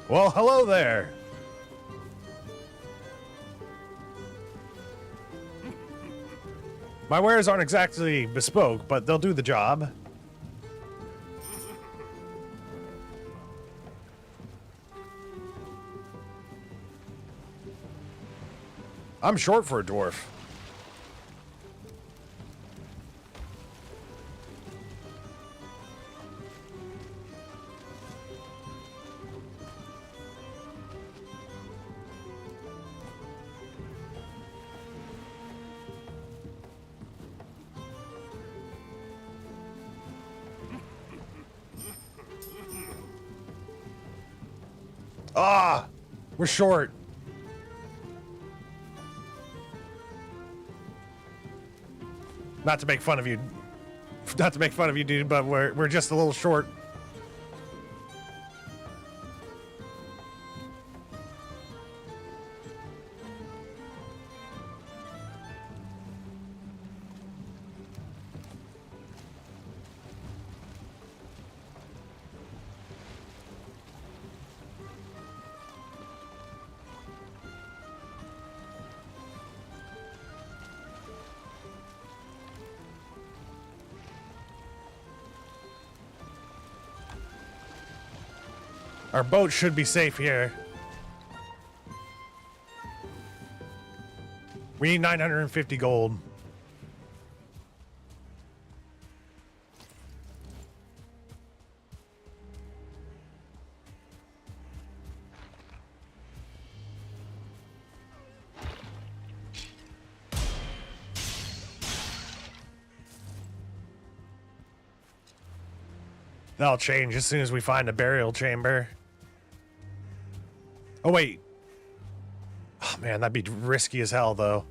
Well, hello there. My wares aren't exactly bespoke, but they'll do the job. I'm short for a dwarf. Ah, we're short. Not to make fun of you, dude, but we're just a little short. Our boat should be safe here. We need 950 gold. That'll change as soon as we find a burial chamber. Oh, wait. Oh, man, that'd be risky as hell, though.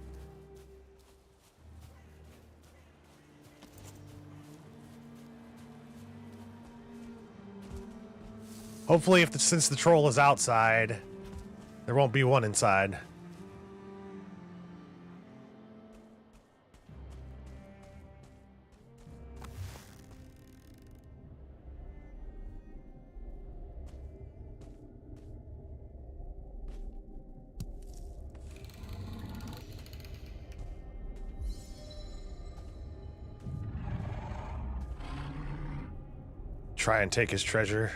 Hopefully, since the troll is outside, there won't be one inside. Try and take his treasure.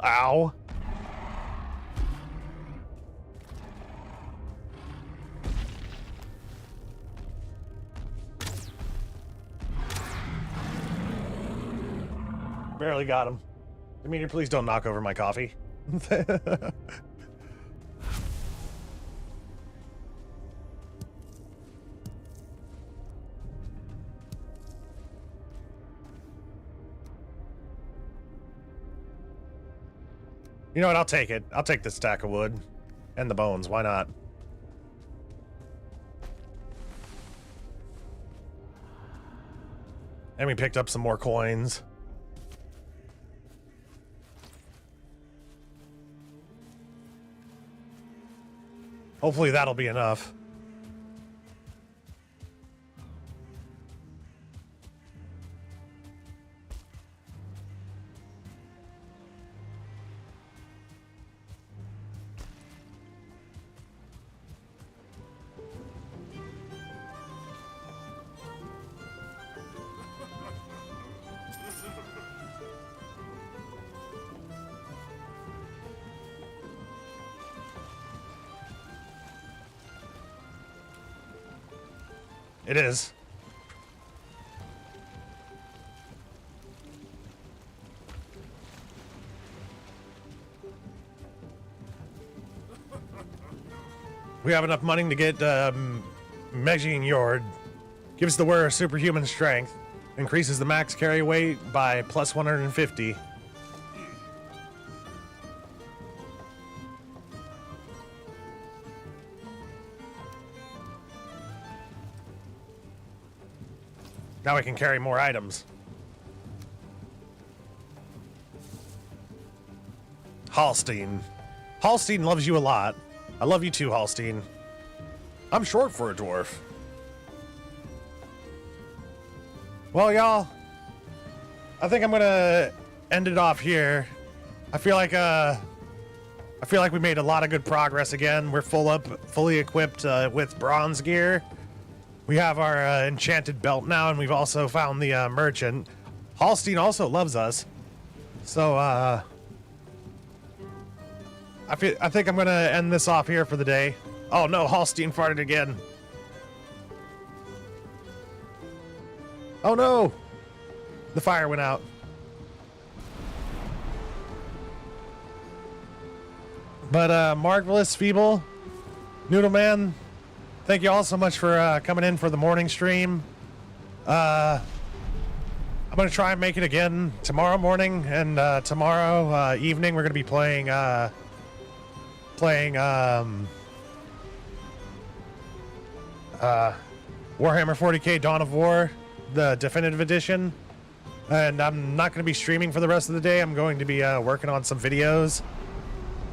Ow. Barely got him. Demeter, please don't knock over my coffee. You know what? I'll take it. I'll take the stack of wood and the bones. Why not? And we picked up some more coins. Hopefully that'll be enough. It is. We have enough money to get Megging Yord. Gives the wearer superhuman strength. Increases the max carry weight by plus 150. Now we can carry more items. Hallstein. Hallstein loves you a lot. I love you too, Hallstein. I'm short for a dwarf. Well, y'all, I think I'm gonna end it off here. I feel like we made a lot of good progress again. We're fully equipped with bronze gear. We have our enchanted belt now, and we've also found the merchant. Hallstein also loves us. So, I think I'm gonna end this off here for the day. Oh no, Hallstein farted again. Oh no! The fire went out. But Marvelous, Feeble, Noodleman, thank you all so much for coming in for the morning stream. I'm gonna try and make it again tomorrow morning, and tomorrow evening we're gonna be playing Warhammer 40k Dawn of War, the definitive edition. And I'm not going to be streaming for the rest of the day. I'm going to be working on some videos.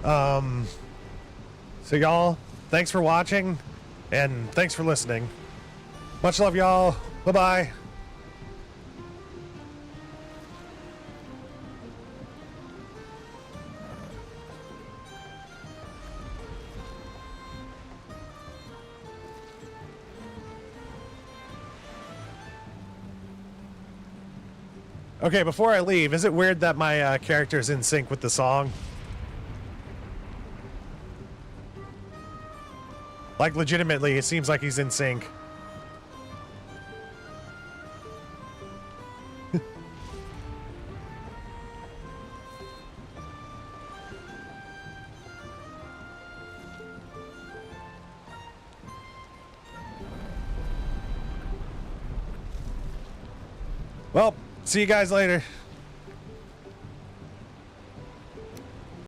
So y'all, thanks for watching, and thanks for listening. Much love, y'all. Bye-bye. Okay, before I leave, is it weird that my character's in sync with the song? Like, legitimately, it seems like he's in sync. Well, see you guys later.